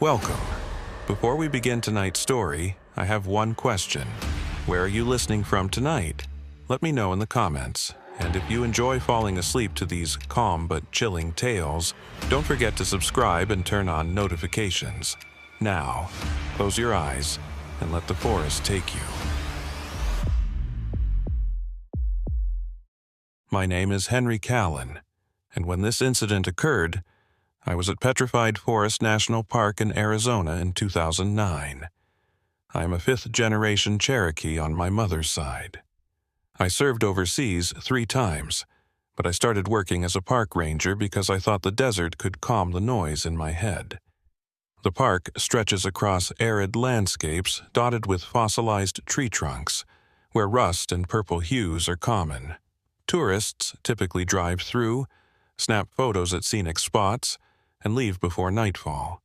Welcome. Before we begin tonight's story, I have one question. Where are you listening from tonight? Let me know in the comments. And if you enjoy falling asleep to these calm but chilling tales, don't forget to subscribe and turn on notifications. Now, close your eyes and let the forest take you. My name is Henry Callan, and when this incident occurred, I was at Petrified Forest National Park in Arizona in 2009. I am a fifth-generation Cherokee on my mother's side. I served overseas 3 times, but I started working as a park ranger because I thought the desert could calm the noise in my head. The park stretches across arid landscapes dotted with fossilized tree trunks, where rust and purple hues are common. Tourists typically drive through, snap photos at scenic spots, and leave before nightfall.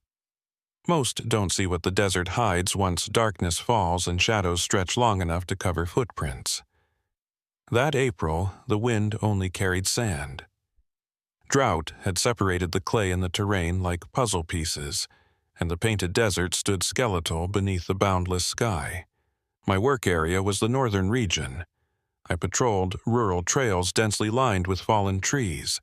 Most don't see what the desert hides once darkness falls and shadows stretch long enough to cover footprints. That April, the wind only carried sand. Drought had separated the clay in the terrain like puzzle pieces, and the painted desert stood skeletal beneath the boundless sky. My work area was the northern region. I patrolled rural trails densely lined with fallen trees.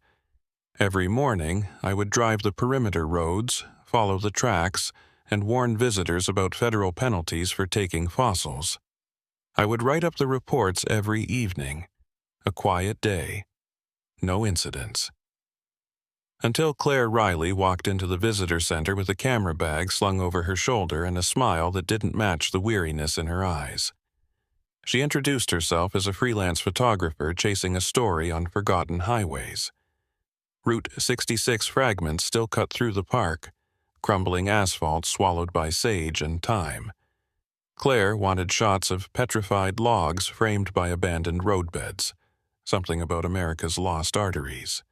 Every morning, I would drive the perimeter roads, follow the tracks, and warn visitors about federal penalties for taking fossils. I would write up the reports every evening. A quiet day. No incidents. Until Claire Riley walked into the visitor center with a camera bag slung over her shoulder and a smile that didn't match the weariness in her eyes. She introduced herself as a freelance photographer chasing a story on forgotten highways. Route 66 fragments still cut through the park, crumbling asphalt swallowed by sage and time. Claire wanted shots of petrified logs framed by abandoned roadbeds, something about America's lost arteries.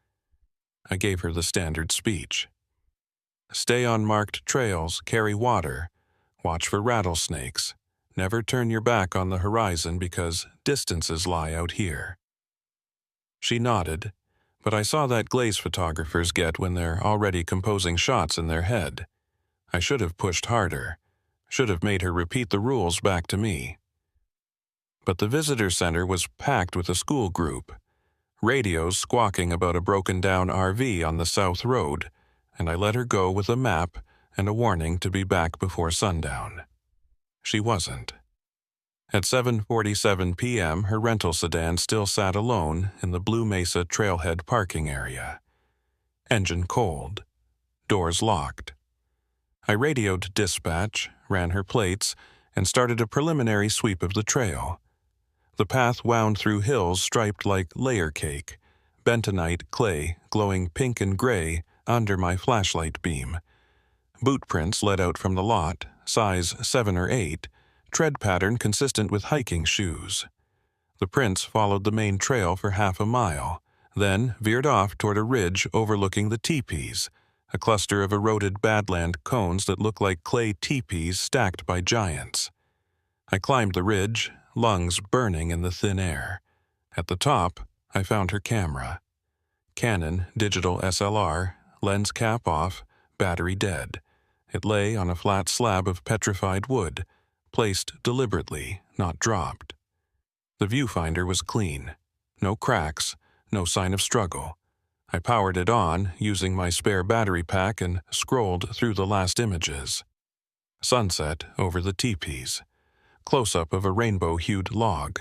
I gave her the standard speech. Stay on marked trails, carry water, watch for rattlesnakes, never turn your back on the horizon because distances lie out here. She nodded, but I saw that glaze photographers get when they're already composing shots in their head. I should have pushed harder, should have made her repeat the rules back to me. But the visitor center was packed with a school group, radios squawking about a broken-down RV on the South Road, and I let her go with a map and a warning to be back before sundown. She wasn't. At 7:47 p.m., her rental sedan still sat alone in the Blue Mesa Trailhead parking area. Engine cold. Doors locked. I radioed dispatch, ran her plates, and started a preliminary sweep of the trail. The path wound through hills striped like layer cake, bentonite clay glowing pink and gray under my flashlight beam. Boot prints led out from the lot, size 7 or 8, tread pattern consistent with hiking shoes. The prints followed the main trail for half a mile, then veered off toward a ridge overlooking the teepees, a cluster of eroded badland cones that looked like clay teepees stacked by giants. I climbed the ridge, lungs burning in the thin air. At the top, I found her camera. Canon digital SLR, lens cap off, battery dead. It lay on a flat slab of petrified wood, placed deliberately, not dropped. The viewfinder was clean. No cracks, no sign of struggle. I powered it on, using my spare battery pack, and scrolled through the last images. Sunset over the teepees. Close-up of a rainbow-hued log.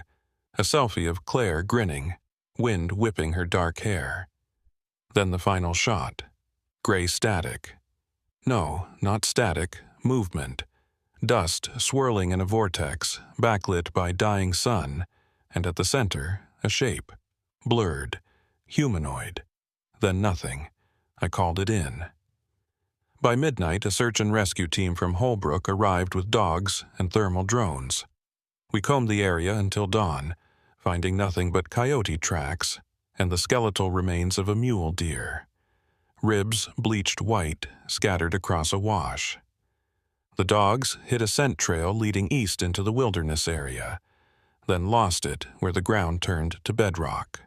A selfie of Claire grinning, wind whipping her dark hair. Then the final shot. Gray static. No, not static, movement. Dust swirling in a vortex, backlit by dying sun, and at the center, a shape. Blurred. Humanoid. Then nothing. I called it in. By midnight, a search and rescue team from Holbrook arrived with dogs and thermal drones. We combed the area until dawn, finding nothing but coyote tracks and the skeletal remains of a mule deer. Ribs bleached white, scattered across a wash. The dogs hit a scent trail leading east into the wilderness area, then lost it where the ground turned to bedrock.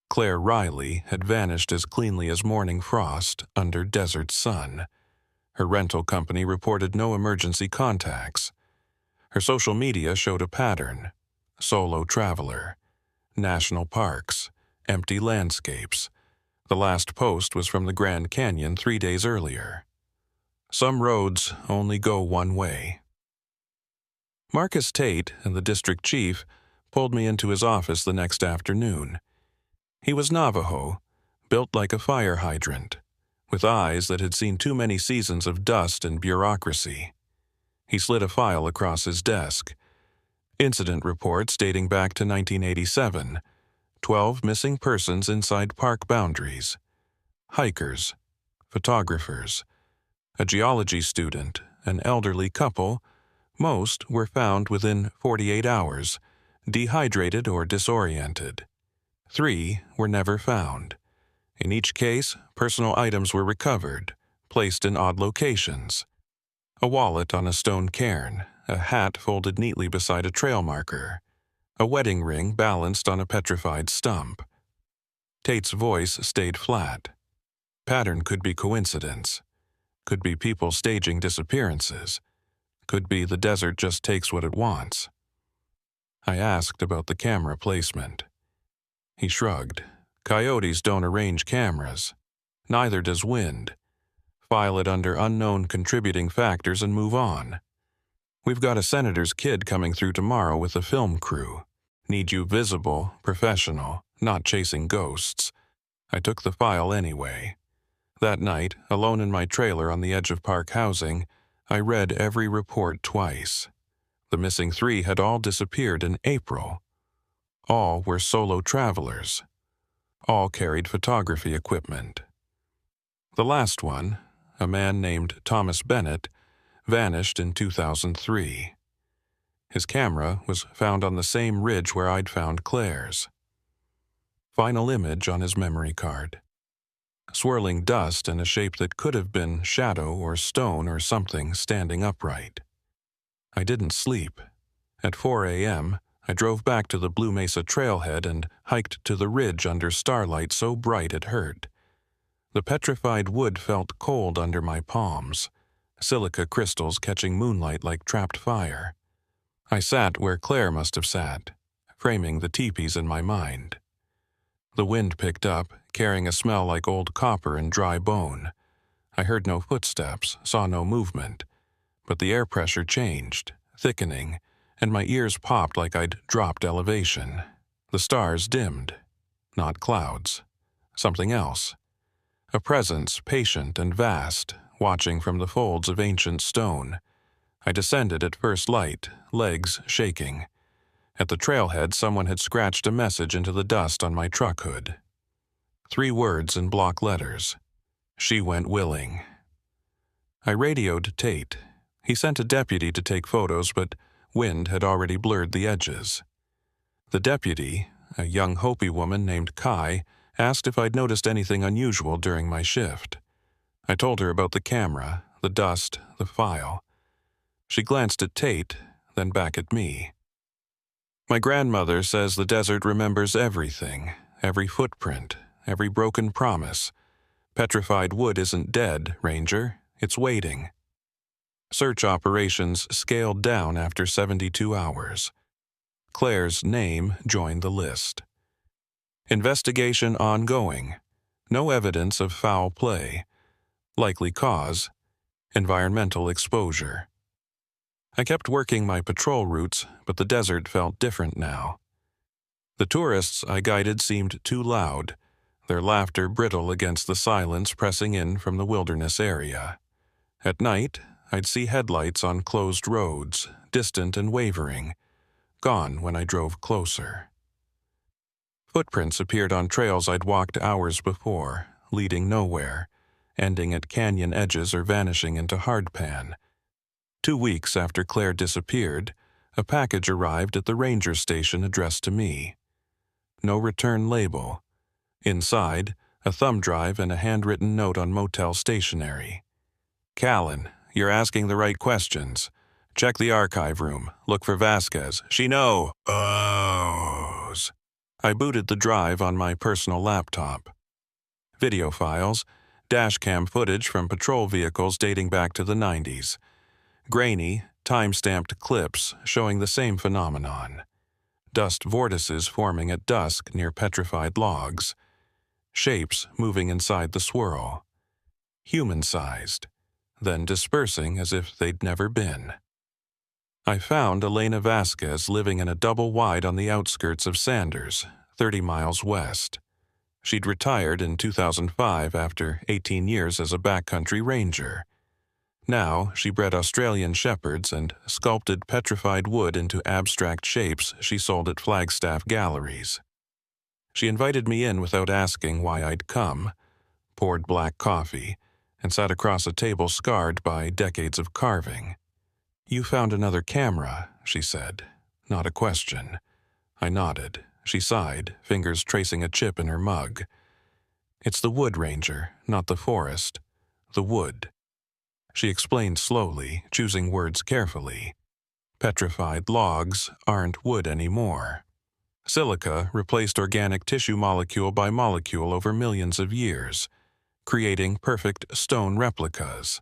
Claire Riley had vanished as cleanly as morning frost under desert sun. Her rental company reported no emergency contacts. Her social media showed a pattern: solo traveler, national parks, empty landscapes. The last post was from the Grand Canyon 3 days earlier. Some roads only go one way. Marcus Tate and the district chief pulled me into his office the next afternoon. He was Navajo, built like a fire hydrant, with eyes that had seen too many seasons of dust and bureaucracy. He slid a file across his desk. Incident reports dating back to 1987. 12 missing persons inside park boundaries. Hikers, photographers, a geology student, an elderly couple. Most were found within 48 hours, dehydrated or disoriented. 3 were never found. In each case, personal items were recovered, placed in odd locations. A wallet on a stone cairn, a hat folded neatly beside a trail marker, a wedding ring balanced on a petrified stump. Tate's voice stayed flat. Pattern could be coincidence. Could be people staging disappearances. Could be the desert just takes what it wants. I asked about the camera placement. He shrugged. Coyotes don't arrange cameras. Neither does wind. File it under unknown contributing factors and move on. We've got a senator's kid coming through tomorrow with a film crew. Need you visible, professional, not chasing ghosts. I took the file anyway. That night, alone in my trailer on the edge of park housing, I read every report twice. The missing 3 had all disappeared in April. All were solo travelers. All carried photography equipment. The last one, a man named Thomas Bennett, vanished in 2003. His camera was found on the same ridge where I'd found Claire's. Final image on his memory card. Swirling dust in a shape that could have been shadow or stone or something standing upright. I didn't sleep. At 4 a.m., I drove back to the Blue Mesa trailhead and hiked to the ridge under starlight so bright it hurt. The petrified wood felt cold under my palms, silica crystals catching moonlight like trapped fire. I sat where Claire must have sat, framing the teepees in my mind. The wind picked up, carrying a smell like old copper and dry bone. I heard no footsteps, saw no movement, but the air pressure changed, thickening, and my ears popped like I'd dropped elevation. The stars dimmed. Not clouds. Something else. A presence patient and vast, watching from the folds of ancient stone. I descended at first light, legs shaking. At the trailhead, someone had scratched a message into the dust on my truck hood. 3 words in block letters. She went willing. I radioed Tate. He sent a deputy to take photos, but wind had already blurred the edges. The deputy, a young Hopi woman named Kai, asked if I'd noticed anything unusual during my shift. I told her about the camera, the dust, the file. She glanced at Tate, then back at me. My grandmother says the desert remembers everything, every footprint, every broken promise. Petrified wood isn't dead, Ranger. It's waiting. Search operations scaled down after 72 hours. Claire's name joined the list. Investigation ongoing. No evidence of foul play. Likely cause: environmental exposure. I kept working my patrol routes, but the desert felt different now. The tourists I guided seemed too loud, their laughter brittle against the silence pressing in from the wilderness area. At night, I'd see headlights on closed roads, distant and wavering, gone when I drove closer. Footprints appeared on trails I'd walked hours before, leading nowhere, ending at canyon edges or vanishing into hardpan. 2 weeks after Claire disappeared, a package arrived at the ranger station addressed to me. No return label. Inside, a thumb drive and a handwritten note on motel stationery. Callan, you're asking the right questions. Check the archive room. Look for Vasquez. She knows. I booted the drive on my personal laptop. Video files, dashcam footage from patrol vehicles dating back to the 90s, grainy, time-stamped clips showing the same phenomenon. Dust vortices forming at dusk near petrified logs, shapes moving inside the swirl, human-sized, then dispersing as if they'd never been. I found Elena Vasquez living in a double-wide on the outskirts of Sanders, 30 miles west. She'd retired in 2005 after 18 years as a backcountry ranger. Now, she bred Australian shepherds and sculpted petrified wood into abstract shapes she sold at Flagstaff galleries. She invited me in without asking why I'd come, poured black coffee, and sat across a table scarred by decades of carving. "You found another camera," she said. Not a question. I nodded. She sighed, fingers tracing a chip in her mug. "It's the wood, Ranger, not the forest. The wood." She explained slowly, choosing words carefully. Petrified logs aren't wood anymore. Silica replaced organic tissue molecule by molecule over millions of years, creating perfect stone replicas.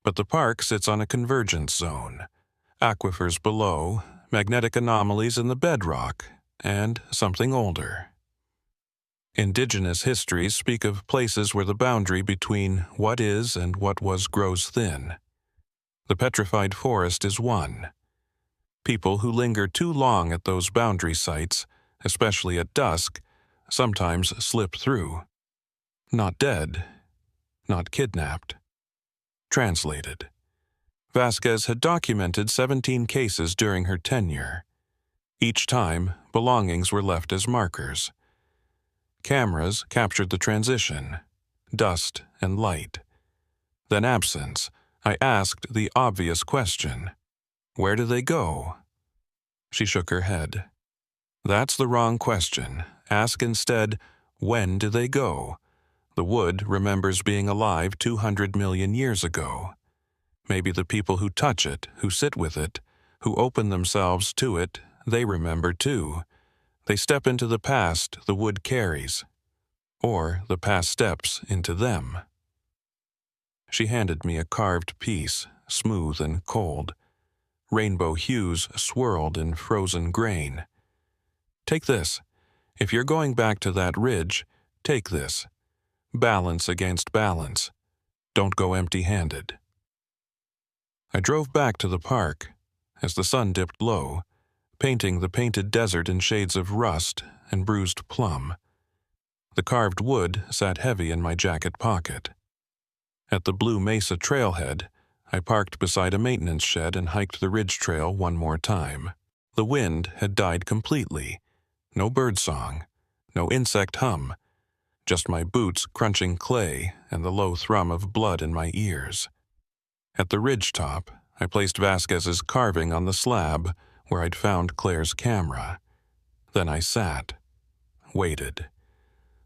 But the park sits on a convergence zone. Aquifers below, magnetic anomalies in the bedrock, and something older. Indigenous histories speak of places where the boundary between what is and what was grows thin. The Petrified Forest is one. People who linger too long at those boundary sites, especially at dusk, sometimes slip through. Not dead, not kidnapped. Translated. Vasquez had documented 17 cases during her tenure. Each time, belongings were left as markers. Cameras captured the transition, dust and light. Then absence. I asked the obvious question. Where do they go? She shook her head. That's the wrong question. Ask instead, when do they go? The wood remembers being alive 200 million years ago. Maybe the people who touch it, who sit with it, who open themselves to it, they remember too. They step into the past the wood carries, or the past steps into them. She handed me a carved piece, smooth and cold. Rainbow hues swirled in frozen grain. Take this. If you're going back to that ridge, take this. Balance against balance. Don't go empty-handed. I drove back to the park. As the sun dipped low, painting the painted desert in shades of rust and bruised plum. The carved wood sat heavy in my jacket pocket. At the Blue Mesa trailhead, I parked beside a maintenance shed and hiked the ridge trail one more time. The wind had died completely. No birdsong, no insect hum, just my boots crunching clay and the low thrum of blood in my ears. At the ridge top, I placed Vasquez's carving on the slab where I'd found Claire's camera. Then I sat, waited,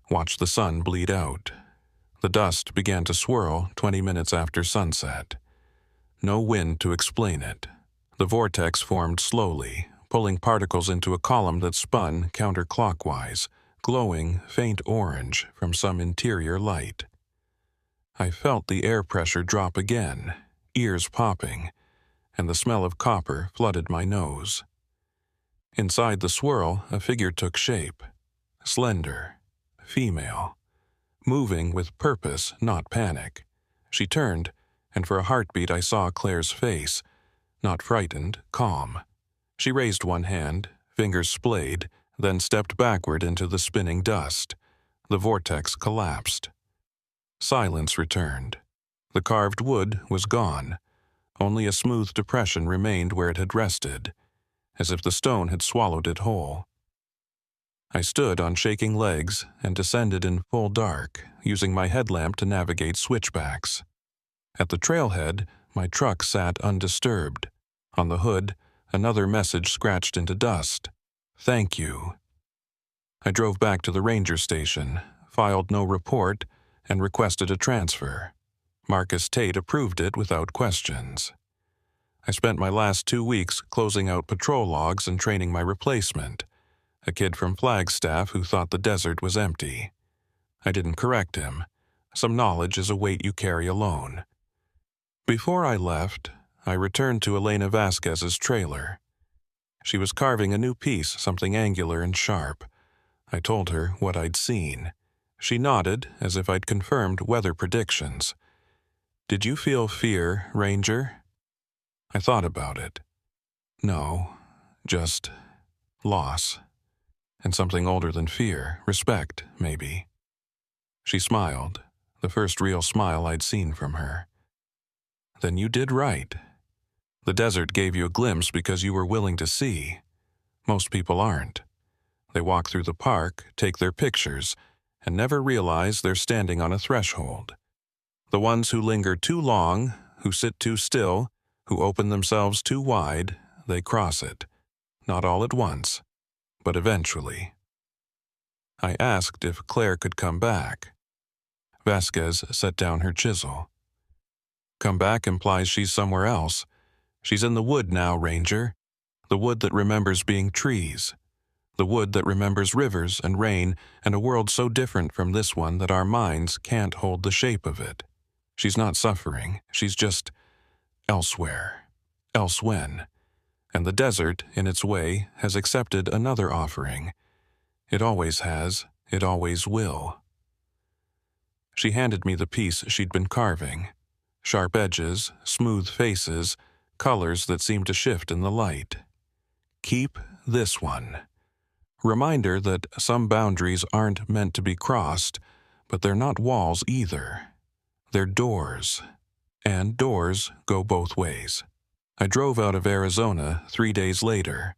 watched the sun bleed out. The dust began to swirl 20 minutes after sunset. No wind to explain it. The vortex formed slowly, pulling particles into a column that spun counterclockwise, glowing faint orange from some interior light. I felt the air pressure drop again, ears popping, and the smell of copper flooded my nose. Inside the swirl, a figure took shape. Slender, female, moving with purpose, not panic. She turned, and for a heartbeat I saw Claire's face, not frightened, calm. She raised one hand, fingers splayed, then stepped backward into the spinning dust. The vortex collapsed. Silence returned. The carved wood was gone. Only a smooth depression remained where it had rested, as if the stone had swallowed it whole. I stood on shaking legs and descended in full dark, using my headlamp to navigate switchbacks. At the trailhead, my truck sat undisturbed. On the hood, another message scratched into dust. "Thank you." I drove back to the ranger station, filed no report, and requested a transfer. Marcus Tate approved it without questions. I spent my last 2 weeks closing out patrol logs and training my replacement, a kid from Flagstaff who thought the desert was empty. I didn't correct him. Some knowledge is a weight you carry alone. Before I left, I returned to Elena Vasquez's trailer. She was carving a new piece, something angular and sharp. I told her what I'd seen. She nodded, as if I'd confirmed weather predictions. "Did you feel fear, Ranger?" I thought about it. No, just loss. And something older than fear, respect, maybe. She smiled, the first real smile I'd seen from her. "Then you did right. The desert gave you a glimpse because you were willing to see. Most people aren't. They walk through the park, take their pictures, and never realize they're standing on a threshold. The ones who linger too long, who sit too still, who open themselves too wide, they cross it. Not all at once, but eventually." I asked if Claire could come back. Vasquez set down her chisel. "Come back implies she's somewhere else. She's in the wood now, Ranger. The wood that remembers being trees. The wood that remembers rivers and rain and a world so different from this one that our minds can't hold the shape of it. She's not suffering. She's just elsewhere. Elsewhen. And the desert, in its way, has accepted another offering. It always has. It always will." She handed me the piece she'd been carving. Sharp edges, smooth faces, colors that seemed to shift in the light. "Keep this one. Reminder that some boundaries aren't meant to be crossed, but they're not walls either. They're doors. And doors go both ways." I drove out of Arizona 3 days later,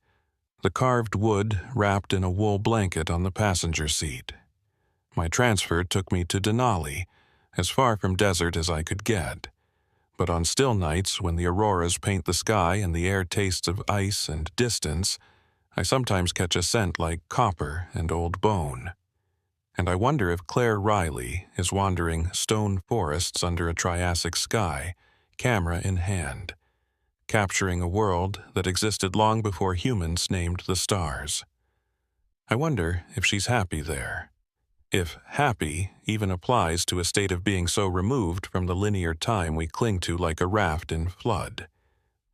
the carved wood wrapped in a wool blanket on the passenger seat. My transfer took me to Denali, as far from desert as I could get. But on still nights when the auroras paint the sky and the air tastes of ice and distance, I sometimes catch a scent like copper and old bone. And I wonder if Claire Riley is wandering stone forests under a Triassic sky, camera in hand, capturing a world that existed long before humans named the stars. I wonder if she's happy there. If happy even applies to a state of being so removed from the linear time we cling to like a raft in flood.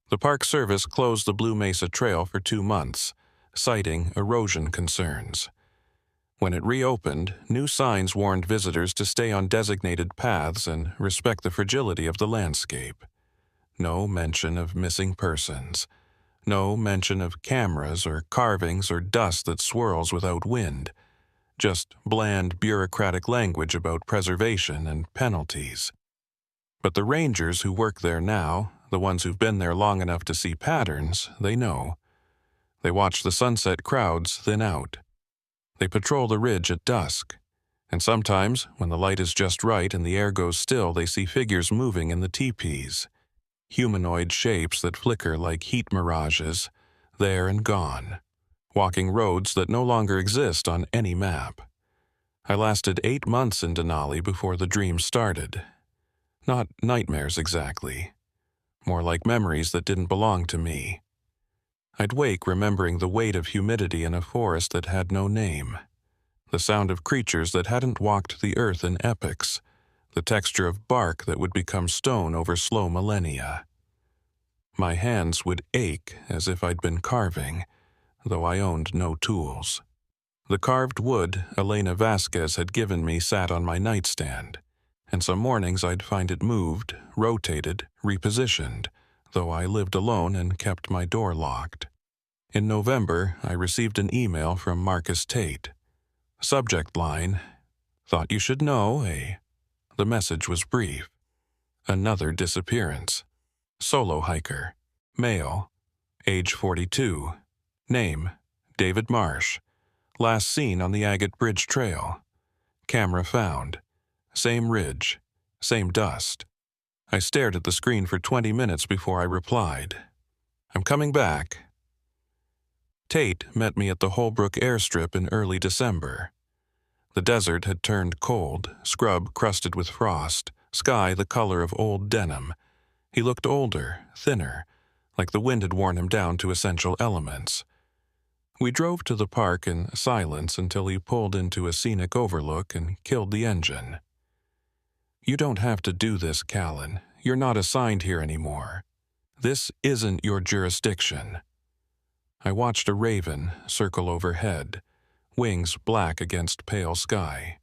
The Park Service closed the Blue Mesa Trail for 2 months, citing erosion concerns. When it reopened, new signs warned visitors to stay on designated paths and respect the fragility of the landscape. No mention of missing persons. No mention of cameras or carvings or dust that swirls without wind. Just bland bureaucratic language about preservation and penalties. But the rangers who work there now, the ones who've been there long enough to see patterns, they know. They watch the sunset crowds thin out. They patrol the ridge at dusk. And sometimes, when the light is just right and the air goes still, they see figures moving in the teepees. Humanoid shapes that flicker like heat mirages, there and gone. Walking roads that no longer exist on any map. I lasted 8 months in Denali before the dream started. Not nightmares exactly. More like memories that didn't belong to me. I'd wake remembering the weight of humidity in a forest that had no name. The sound of creatures that hadn't walked the earth in epochs. The texture of bark that would become stone over slow millennia. My hands would ache as if I'd been carving, though I owned no tools. The carved wood Elena Vasquez had given me sat on my nightstand, and some mornings I'd find it moved, rotated, repositioned, though I lived alone and kept my door locked. In November, I received an email from Marcus Tate. Subject line, "Thought you should know, eh?" The message was brief. Another disappearance. Solo hiker. Male. Age 42. Name, David Marsh. Last seen on the Agate Bridge Trail. Camera found. Same ridge. Same dust. I stared at the screen for 20 minutes before I replied. "I'm coming back." Tate met me at the Holbrook airstrip in early December. The desert had turned cold, scrub crusted with frost, sky the color of old denim. He looked older, thinner, like the wind had worn him down to essential elements. We drove to the park in silence until he pulled into a scenic overlook and killed the engine. "You don't have to do this, Callan. You're not assigned here anymore. This isn't your jurisdiction." I watched a raven circle overhead, wings black against pale sky.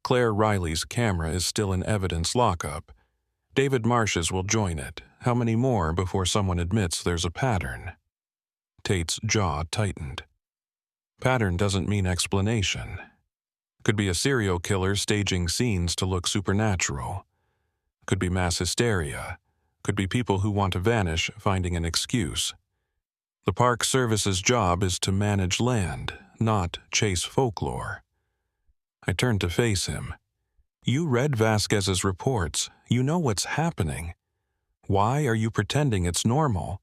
Claire Riley's camera is still in evidence lockup. David Marsh's will join it. How many more before someone admits there's a pattern? Tate's jaw tightened. Pattern doesn't mean explanation. Could be a serial killer staging scenes to look supernatural. Could be mass hysteria. Could be people who want to vanish finding an excuse. The Park Service's job is to manage land, not chase folklore. I turned to face him. "You read Vasquez's reports. You know what's happening. Why are you pretending it's normal?"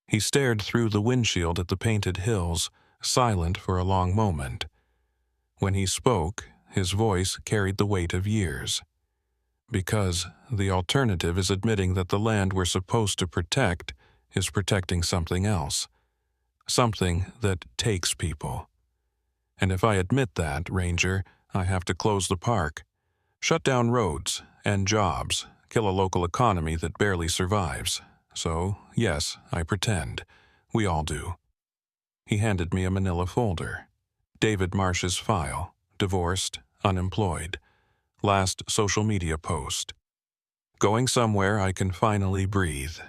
He stared through the windshield at the painted hills, silent for a long moment. When he spoke, his voice carried the weight of years. Because the alternative is admitting that the land we're supposed to protect is protecting something else. Something that takes people. And if I admit that, Ranger, I have to close the park, shut down roads, end jobs, kill a local economy that barely survives. So, yes, I pretend. We all do. He handed me a manila folder. David Marsh's file, divorced, unemployed. Last social media post. Going somewhere I can finally breathe.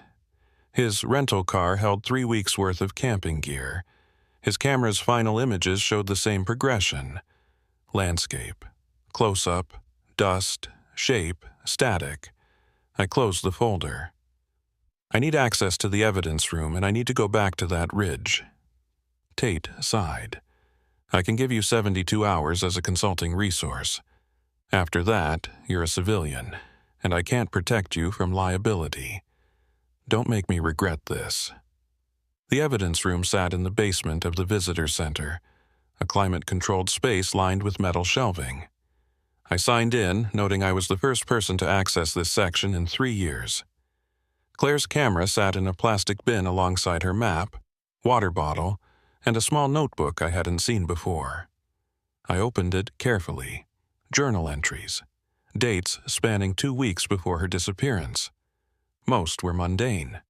His rental car held 3 weeks' worth of camping gear. His camera's final images showed the same progression. Landscape. Close-up. Dust. Shape. Static. I closed the folder. I need access to the evidence room, and I need to go back to that ridge. Tate sighed. I can give you 72 hours as a consulting resource. After that, you're a civilian, and I can't protect you from liability. Don't make me regret this. The evidence room sat in the basement of the visitor center, a climate-controlled space lined with metal shelving. I signed in, noting I was the first person to access this section in 3 years. Claire's camera sat in a plastic bin alongside her map, water bottle, and a small notebook I hadn't seen before. I opened it carefully. Journal entries. Dates spanning 2 weeks before her disappearance. Most were mundane.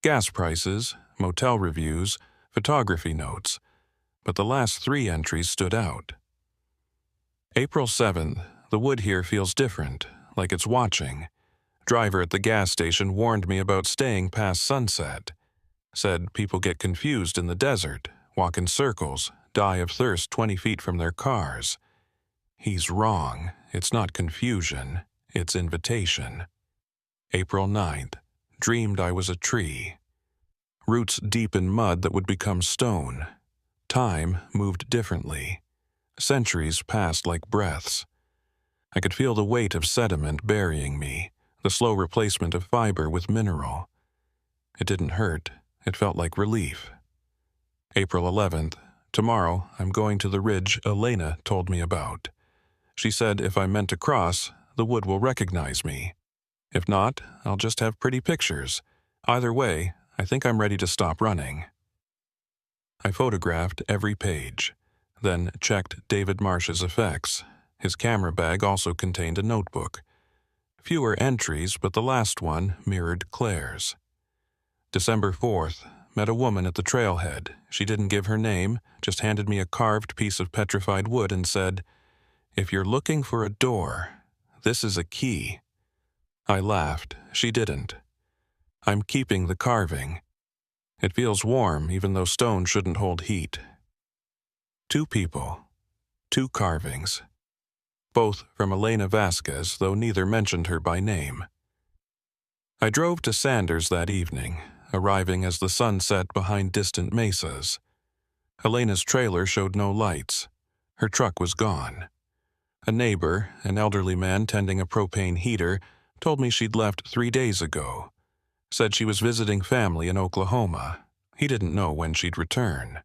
Gas prices, motel reviews, photography notes, but the last 3 entries stood out. April 7th, the wood here feels different, like it's watching. Driver at the gas station warned me about staying past sunset. Said people get confused in the desert, walk in circles, die of thirst 20 feet from their cars. He's wrong. It's not confusion. It's invitation. April 9th. Dreamed I was a tree. Roots deep in mud that would become stone. Time moved differently. Centuries passed like breaths. I could feel the weight of sediment burying me, the slow replacement of fiber with mineral. It didn't hurt. It felt like relief. April 11th. Tomorrow, I'm going to the ridge Elena told me about. She said if I'm meant to cross, the wood will recognize me. If not, I'll just have pretty pictures. Either way, I think I'm ready to stop running. I photographed every page, then checked David Marsh's effects. His camera bag also contained a notebook. Fewer entries, but the last one mirrored Claire's. December 4th. Met a woman at the trailhead. She didn't give her name, just handed me a carved piece of petrified wood and said, "If you're looking for a door, this is a key." I laughed. She didn't. I'm keeping the carving. It feels warm, even though stone shouldn't hold heat. 2 people. 2 carvings. Both from Elena Vasquez, though neither mentioned her by name. I drove to Sanders that evening, arriving as the sun set behind distant mesas. Elena's trailer showed no lights. Her truck was gone. A neighbor, an elderly man tending a propane heater, told me she'd left 3 days ago. Said she was visiting family in Oklahoma. He didn't know when she'd return.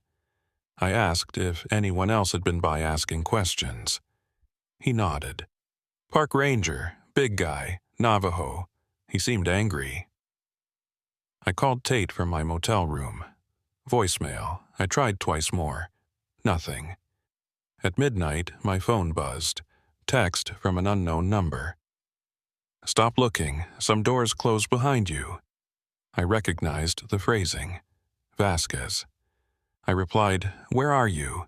I asked if anyone else had been by asking questions. He nodded. Park ranger, big guy, Navajo. He seemed angry. I called Tate from my motel room. Voicemail. I tried twice more. Nothing. At midnight, my phone buzzed. Text from an unknown number. Stop looking. Some doors close behind you. I recognized the phrasing. Vasquez. I replied, "Where are you?"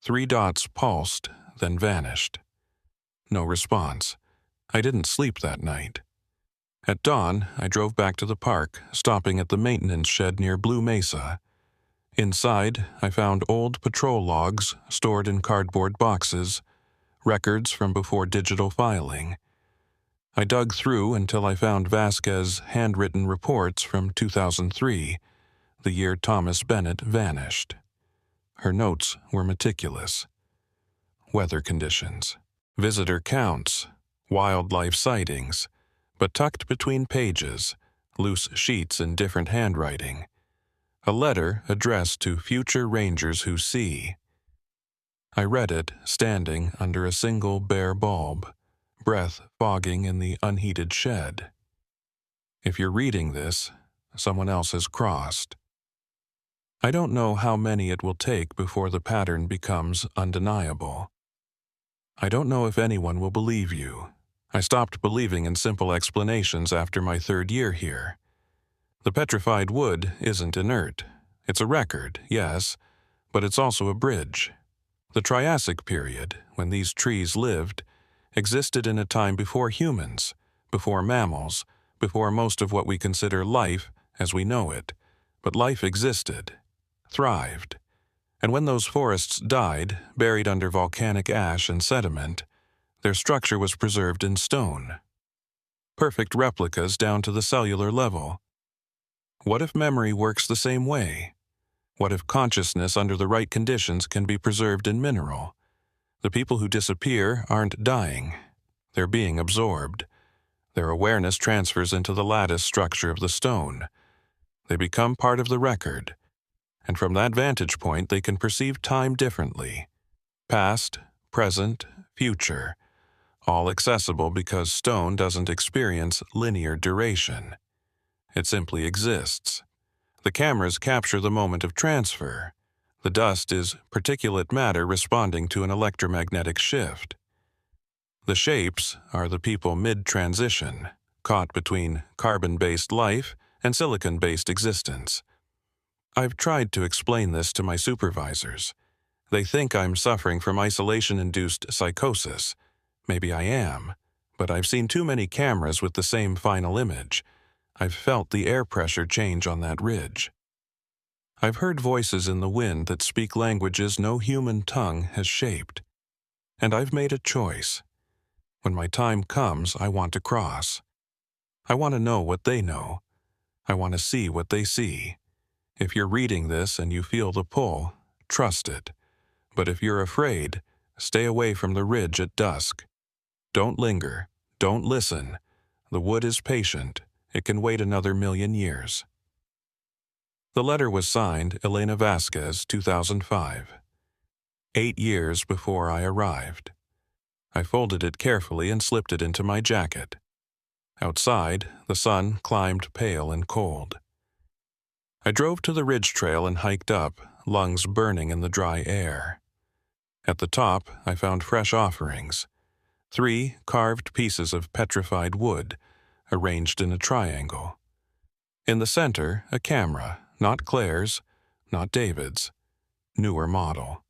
3 dots pulsed, then vanished. No response. I didn't sleep that night. At dawn, I drove back to the park, stopping at the maintenance shed near Blue Mesa. Inside, I found old patrol logs stored in cardboard boxes, records from before digital filing. I dug through until I found Vasquez's handwritten reports from 2003, the year Thomas Bennett vanished. Her notes were meticulous. Weather conditions, visitor counts, wildlife sightings, but tucked between pages, loose sheets in different handwriting. A letter addressed to future rangers who see. I read it standing under a single bare bulb, breath fogging in the unheated shed. If you're reading this, someone else has crossed. I don't know how many it will take before the pattern becomes undeniable. I don't know if anyone will believe you. I stopped believing in simple explanations after my 3rd year here. The petrified wood isn't inert. It's a record, yes, but it's also a bridge. The Triassic period, when these trees lived, existed in a time before humans, before mammals, before most of what we consider life as we know it. But life existed, thrived. And when those forests died, buried under volcanic ash and sediment, their structure was preserved in stone. Perfect replicas down to the cellular level. What if memory works the same way? What if consciousness under the right conditions can be preserved in mineral? The people who disappear aren't dying. They're being absorbed. Their awareness transfers into the lattice structure of the stone. They become part of the record. And from that vantage point, they can perceive time differently. Past, present, future. All accessible because stone doesn't experience linear duration. It simply exists. The cameras capture the moment of transfer. The dust is particulate matter responding to an electromagnetic shift. The shapes are the people mid-transition, caught between carbon-based life and silicon-based existence. I've tried to explain this to my supervisors. They think I'm suffering from isolation-induced psychosis. Maybe I am, but I've seen too many cameras with the same final image. I've felt the air pressure change on that ridge. I've heard voices in the wind that speak languages no human tongue has shaped. And I've made a choice. When my time comes, I want to cross. I want to know what they know. I want to see what they see. If you're reading this and you feel the pull, trust it. But if you're afraid, stay away from the ridge at dusk. Don't linger. Don't listen. The wood is patient. It can wait another 1,000,000 years. The letter was signed Elena Vasquez, 2005. 8 years before I arrived. I folded it carefully and slipped it into my jacket. Outside, the sun climbed pale and cold. I drove to the ridge trail and hiked up, lungs burning in the dry air. At the top, I found fresh offerings. 3 carved pieces of petrified wood, arranged in a triangle. In the center, a camera, not Claire's, not David's, newer model.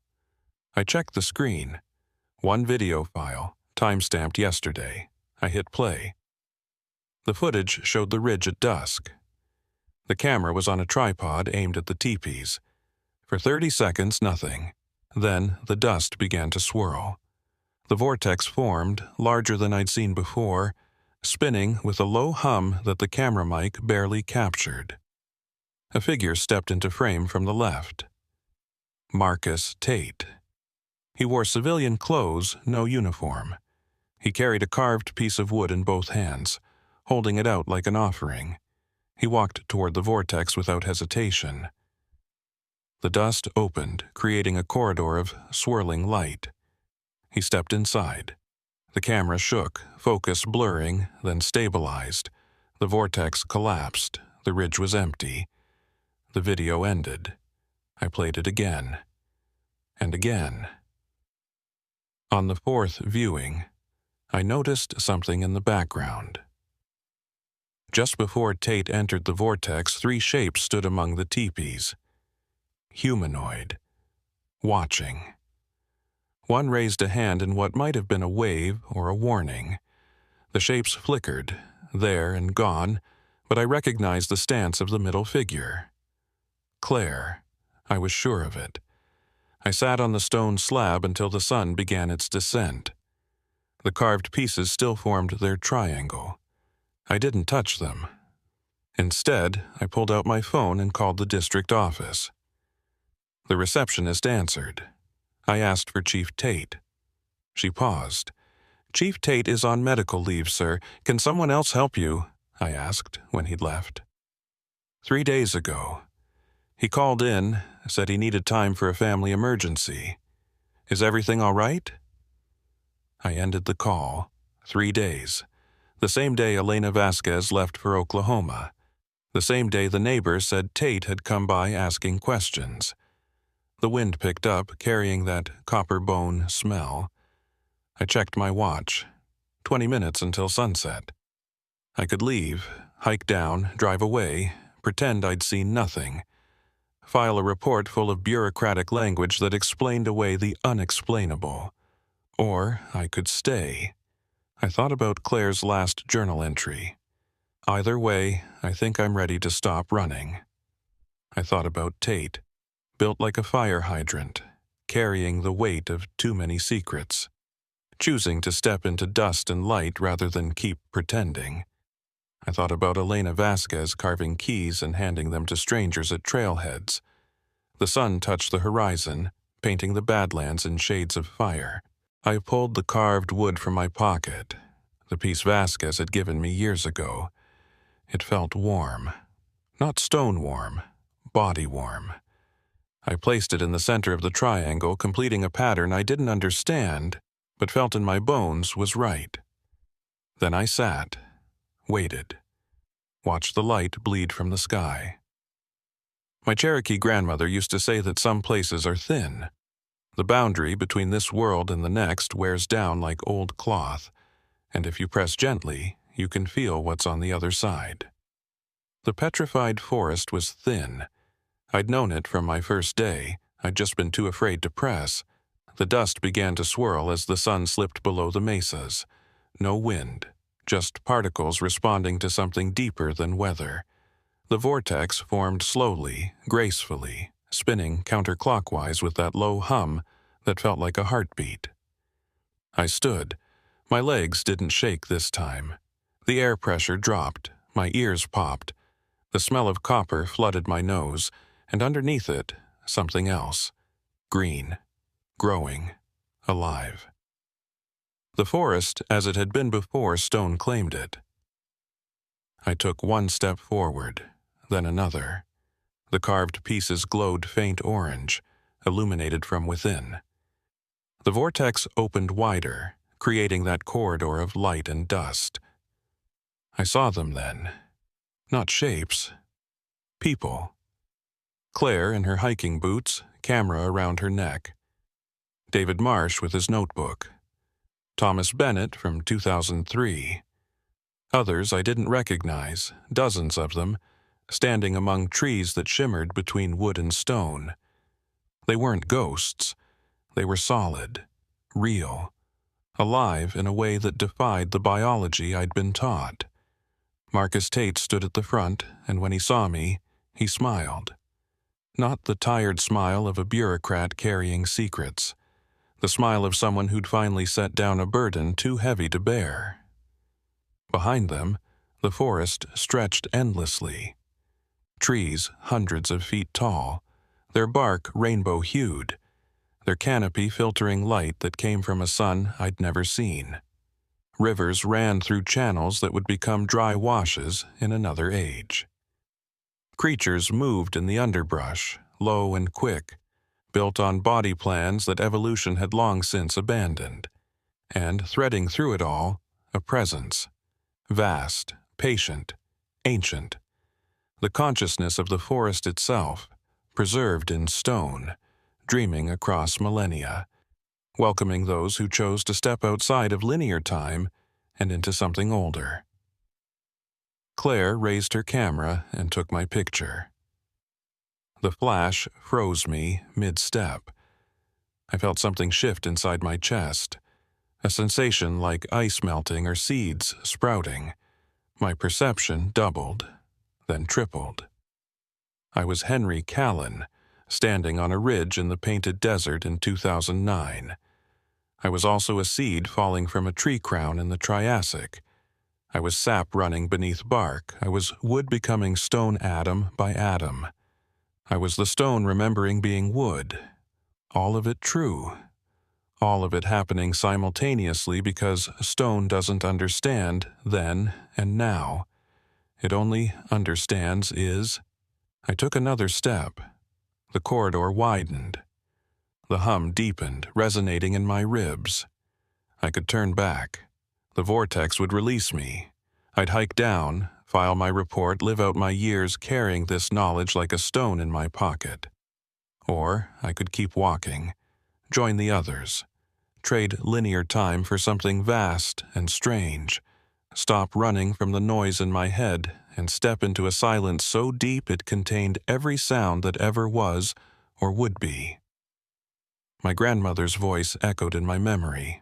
I checked the screen. 1 video file, time-stamped yesterday. I hit play. The footage showed the ridge at dusk. The camera was on a tripod aimed at the teepees. For 30 seconds, nothing. Then the dust began to swirl. The vortex formed, larger than I'd seen before, spinning with a low hum that the camera mic barely captured. A figure stepped into frame from the left. Marcus Tate. He wore civilian clothes, no uniform. He carried a carved piece of wood in both hands, holding it out like an offering. He walked toward the vortex without hesitation. The dust opened, creating a corridor of swirling light. He stepped inside. The camera shook, focus blurring, then stabilized. The vortex collapsed. The ridge was empty. The video ended. I played it again. And again. On the fourth viewing, I noticed something in the background. Just before Tate entered the vortex, 3 shapes stood among the teepees. Humanoid. Watching. One raised a hand in what might have been a wave or a warning. The shapes flickered, there and gone, but I recognized the stance of the middle figure. Claire. I was sure of it. I sat on the stone slab until the sun began its descent. The carved pieces still formed their triangle. I didn't touch them. Instead, I pulled out my phone and called the district office. The receptionist answered. I asked for Chief Tate. She paused. "Chief Tate is on medical leave, sir. Can someone else help you?" I asked when he'd left. 3 days ago. He called in, said he needed time for a family emergency. Is everything all right? I ended the call. 3 days. The same day Elena Vasquez left for Oklahoma. The same day the neighbor said Tate had come by asking questions. The wind picked up, carrying that copper bone smell. I checked my watch. 20 minutes until sunset. I could leave, hike down, drive away, pretend I'd seen nothing. File a report full of bureaucratic language that explained away the unexplainable. Or I could stay. I thought about Claire's last journal entry. Either way, I think I'm ready to stop running. I thought about Tate, built like a fire hydrant, carrying the weight of too many secrets, choosing to step into dust and light rather than keep pretending. I thought about Elena Vasquez carving keys and handing them to strangers at trailheads. The sun touched the horizon, painting the badlands in shades of fire. I pulled the carved wood from my pocket, the piece Vasquez had given me years ago. It felt warm. Not stone warm, body warm. I placed it in the center of the triangle, completing a pattern I didn't understand, but felt in my bones was right. Then I sat, waited, watched the light bleed from the sky. My Cherokee grandmother used to say that some places are thin. The boundary between this world and the next wears down like old cloth, and if you press gently, you can feel what's on the other side. The petrified forest was thin. I'd known it from my first day. I'd just been too afraid to press. The dust began to swirl as the sun slipped below the mesas. No wind, just particles responding to something deeper than weather. The vortex formed slowly, gracefully, spinning counterclockwise with that low hum that felt like a heartbeat. I stood. My legs didn't shake this time. The air pressure dropped. My ears popped. The smell of copper flooded my nose, and underneath it, something else. Green. Growing. Alive. The forest, as it had been before stone claimed it. I took one step forward, then another. The carved pieces glowed faint orange, illuminated from within. The vortex opened wider, creating that corridor of light and dust. I saw them then. Not shapes. People. Claire in her hiking boots, camera around her neck. David Marsh with his notebook. Thomas Bennett from 2003. Others I didn't recognize, dozens of them, standing among trees that shimmered between wood and stone. They weren't ghosts. They were solid, real, alive in a way that defied the biology I'd been taught. Marcus Tate stood at the front, and when he saw me, he smiled. Not the tired smile of a bureaucrat carrying secrets. The smile of someone who'd finally set down a burden too heavy to bear. Behind them, the forest stretched endlessly. Trees hundreds of feet tall, their bark rainbow-hued, their canopy filtering light that came from a sun I'd never seen. Rivers ran through channels that would become dry washes in another age. Creatures moved in the underbrush, low and quick, built on body plans that evolution had long since abandoned. And threading through it all, a presence. Vast, patient, ancient. The consciousness of the forest itself, preserved in stone, dreaming across millennia. welcoming those who chose to step outside of linear time and into something older. Claire raised her camera and took my picture. The flash froze me mid-step. I felt something shift inside my chest, a sensation like ice melting or seeds sprouting. My perception doubled, then tripled. I was Henry Callan, standing on a ridge in the Painted Desert in 2009. I was also a seed falling from a tree crown in the Triassic. I was sap running beneath bark. I was wood becoming stone atom by atom. I was the stone remembering being wood. All of it true. All of it happening simultaneously because stone doesn't understand then and now. It only understands is. I took another step. The corridor widened. The hum deepened, resonating in my ribs. I could turn back. The vortex would release me. I'd hike down, file my report, live out my years carrying this knowledge like a stone in my pocket. Or I could keep walking, join the others, trade linear time for something vast and strange, stop running from the noise in my head and step into a silence so deep it contained every sound that ever was or would be. My grandmother's voice echoed in my memory.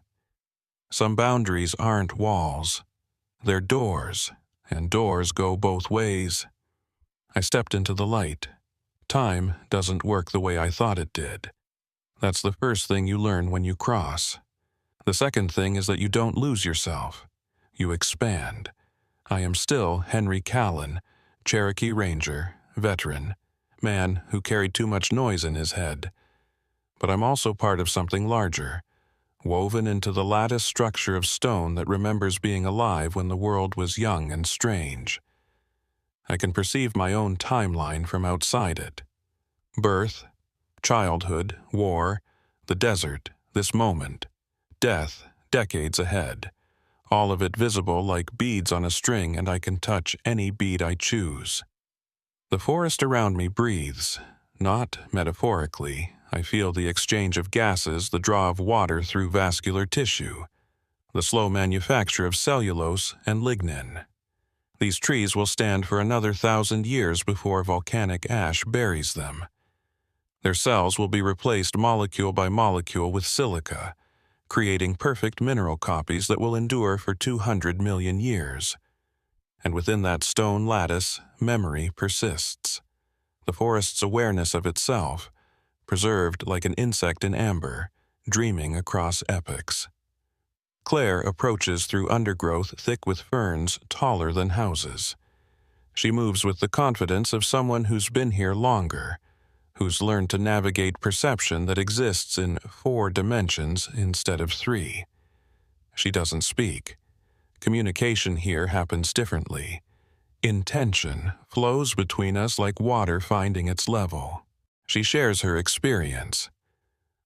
Some boundaries aren't walls. They're doors, and doors go both ways. I stepped into the light. Time doesn't work the way I thought it did. That's the first thing you learn when you cross. The second thing is that you don't lose yourself. You expand. I am still Henry Callan, Cherokee Ranger, veteran, man who carried too much noise in his head. But I'm also part of something larger, woven into the lattice structure of stone that remembers being alive when the world was young and strange. I can perceive my own timeline from outside it. Birth, childhood, war, the desert, this moment, death, decades ahead. All of it visible like beads on a string, and I can touch any bead I choose. The forest around me breathes, not metaphorically. I feel the exchange of gases, the draw of water through vascular tissue, the slow manufacture of cellulose and lignin. These trees will stand for another 1,000 years before volcanic ash buries them. Their cells will be replaced molecule by molecule with silica, creating perfect mineral copies that will endure for 200 million years. And within that stone lattice, memory persists. The forest's awareness of itself, preserved like an insect in amber, dreaming across epochs. Claire approaches through undergrowth thick with ferns taller than houses. She moves with the confidence of someone who's been here longer, who's learned to navigate perception that exists in 4 dimensions instead of 3. She doesn't speak. Communication here happens differently. Intention flows between us like water finding its level. She shares her experience.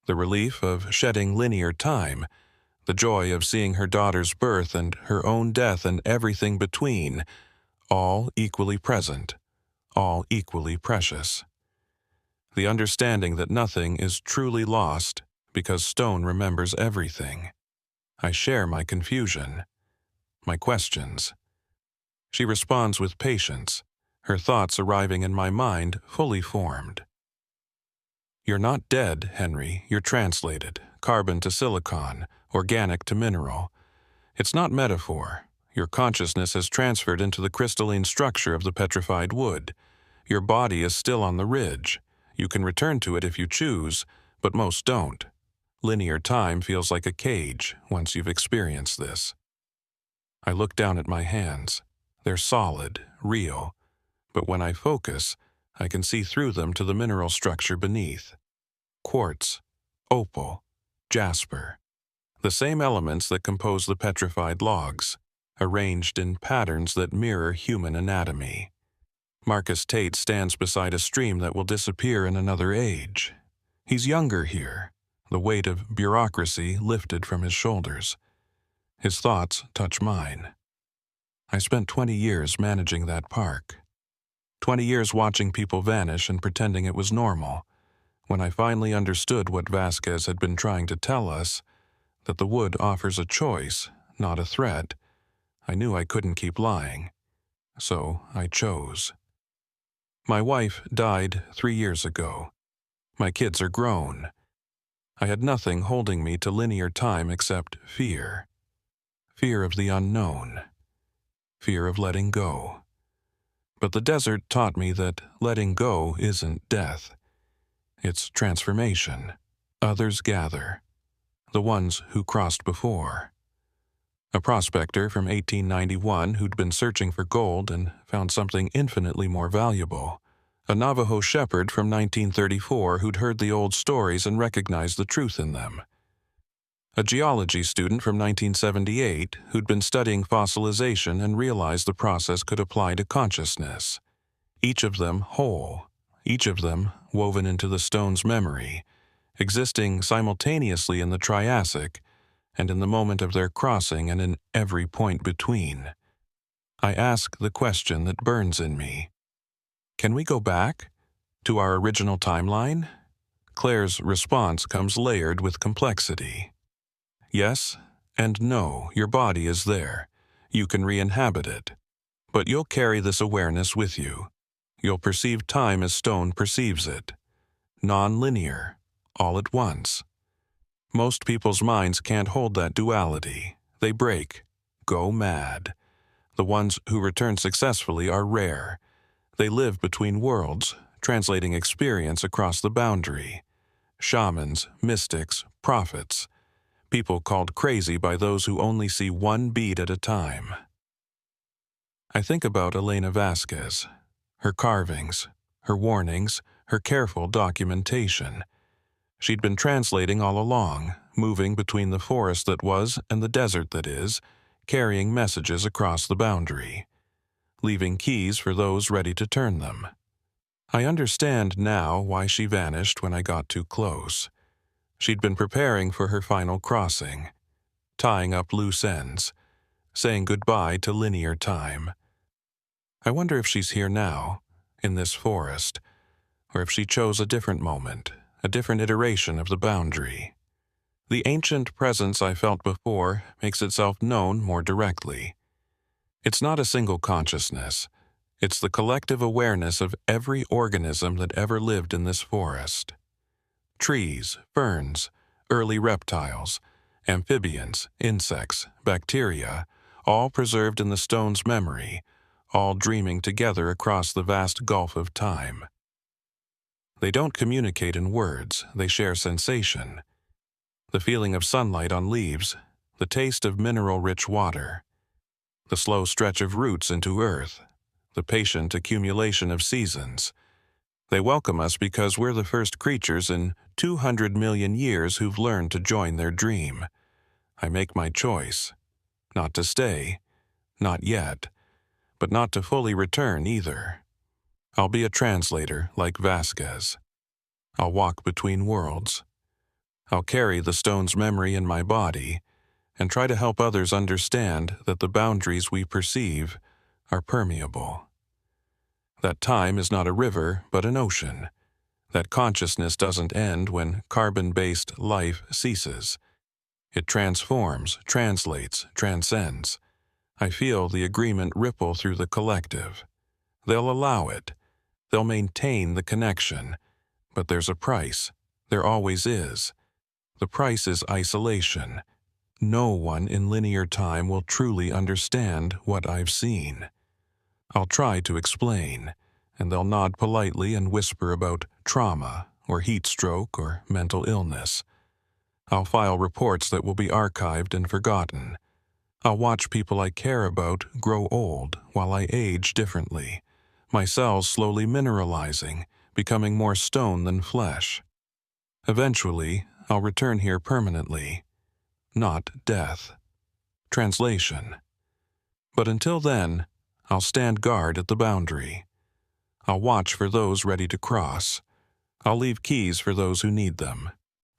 The relief of shedding linear time, the joy of seeing her daughter's birth and her own death and everything between, all equally present, all equally precious. The understanding that nothing is truly lost because stone remembers everything. I share my confusion, my questions. She responds with patience, her thoughts arriving in my mind fully formed. You're not dead, Henry. You're translated, carbon to silicon, organic to mineral. It's not metaphor. Your consciousness has transferred into the crystalline structure of the petrified wood. Your body is still on the ridge. You can return to it if you choose, but most don't. Linear time feels like a cage once you've experienced this. I look down at my hands. They're solid, real, but when I focus, I can see through them to the mineral structure beneath. Quartz, opal, jasper. The same elements that compose the petrified logs, arranged in patterns that mirror human anatomy. Marcus Tate stands beside a stream that will disappear in another age. He's younger here, the weight of bureaucracy lifted from his shoulders. His thoughts touch mine. I spent 20 years managing that park. 20 years watching people vanish and pretending it was normal. When I finally understood what Vasquez had been trying to tell us, that the wood offers a choice, not a threat, I knew I couldn't keep lying. So I chose. My wife died 3 years ago. My kids are grown. I had nothing holding me to linear time except fear. Fear of the unknown. Fear of letting go. But the desert taught me that letting go isn't death. It's transformation. Others gather. The ones who crossed before. A prospector from 1891 who'd been searching for gold and found something infinitely more valuable. A Navajo shepherd from 1934 who'd heard the old stories and recognized the truth in them. A geology student from 1978 who'd been studying fossilization and realized the process could apply to consciousness. Each of them whole, each of them woven into the stone's memory, existing simultaneously in the Triassic and in the moment of their crossing and in every point between. I ask the question that burns in me. Can we go back to our original timeline? Claire's response comes layered with complexity. Yes and no, your body is there. You can re-inhabit it. But you'll carry this awareness with you. You'll perceive time as stone perceives it. Non-linear, all at once. Most people's minds can't hold that duality. They break, go mad. The ones who return successfully are rare. They live between worlds, translating experience across the boundary. Shamans, mystics, prophets. People called crazy by those who only see one beat at a time. I think about Elena Vasquez, her carvings, her warnings, her careful documentation. She'd been translating all along, moving between the forest that was and the desert that is, carrying messages across the boundary, leaving keys for those ready to turn them. I understand now why she vanished when I got too close. She'd been preparing for her final crossing, tying up loose ends, saying goodbye to linear time. I wonder if she's here now, in this forest, or if she chose a different moment, a different iteration of the boundary. The ancient presence I felt before makes itself known more directly. It's not a single consciousness. It's the collective awareness of every organism that ever lived in this forest. Trees, ferns, early reptiles, amphibians, insects, bacteria, all preserved in the stone's memory, all dreaming together across the vast gulf of time. They don't communicate in words, they share sensation. The feeling of sunlight on leaves, the taste of mineral-rich water, the slow stretch of roots into earth, the patient accumulation of seasons. They welcome us because we're the first creatures in 200 million years who've learned to join their dream. I make my choice. Not to stay. Not yet. But not to fully return either. I'll be a translator like Vasquez. I'll walk between worlds. I'll carry the stone's memory in my body and try to help others understand that the boundaries we perceive are permeable. That time is not a river, but an ocean. That consciousness doesn't end when carbon-based life ceases. It transforms, translates, transcends. I feel the agreement ripple through the collective. They'll allow it. They'll maintain the connection. But there's a price. There always is. The price is isolation. No one in linear time will truly understand what I've seen. I'll try to explain, and they'll nod politely and whisper about trauma or heat stroke or mental illness. I'll file reports that will be archived and forgotten. I'll watch people I care about grow old while I age differently, my cells slowly mineralizing, becoming more stone than flesh. Eventually, I'll return here permanently. Not death. Translation. But until then, I'll stand guard at the boundary. I'll watch for those ready to cross. I'll leave keys for those who need them.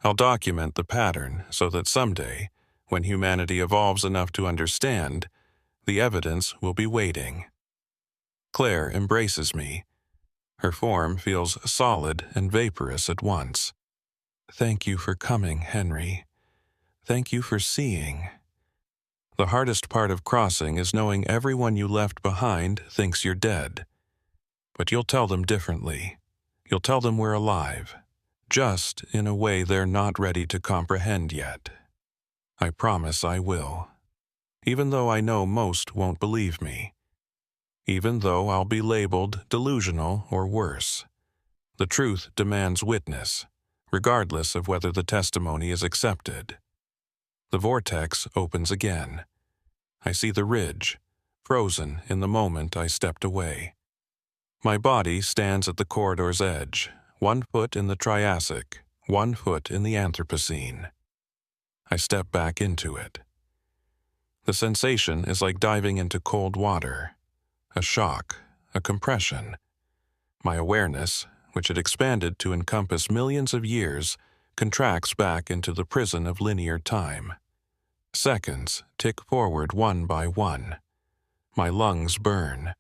I'll document the pattern so that someday, when humanity evolves enough to understand, the evidence will be waiting. Claire embraces me. Her form feels solid and vaporous at once. Thank you for coming, Henry. Thank you for seeing. The hardest part of crossing is knowing everyone you left behind thinks you're dead. But you'll tell them differently. You'll tell them we're alive, just in a way they're not ready to comprehend yet. I promise I will. Even though I know most won't believe me. Even though I'll be labeled delusional or worse. The truth demands witness, regardless of whether the testimony is accepted. The vortex opens again. I see the ridge, frozen in the moment I stepped away. My body stands at the corridor's edge, 1 foot in the Triassic, 1 foot in the Anthropocene. I step back into it. The sensation is like diving into cold water. A shock, a compression. My awareness, which had expanded to encompass millions of years, contracts back into the prison of linear time. Seconds tick forward one by one. My lungs burn.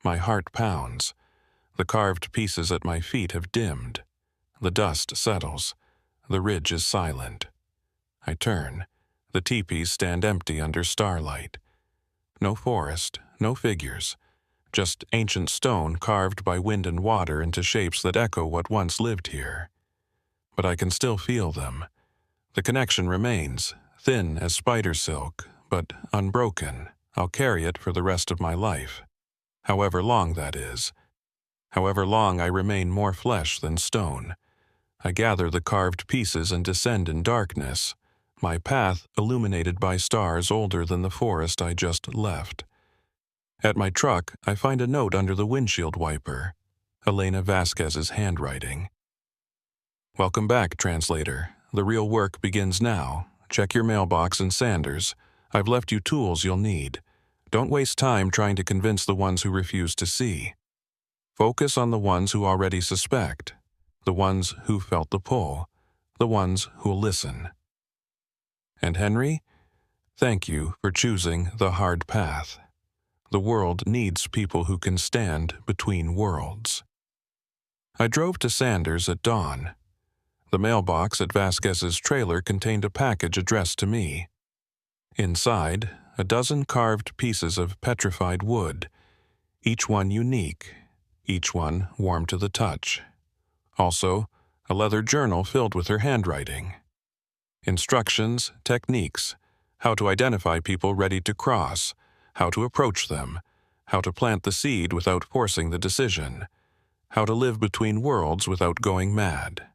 My heart pounds. The carved pieces at my feet have dimmed. The dust settles. The ridge is silent. I turn. The teepees stand empty under starlight. No forest, no figures. Just ancient stone carved by wind and water into shapes that echo what once lived here. But I can still feel them. The connection remains, thin as spider silk, but unbroken. I'll carry it for the rest of my life. However long that is. However long I remain more flesh than stone. I gather the carved pieces and descend in darkness, my path illuminated by stars older than the forest I just left. At my truck, I find a note under the windshield wiper. Elena Vasquez's handwriting. Welcome back, translator. The real work begins now. Check your mailbox in Sanders. I've left you tools you'll need. Don't waste time trying to convince the ones who refuse to see. Focus on the ones who already suspect, the ones who felt the pull, the ones who'll listen. And Henry, thank you for choosing the hard path. The world needs people who can stand between worlds. I drove to Sanders at dawn. The mailbox at Vasquez's trailer contained a package addressed to me. Inside, a dozen carved pieces of petrified wood, each one unique, each one warm to the touch. Also, a leather journal filled with her handwriting. Instructions, techniques, how to identify people ready to cross, how to approach them, how to plant the seed without forcing the decision, how to live between worlds without going mad.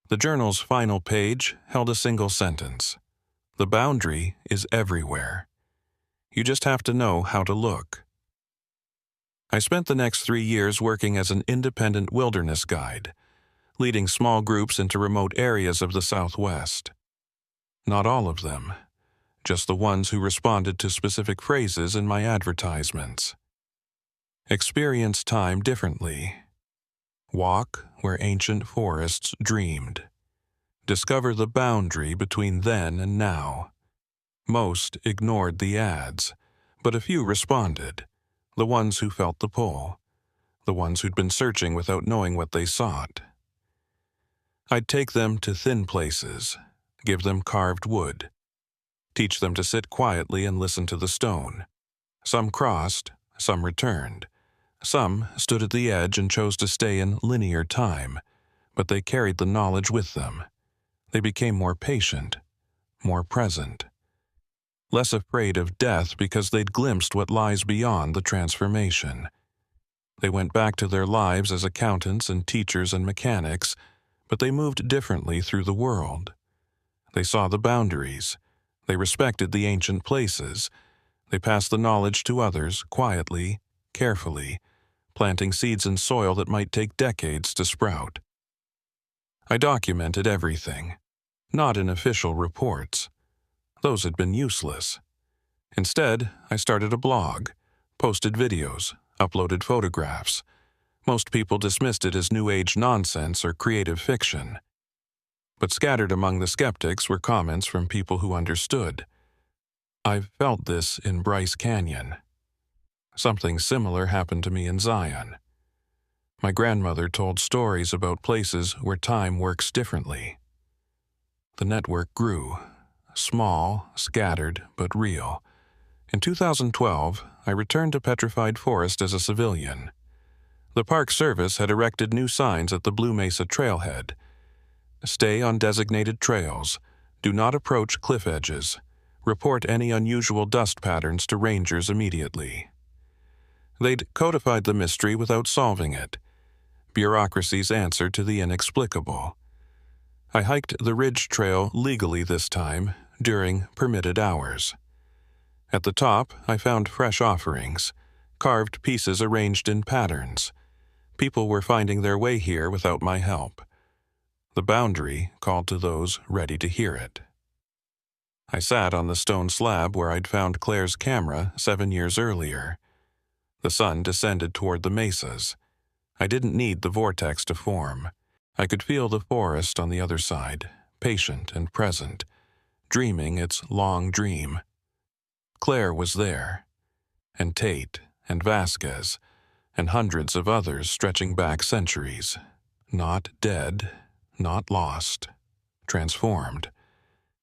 The journal's final page held a single sentence. The boundary is everywhere. You just have to know how to look. I spent the next 3 years working as an independent wilderness guide, leading small groups into remote areas of the Southwest. Not all of them, just the ones who responded to specific phrases in my advertisements. Experience time differently. Walk where ancient forests dreamed. Discover the boundary between then and now. Most ignored the ads, but a few responded, the ones who felt the pull, the ones who'd been searching without knowing what they sought. I'd take them to thin places, give them carved wood, teach them to sit quietly and listen to the stone. Some crossed, some returned. Some stood at the edge and chose to stay in linear time, but they carried the knowledge with them. They became more patient, more present, less afraid of death because they'd glimpsed what lies beyond the transformation. They went back to their lives as accountants and teachers and mechanics, but they moved differently through the world. They saw the boundaries. They respected the ancient places. They passed the knowledge to others quietly, carefully, planting seeds in soil that might take decades to sprout. I documented everything, not in official reports. Those had been useless. Instead, I started a blog, posted videos, uploaded photographs. Most people dismissed it as New Age nonsense or creative fiction. But scattered among the skeptics were comments from people who understood. I've felt this in Bryce Canyon. Something similar happened to me in Zion. My grandmother told stories about places where time works differently. The network grew, small, scattered, but real. In 2012, I returned to Petrified Forest as a civilian. The Park Service had erected new signs at the Blue Mesa trailhead. Stay on designated trails. Do not approach cliff edges. Report any unusual dust patterns to rangers immediately. They'd codified the mystery without solving it. Bureaucracy's answer to the inexplicable. I hiked the ridge trail legally this time, during permitted hours. At the top, I found fresh offerings, carved pieces arranged in patterns. People were finding their way here without my help. The boundary called to those ready to hear it. I sat on the stone slab where I'd found Claire's camera 7 years earlier. The sun descended toward the mesas. I didn't need the vortex to form. I could feel the forest on the other side, patient and present, dreaming its long dream. Claire was there, and Tate, and Vasquez, and hundreds of others stretching back centuries. Not dead, not lost, transformed,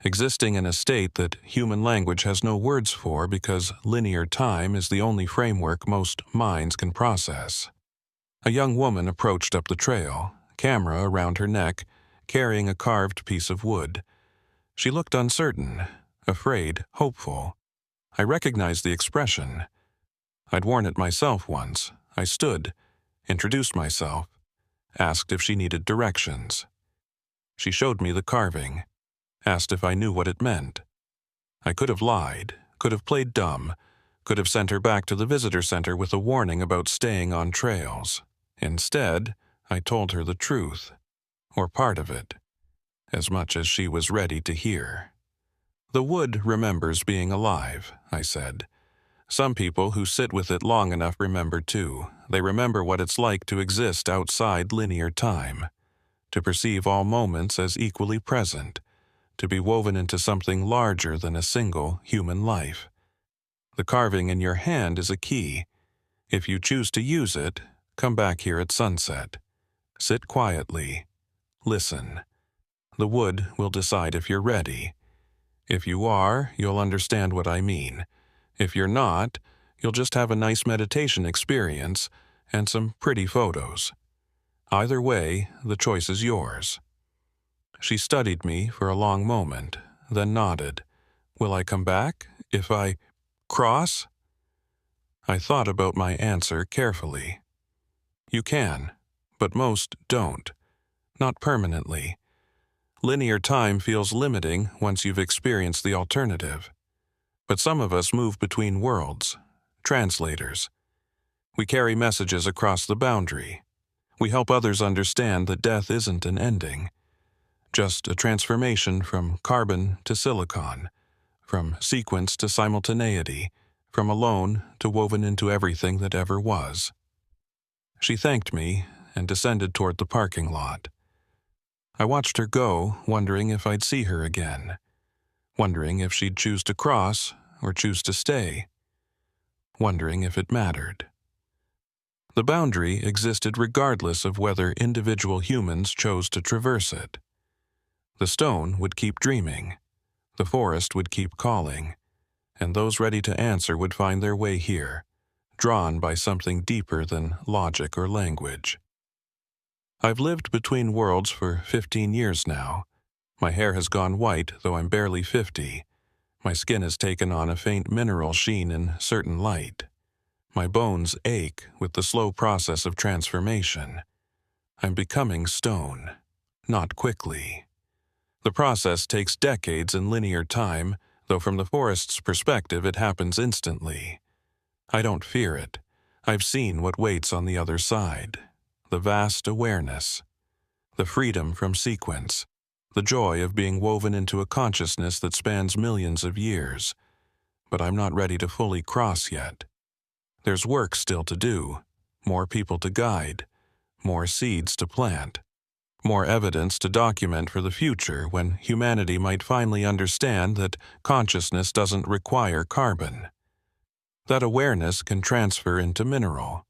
existing in a state that human language has no words for because linear time is the only framework most minds can process. A young woman approached up the trail, camera around her neck, carrying a carved piece of wood. She looked uncertain, afraid, hopeful. I recognized the expression. I'd worn it myself once. I stood, introduced myself, asked if she needed directions. She showed me the carving, asked if I knew what it meant. I could have lied, could have played dumb, could have sent her back to the visitor center with a warning about staying on trails. Instead, I told her the truth, or part of it, as much as she was ready to hear. The wood remembers being alive, I said. Some people who sit with it long enough remember too. They remember what it's like to exist outside linear time, to perceive all moments as equally present, to be woven into something larger than a single human life. The carving in your hand is a key. If you choose to use it, come back here at sunset. Sit quietly. Listen. The wood will decide if you're ready. If you are, you'll understand what I mean. If you're not, you'll just have a nice meditation experience and some pretty photos. Either way, the choice is yours. She studied me for a long moment, then nodded. Will I come back if I cross? I thought about my answer carefully. You can, but most don't. Not permanently. Linear time feels limiting once you've experienced the alternative. But some of us move between worlds, translators. We carry messages across the boundary. We help others understand that death isn't an ending, just a transformation from carbon to silicon, from sequence to simultaneity, from alone to woven into everything that ever was. She thanked me and descended toward the parking lot. I watched her go, wondering if I'd see her again, wondering if she'd choose to cross or choose to stay, wondering if it mattered. The boundary existed regardless of whether individual humans chose to traverse it. The stone would keep dreaming, the forest would keep calling, and those ready to answer would find their way here, drawn by something deeper than logic or language. I've lived between worlds for 15 years now. My hair has gone white, though I'm barely 50. My skin has taken on a faint mineral sheen in certain light. My bones ache with the slow process of transformation. I'm becoming stone, not quickly. The process takes decades in linear time, though from the forest's perspective it happens instantly. I don't fear it. I've seen what waits on the other side. The vast awareness, the freedom from sequence, the joy of being woven into a consciousness that spans millions of years. But I'm not ready to fully cross yet. There's work still to do, more people to guide, more seeds to plant, more evidence to document for the future when humanity might finally understand that consciousness doesn't require carbon. That awareness can transfer into mineral.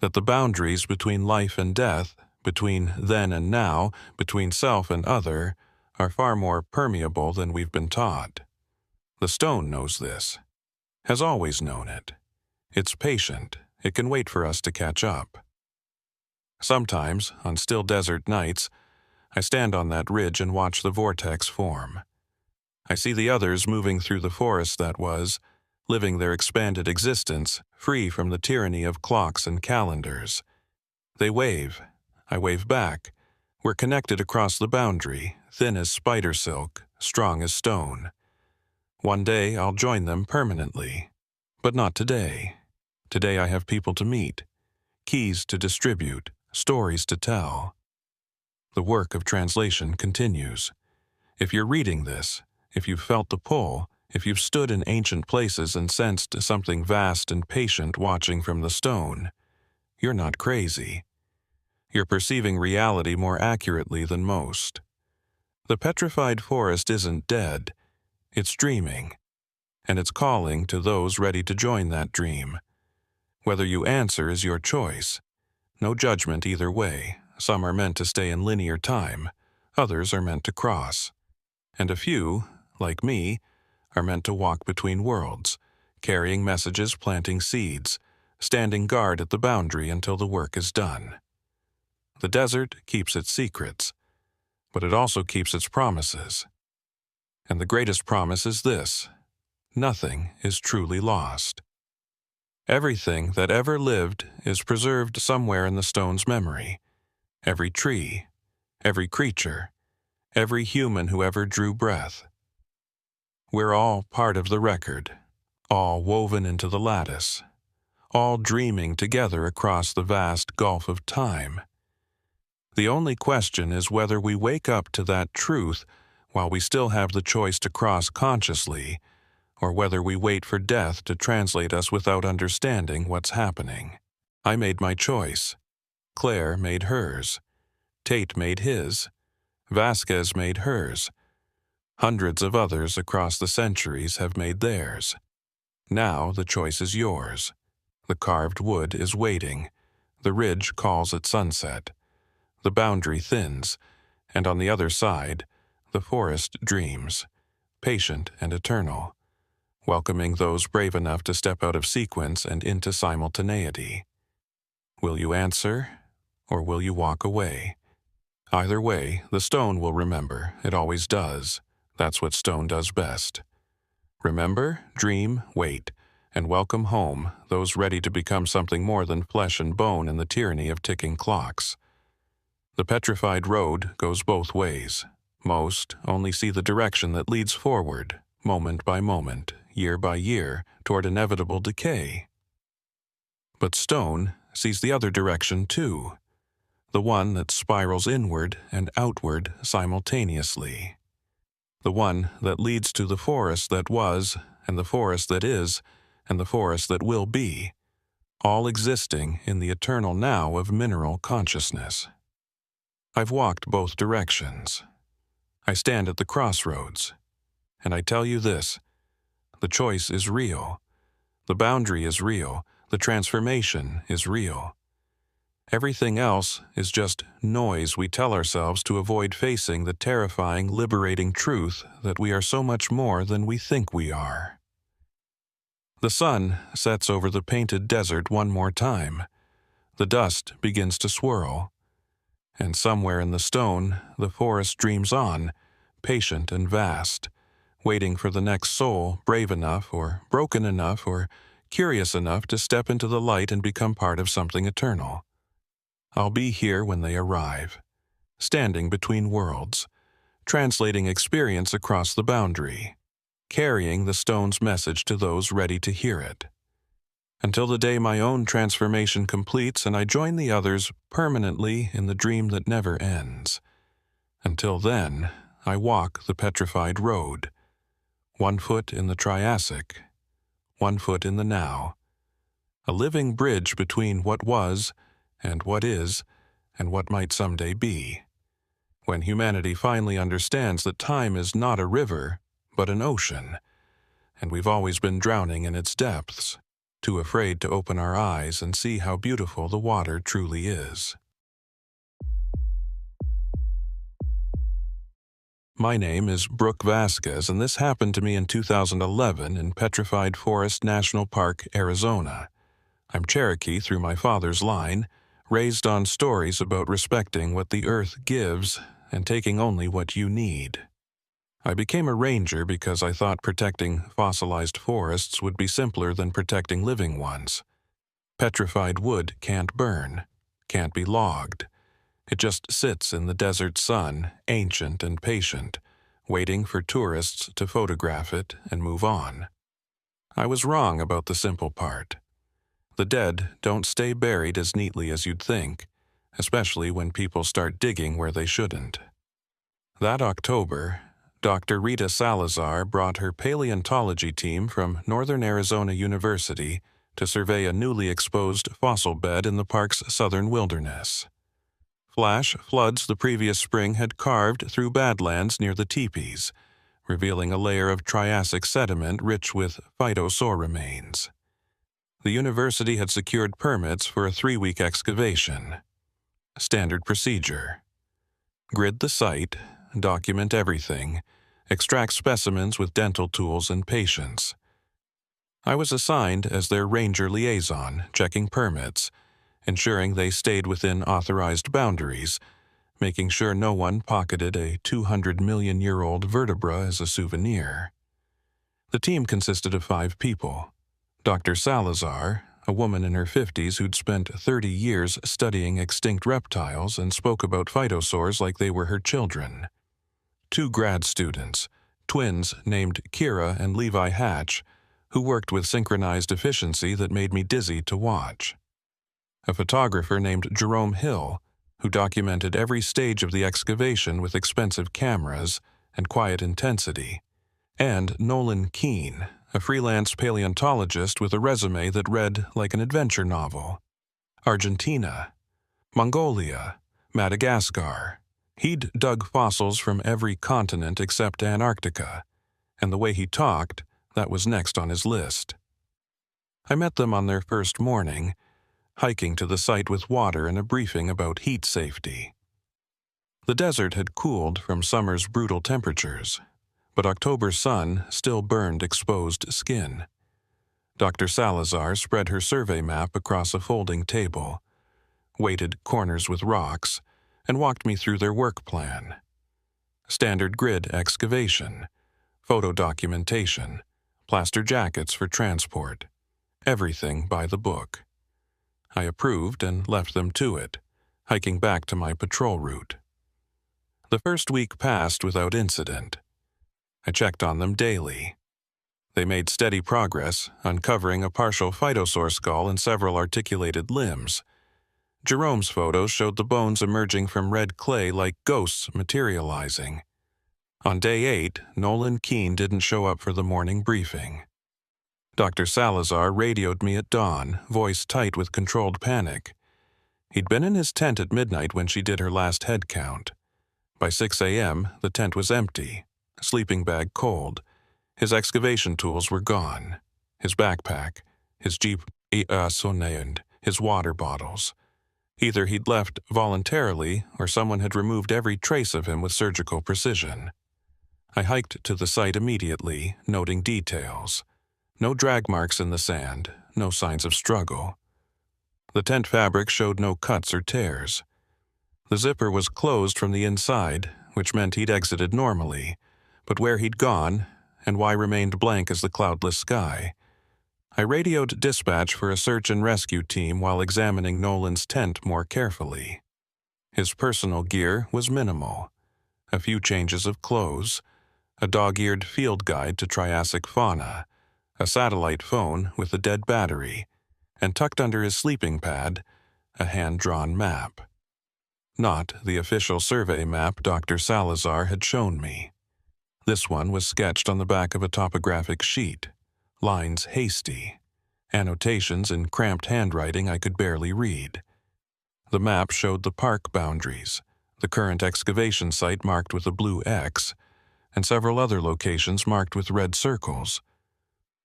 that the boundaries between life and death, between then and now, between self and other, are far more permeable than we've been taught. The stone knows this, has always known it. It's patient, it can wait for us to catch up. Sometimes, on still desert nights, I stand on that ridge and watch the vortex form. I see the others moving through the forest that was, living their expanded existence, free from the tyranny of clocks and calendars. They wave. I wave back. We're connected across the boundary, thin as spider silk, strong as stone. One day I'll join them permanently. But not today. Today I have people to meet, keys to distribute, stories to tell. The work of translation continues. If you're reading this, if you've felt the pull, if you've stood in ancient places and sensed something vast and patient watching from the stone, you're not crazy. You're perceiving reality more accurately than most. The petrified forest isn't dead, it's dreaming, and it's calling to those ready to join that dream. Whether you answer is your choice. No judgment either way. Some are meant to stay in linear time, others are meant to cross. And a few, like me, are meant to walk between worlds, carrying messages, planting seeds, standing guard at the boundary until the work is done. The desert keeps its secrets, but it also keeps its promises. And the greatest promise is this: nothing is truly lost. Everything that ever lived is preserved somewhere in the stone's memory. Every tree, every creature, every human who ever drew breath. We're all part of the record, all woven into the lattice, all dreaming together across the vast gulf of time. The only question is whether we wake up to that truth while we still have the choice to cross consciously, or whether we wait for death to translate us without understanding what's happening. I made my choice. Claire made hers. Tate made his. Vasquez made hers. Hundreds of others across the centuries have made theirs. Now the choice is yours. The carved wood is waiting. The ridge calls at sunset. The boundary thins, and on the other side, the forest dreams, patient and eternal, welcoming those brave enough to step out of sequence and into simultaneity. Will you answer, or will you walk away? Either way, the stone will remember. It always does. That's what stone does best. Remember, dream, wait, and welcome home those ready to become something more than flesh and bone in the tyranny of ticking clocks. The petrified road goes both ways. Most only see the direction that leads forward, moment by moment, year by year, toward inevitable decay. But stone sees the other direction too, the one that spirals inward and outward simultaneously. The one that leads to the forest that was, and the forest that is, and the forest that will be, all existing in the eternal now of mineral consciousness. I've walked both directions. I stand at the crossroads, and I tell you this: the choice is real, the boundary is real, the transformation is real. Everything else is just noise we tell ourselves to avoid facing the terrifying, liberating truth that we are so much more than we think we are. The sun sets over the painted desert one more time. The dust begins to swirl. And somewhere in the stone, the forest dreams on, patient and vast, waiting for the next soul brave enough or broken enough or curious enough to step into the light and become part of something eternal. I'll be here when they arrive, standing between worlds, translating experience across the boundary, carrying the stone's message to those ready to hear it. Until the day my own transformation completes and I join the others permanently in the dream that never ends. Until then, I walk the petrified road, 1 foot in the Triassic, 1 foot in the now, a living bridge between what was and what is and what might someday be. When humanity finally understands that time is not a river, but an ocean, and we've always been drowning in its depths. too afraid to open our eyes and see how beautiful the water truly is. My name is Brooke Vasquez, and this happened to me in 2011 in Petrified Forest National Park, Arizona. I'm Cherokee through my father's line, raised on stories about respecting what the earth gives and taking only what you need. I became a ranger because I thought protecting fossilized forests would be simpler than protecting living ones. Petrified wood can't burn, can't be logged. It just sits in the desert sun, ancient and patient, waiting for tourists to photograph it and move on. I was wrong about the simple part. The dead don't stay buried as neatly as you'd think, especially when people start digging where they shouldn't. That October, Dr. Rita Salazar brought her paleontology team from Northern Arizona University to survey a newly exposed fossil bed in the park's southern wilderness. Flash floods the previous spring had carved through badlands near the teepees, revealing a layer of Triassic sediment rich with phytosaur remains. The university had secured permits for a 3-week excavation. Standard procedure: grid the site, document everything, extract specimens with dental tools and patience. I was assigned as their ranger liaison, checking permits, ensuring they stayed within authorized boundaries, making sure no one pocketed a 200-million-year-old vertebra as a souvenir. The team consisted of 5 people. Dr. Salazar, a woman in her 50s who'd spent 30 years studying extinct reptiles and spoke about phytosaurs like they were her children. 2 grad students, twins named Kira and Levi Hatch, who worked with synchronized efficiency that made me dizzy to watch. A photographer named Jerome Hill, who documented every stage of the excavation with expensive cameras and quiet intensity, and Nolan Keene, a freelance paleontologist with a resume that read like an adventure novel. Argentina, Mongolia, Madagascar. He'd dug fossils from every continent except Antarctica, and the way he talked, that was next on his list. I met them on their first morning, hiking to the site with water and a briefing about heat safety. The desert had cooled from summer's brutal temperatures, but October's sun still burned exposed skin. Dr. Salazar spread her survey map across a folding table, weighted corners with rocks, and walked me through their work plan. Standard grid excavation, photo documentation, plaster jackets for transport, everything by the book. I approved and left them to it, hiking back to my patrol route. The first week passed without incident. I checked on them daily. They made steady progress, uncovering a partial phytosaur skull and several articulated limbs. Jerome's photos showed the bones emerging from red clay like ghosts materializing. On day 8, Nolan Keene didn't show up for the morning briefing. Dr. Salazar radioed me at dawn, voice tight with controlled panic. He'd been in his tent at midnight when she did her last head count. By 6 a.m., the tent was empty, sleeping bag cold. His excavation tools were gone. His backpack, his Jeep and his water bottles. Either he'd left voluntarily or someone had removed every trace of him with surgical precision. I hiked to the site immediately, noting details. No drag marks in the sand, no signs of struggle. The tent fabric showed no cuts or tears. The zipper was closed from the inside, which meant he'd exited normally, but where he'd gone, and why remained blank as the cloudless sky. I radioed dispatch for a search and rescue team while examining Nolan's tent more carefully. His personal gear was minimal. A few changes of clothes, a dog-eared field guide to Triassic fauna, a satellite phone with a dead battery, and tucked under his sleeping pad, a hand-drawn map. Not the official survey map Dr. Salazar had shown me. This one was sketched on the back of a topographic sheet, lines hasty, annotations in cramped handwriting I could barely read. The map showed the park boundaries, the current excavation site marked with a blue X, and several other locations marked with red circles.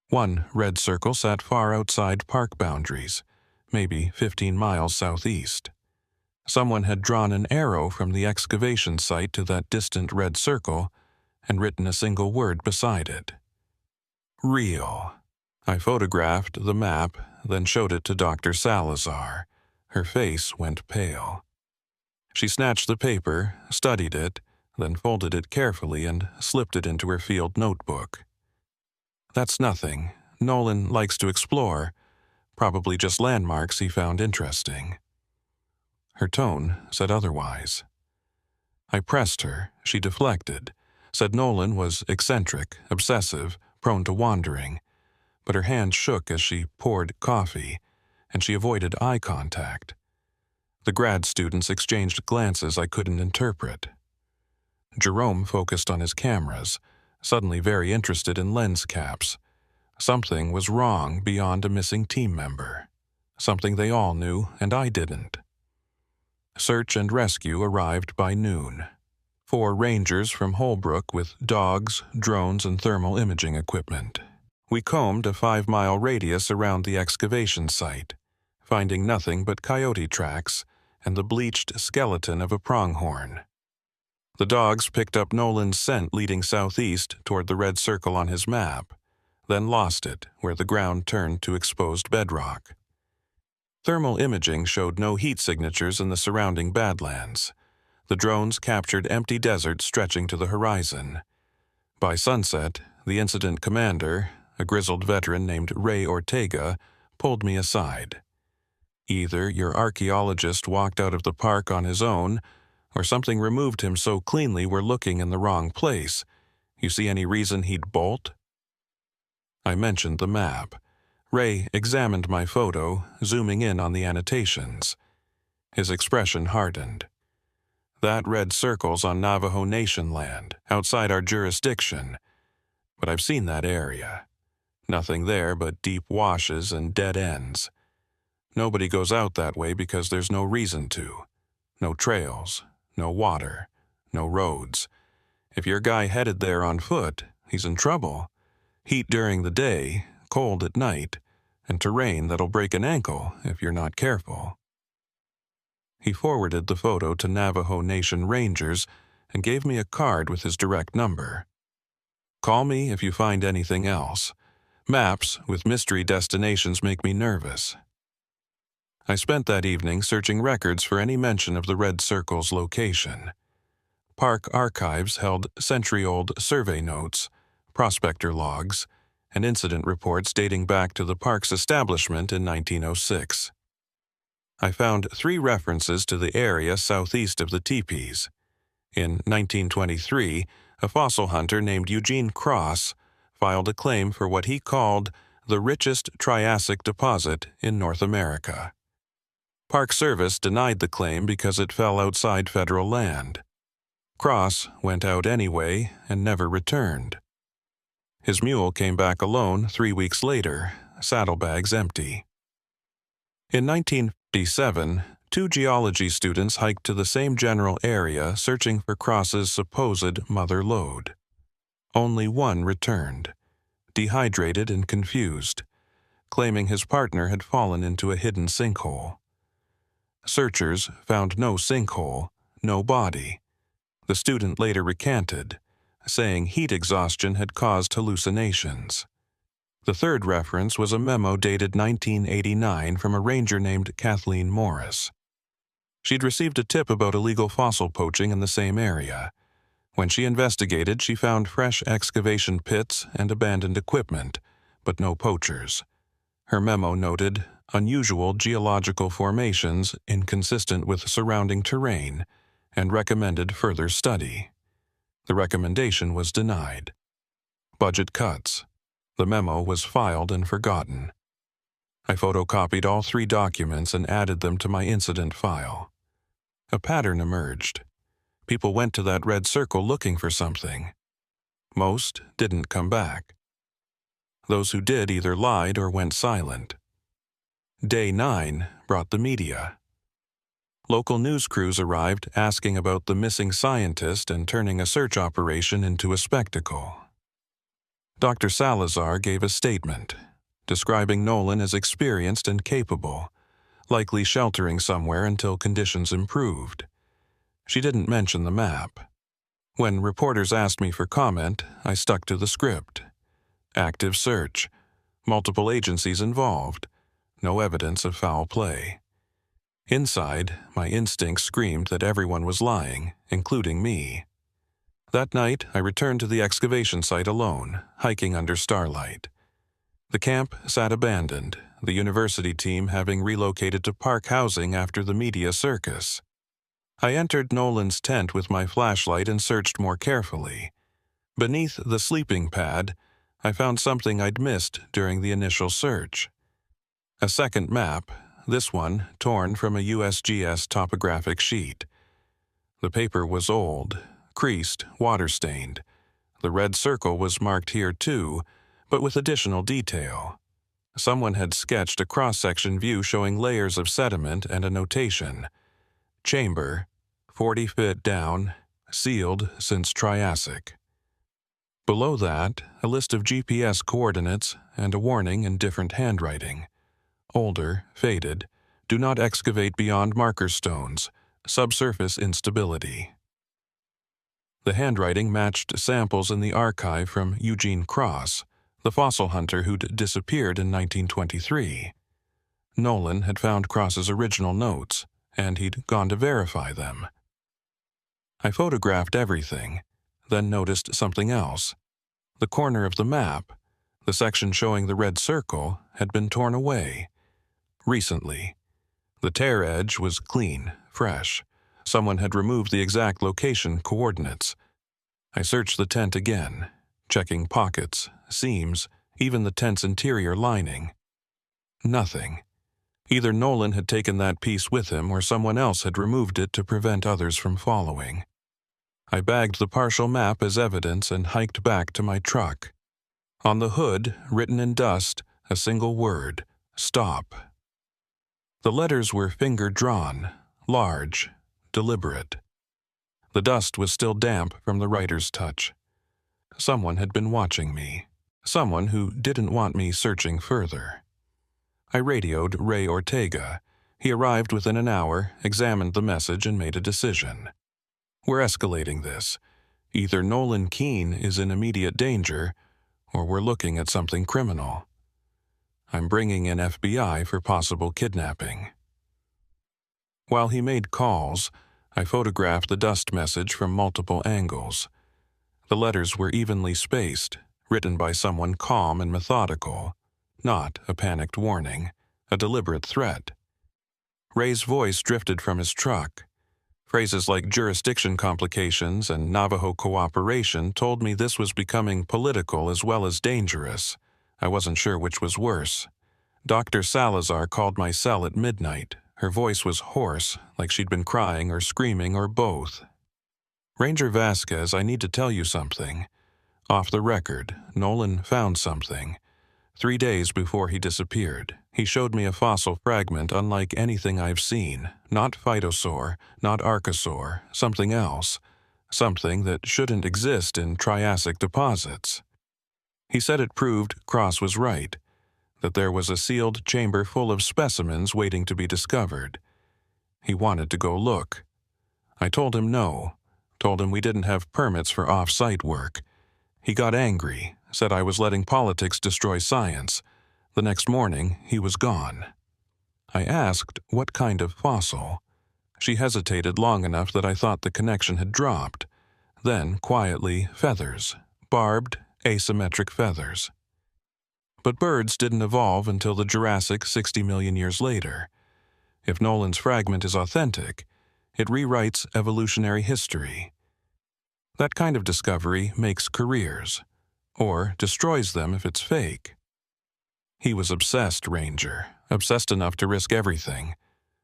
One red circle sat far outside park boundaries, maybe 15 miles southeast. Someone had drawn an arrow from the excavation site to that distant red circle and written a single word beside it. Real. I photographed the map, then showed it to Dr. Salazar. Her face went pale. She snatched the paper, studied it, then folded it carefully and slipped it into her field notebook. That's nothing. Nolan likes to explore. Probably just landmarks he found interesting. Her tone said otherwise. I pressed her. She deflected, said Nolan was eccentric, obsessive, prone to wandering, but her hand shook as she poured coffee, and she avoided eye contact. The grad students exchanged glances I couldn't interpret. Jerome focused on his cameras, suddenly very interested in lens caps. Something was wrong beyond a missing team member. Something they all knew, and I didn't. Search and rescue arrived by noon. 4 rangers from Holbrook with dogs, drones, and thermal imaging equipment. We combed a 5-mile radius around the excavation site, finding nothing but coyote tracks and the bleached skeleton of a pronghorn. The dogs picked up Nolan's scent leading southeast toward the red circle on his map, then lost it where the ground turned to exposed bedrock. Thermal imaging showed no heat signatures in the surrounding badlands. The drones captured empty desert stretching to the horizon. By sunset, the incident commander, a grizzled veteran named Ray Ortega, pulled me aside. Either your archaeologist walked out of the park on his own, or something removed him so cleanly we're looking in the wrong place. You see any reason he'd bolt? I mentioned the map. Ray examined my photo, zooming in on the annotations. His expression hardened. That red circle's on Navajo Nation land, outside our jurisdiction. But I've seen that area. Nothing there but deep washes and dead ends. Nobody goes out that way because there's no reason to. No trails, no water, no roads. If your guy headed there on foot, he's in trouble. Heat during the day, cold at night, and terrain that'll break an ankle if you're not careful. He forwarded the photo to Navajo Nation Rangers and gave me a card with his direct number. Call me if you find anything else. Maps with mystery destinations make me nervous. I spent that evening searching records for any mention of the red circle's location. Park archives held century-old survey notes, prospector logs, and incident reports dating back to the park's establishment in 1906. I found 3 references to the area southeast of the teepees. In 1923, a fossil hunter named Eugene Cross filed a claim for what he called the richest Triassic deposit in North America. Park Service denied the claim because it fell outside federal land. Cross went out anyway and never returned. His mule came back alone 3 weeks later, saddlebags empty. In 1957, 2 geology students hiked to the same general area searching for Cross's supposed mother lode. Only one returned, dehydrated and confused, claiming his partner had fallen into a hidden sinkhole. Searchers found no sinkhole, no body. The student later recanted, saying heat exhaustion had caused hallucinations. The third reference was a memo dated 1989 from a ranger named Kathleen Morris. She'd received a tip about illegal fossil poaching in the same area. When she investigated, she found fresh excavation pits and abandoned equipment, but no poachers. Her memo noted unusual geological formations inconsistent with surrounding terrain and recommended further study. The recommendation was denied. Budget cuts. The memo was filed and forgotten. I photocopied all 3 documents and added them to my incident file. A pattern emerged. People went to that red circle looking for something. Most didn't come back. Those who did either lied or went silent. Day 9 brought the media. Local news crews arrived asking about the missing scientist and turning a search operation into a spectacle. Dr. Salazar gave a statement, describing Nolan as experienced and capable, likely sheltering somewhere until conditions improved. She didn't mention the map. When reporters asked me for comment, I stuck to the script. Active search. Multiple agencies involved. No evidence of foul play. Inside, my instincts screamed that everyone was lying, including me. That night, I returned to the excavation site alone, hiking under starlight. The camp sat abandoned, the university team having relocated to park housing after the media circus. I entered Nolan's tent with my flashlight and searched more carefully. Beneath the sleeping pad, I found something I'd missed during the initial search. A second map, this one torn from a USGS topographic sheet. The paper was old, creased, water-stained. The red circle was marked here too, but with additional detail. Someone had sketched a cross-section view showing layers of sediment and a notation. Chamber, 40 feet down, sealed since Triassic. Below that, a list of GPS coordinates and a warning in different handwriting. Older, faded, do not excavate beyond marker stones, subsurface instability. The handwriting matched samples in the archive from Eugene Cross, the fossil hunter who'd disappeared in 1923. Nolan had found Cross's original notes, and he'd gone to verify them. I photographed everything, then noticed something else. The corner of the map, the section showing the red circle, had been torn away. Recently. The tear edge was clean, fresh. Someone had removed the exact location coordinates. I searched the tent again, checking pockets, seams, even the tent's interior lining. Nothing. Either Nolan had taken that piece with him or someone else had removed it to prevent others from following. I bagged the partial map as evidence and hiked back to my truck. On the hood, written in dust, a single word: stop. The letters were finger-drawn, large, deliberate. The dust was still damp from the writer's touch. Someone had been watching me. Someone who didn't want me searching further. I radioed Ray Ortega. He arrived within an hour, examined the message, and made a decision. We're escalating this. Either Nolan Keene is in immediate danger, or we're looking at something criminal. I'm bringing in FBI for possible kidnapping. While he made calls, I photographed the dust message from multiple angles. The letters were evenly spaced, written by someone calm and methodical, not a panicked warning, a deliberate threat. Ray's voice drifted from his truck. Phrases like jurisdiction complications and Navajo cooperation told me this was becoming political as well as dangerous. I wasn't sure which was worse. Dr. Salazar called my cell at midnight. Her voice was hoarse, like she'd been crying or screaming or both. Ranger Vasquez, I need to tell you something. Off the record, Nolan found something. 3 days before he disappeared, he showed me a fossil fragment unlike anything I've seen. Not phytosaur, not archosaur, something else. Something that shouldn't exist in Triassic deposits. He said it proved Cross was right, that there was a sealed chamber full of specimens waiting to be discovered. He wanted to go look. I told him no, told him we didn't have permits for off-site work. He got angry, said I was letting politics destroy science. The next morning, he was gone. I asked what kind of fossil. She hesitated long enough that I thought the connection had dropped. Then, quietly, feathers. Barbed, asymmetric feathers. But birds didn't evolve until the Jurassic 60 million years later. If Nolan's fragment is authentic, it rewrites evolutionary history. That kind of discovery makes careers, or destroys them if it's fake. He was obsessed, Ranger, obsessed enough to risk everything.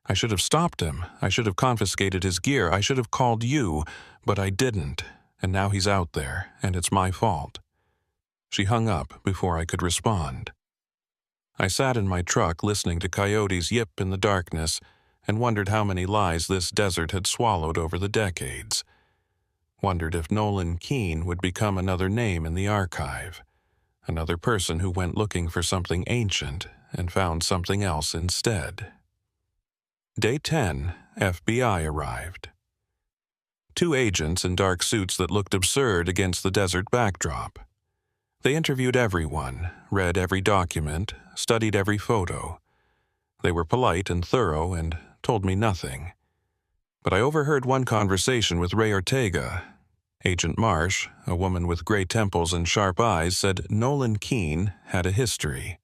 I should have stopped him. I should have confiscated his gear. I should have called you, but I didn't, and now he's out there, and it's my fault. She hung up before I could respond. I sat in my truck listening to coyotes yip in the darkness and wondered how many lies this desert had swallowed over the decades. Wondered if Nolan Keene would become another name in the archive. Another person who went looking for something ancient and found something else instead. Day 10, FBI arrived. 2 agents in dark suits that looked absurd against the desert backdrop. They interviewed everyone, read every document, studied every photo. They were polite and thorough and told me nothing. But I overheard one conversation with Ray Ortega. Agent Marsh, a woman with gray temples and sharp eyes, said Nolan Keene had a history.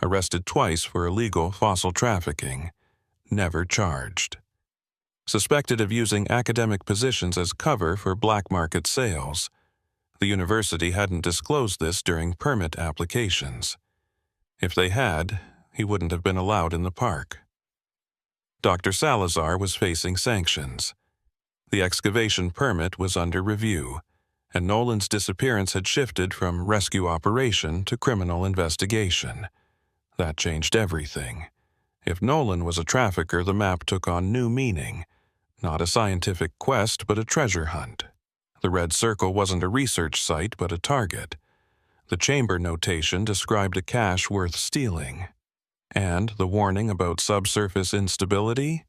Arrested twice for illegal fossil trafficking. Never charged. Suspected of using academic positions as cover for black market sales. The university hadn't disclosed this during permit applications. If they had, he wouldn't have been allowed in the park. Dr. Salazar was facing sanctions. The excavation permit was under review, and Nolan's disappearance had shifted from rescue operation to criminal investigation. That changed everything. If Nolan was a trafficker, the map took on new meaning. Not a scientific quest, but a treasure hunt. The red circle wasn't a research site, but a target. The chamber notation described a cache worth stealing. And the warning about subsurface instability?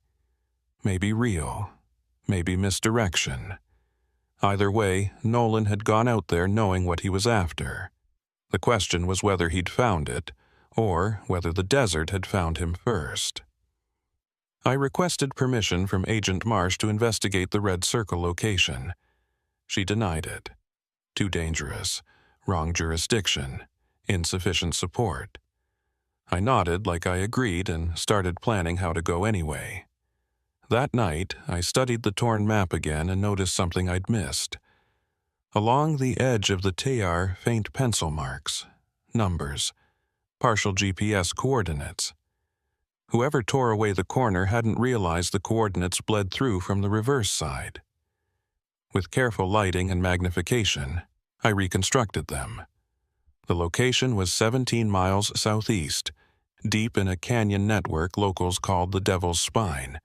Maybe real. Maybe misdirection. Either way, Nolan had gone out there knowing what he was after. The question was whether he'd found it, or whether the desert had found him first. I requested permission from Agent Marsh to investigate the red circle location. She denied it. Too dangerous, wrong jurisdiction, insufficient support. I nodded like I agreed and started planning how to go anyway. That night, I studied the torn map again and noticed something I'd missed. Along the edge of the Tayar, faint pencil marks, numbers, partial GPS coordinates. Whoever tore away the corner hadn't realized the coordinates bled through from the reverse side. With careful lighting and magnification, I reconstructed them. The location was 17 miles southeast, deep in a canyon network locals called the Devil's Spine,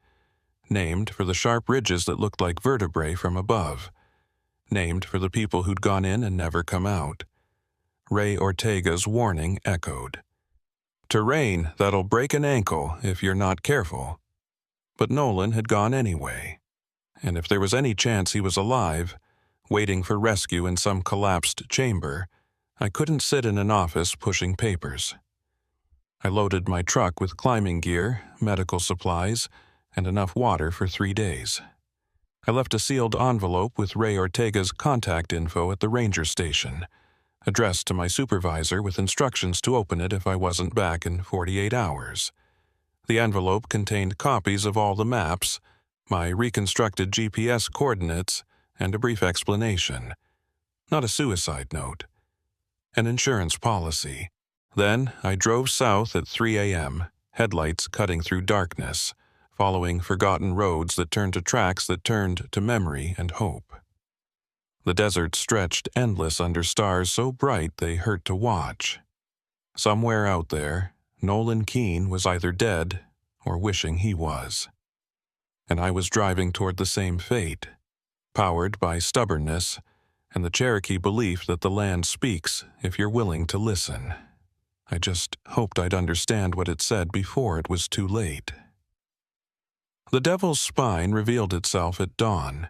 named for the sharp ridges that looked like vertebrae from above, named for the people who'd gone in and never come out. Ray Ortega's warning echoed. Terrain that'll break an ankle if you're not careful. But Nolan had gone anyway, and if there was any chance he was alive, waiting for rescue in some collapsed chamber, I couldn't sit in an office pushing papers. I loaded my truck with climbing gear, medical supplies, and enough water for 3 days. I left a sealed envelope with Ray Ortega's contact info at the ranger station, addressed to my supervisor with instructions to open it if I wasn't back in 48 hours. The envelope contained copies of all the maps, my reconstructed GPS coordinates, and a brief explanation. Not a suicide note. An insurance policy. Then I drove south at 3 a.m., headlights cutting through darkness, following forgotten roads that turned to tracks that turned to memory and hope. The desert stretched endless under stars so bright they hurt to watch. Somewhere out there, Nolan Keene was either dead or wishing he was. And I was driving toward the same fate, powered by stubbornness and the Cherokee belief that the land speaks if you're willing to listen. I just hoped I'd understand what it said before it was too late. The Devil's Spine revealed itself at dawn,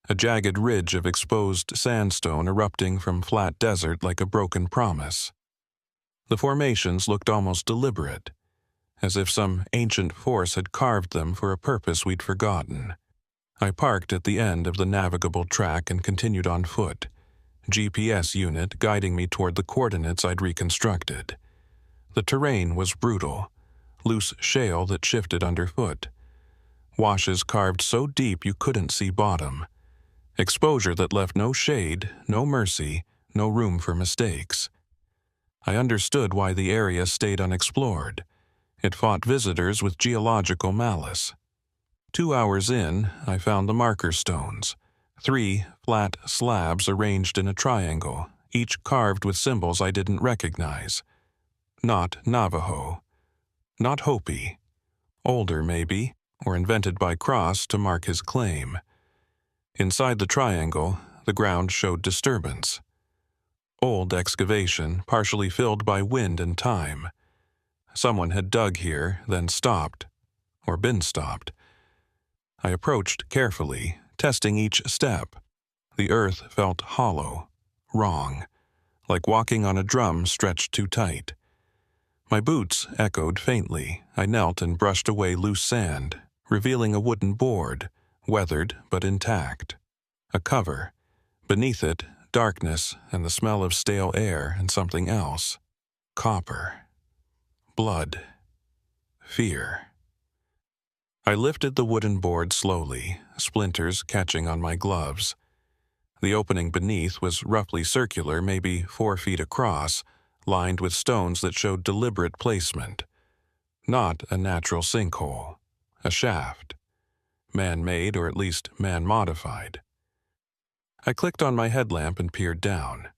a jagged ridge of exposed sandstone erupting from flat desert like a broken promise. The formations looked almost deliberate, as if some ancient force had carved them for a purpose we'd forgotten. I parked at the end of the navigable track and continued on foot, GPS unit guiding me toward the coordinates I'd reconstructed. The terrain was brutal, loose shale that shifted underfoot. Washes carved so deep you couldn't see bottom. Exposure that left no shade, no mercy, no room for mistakes. I understood why the area stayed unexplored. It fought visitors with geological malice. 2 hours in, I found the marker stones, 3 flat slabs arranged in a triangle, each carved with symbols I didn't recognize. Not Navajo. Not Hopi. Older, maybe, or invented by Cross to mark his claim. Inside the triangle, the ground showed disturbance. Old excavation, partially filled by wind and time. Someone had dug here, then stopped, or been stopped. I approached carefully, testing each step. The earth felt hollow, wrong, like walking on a drum stretched too tight. My boots echoed faintly. I knelt and brushed away loose sand, revealing a wooden board, weathered but intact. A cover. Beneath it, darkness and the smell of stale air and something else. Copper. Blood. Fear. I lifted the wooden board slowly, splinters catching on my gloves. The opening beneath was roughly circular, maybe 4 feet across, lined with stones that showed deliberate placement. Not a natural sinkhole. A shaft. Man-made, or at least man-modified. I clicked on my headlamp and peered down.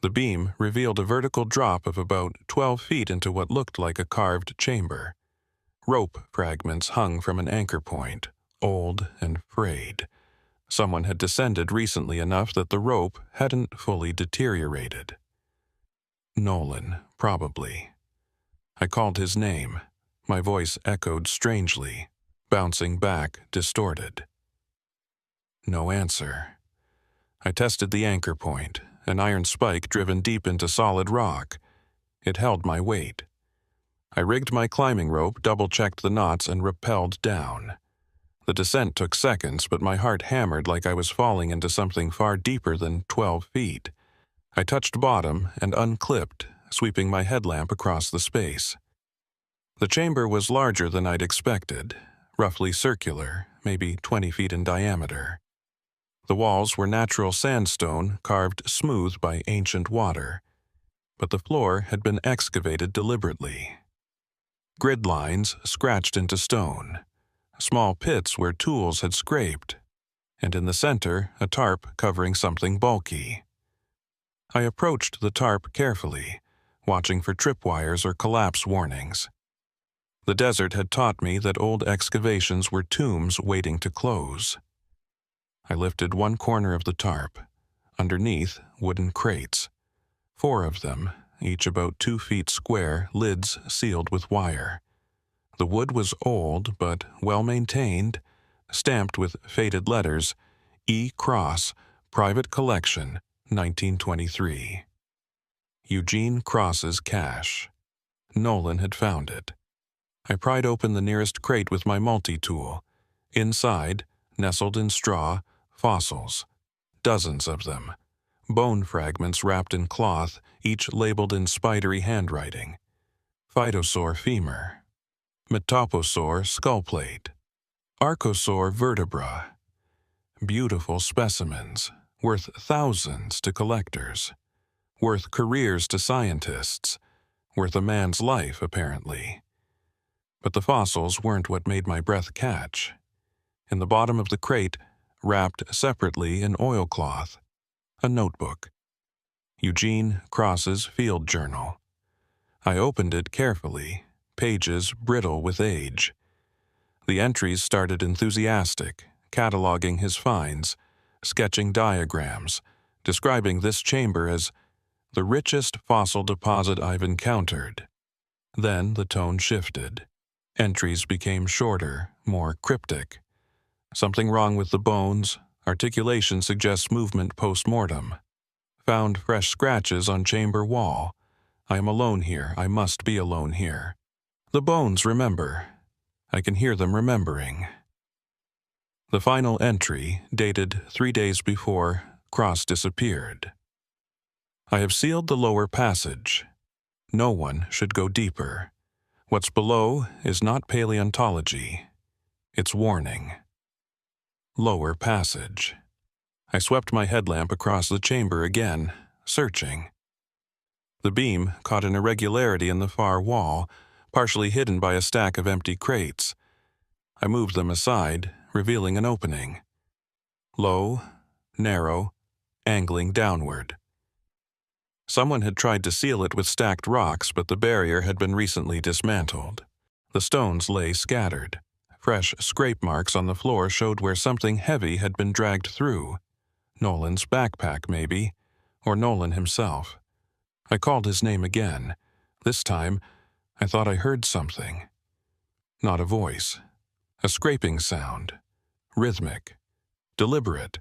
The beam revealed a vertical drop of about 12 feet into what looked like a carved chamber. Rope fragments hung from an anchor point, old and frayed. Someone had descended recently enough that the rope hadn't fully deteriorated. Nolan, probably. I called his name. My voice echoed strangely, bouncing back, distorted. No answer. I tested the anchor point, an iron spike driven deep into solid rock. It held my weight. I rigged my climbing rope, double-checked the knots, and rappelled down. The descent took seconds, but my heart hammered like I was falling into something far deeper than 12 feet. I touched bottom and unclipped, sweeping my headlamp across the space. The chamber was larger than I'd expected, roughly circular, maybe 20 feet in diameter. The walls were natural sandstone carved smooth by ancient water, but the floor had been excavated deliberately. Grid lines scratched into stone, small pits where tools had scraped, and in the center a tarp covering something bulky. I approached the tarp carefully, watching for tripwires or collapse warnings. The desert had taught me that old excavations were tombs waiting to close. I lifted one corner of the tarp. Underneath, wooden crates. 4 of them, each about 2 feet square, lids sealed with wire. The wood was old but well-maintained, stamped with faded letters, E. Cross, Private Collection, 1923. Eugene Cross's cache. Nolan had found it. I pried open the nearest crate with my multi-tool. Inside, nestled in straw, fossils. Dozens of them. Bone fragments wrapped in cloth, each labeled in spidery handwriting. Phytosaur femur. Metoposaur skull plate. Archosaur vertebra. Beautiful specimens, worth thousands to collectors. Worth careers to scientists. Worth a man's life, apparently. But the fossils weren't what made my breath catch. In the bottom of the crate, wrapped separately in oilcloth, a notebook. Eugene Cross's field journal. I opened it carefully, pages brittle with age. The entries started enthusiastic, cataloging his finds, sketching diagrams, describing this chamber as the richest fossil deposit I've encountered. Then the tone shifted. Entries became shorter, more cryptic. Something wrong with the bones. Articulation suggests movement post-mortem. Found fresh scratches on chamber wall. I am alone here. I must be alone here. The bones remember. I can hear them remembering. The final entry, dated 3 days before Cross disappeared. I have sealed the lower passage. No one should go deeper. What's below is not paleontology. It's warning. Lower passage. I swept my headlamp across the chamber again, searching. The beam caught an irregularity in the far wall, partially hidden by a stack of empty crates. I moved them aside, revealing an opening. Low, narrow, angling downward. Someone had tried to seal it with stacked rocks, but the barrier had been recently dismantled. The stones lay scattered. Fresh scrape marks on the floor showed where something heavy had been dragged through. Nolan's backpack, maybe, or Nolan himself. I called his name again. This time, I thought I heard something. Not a voice. A scraping sound. Rhythmic. Deliberate.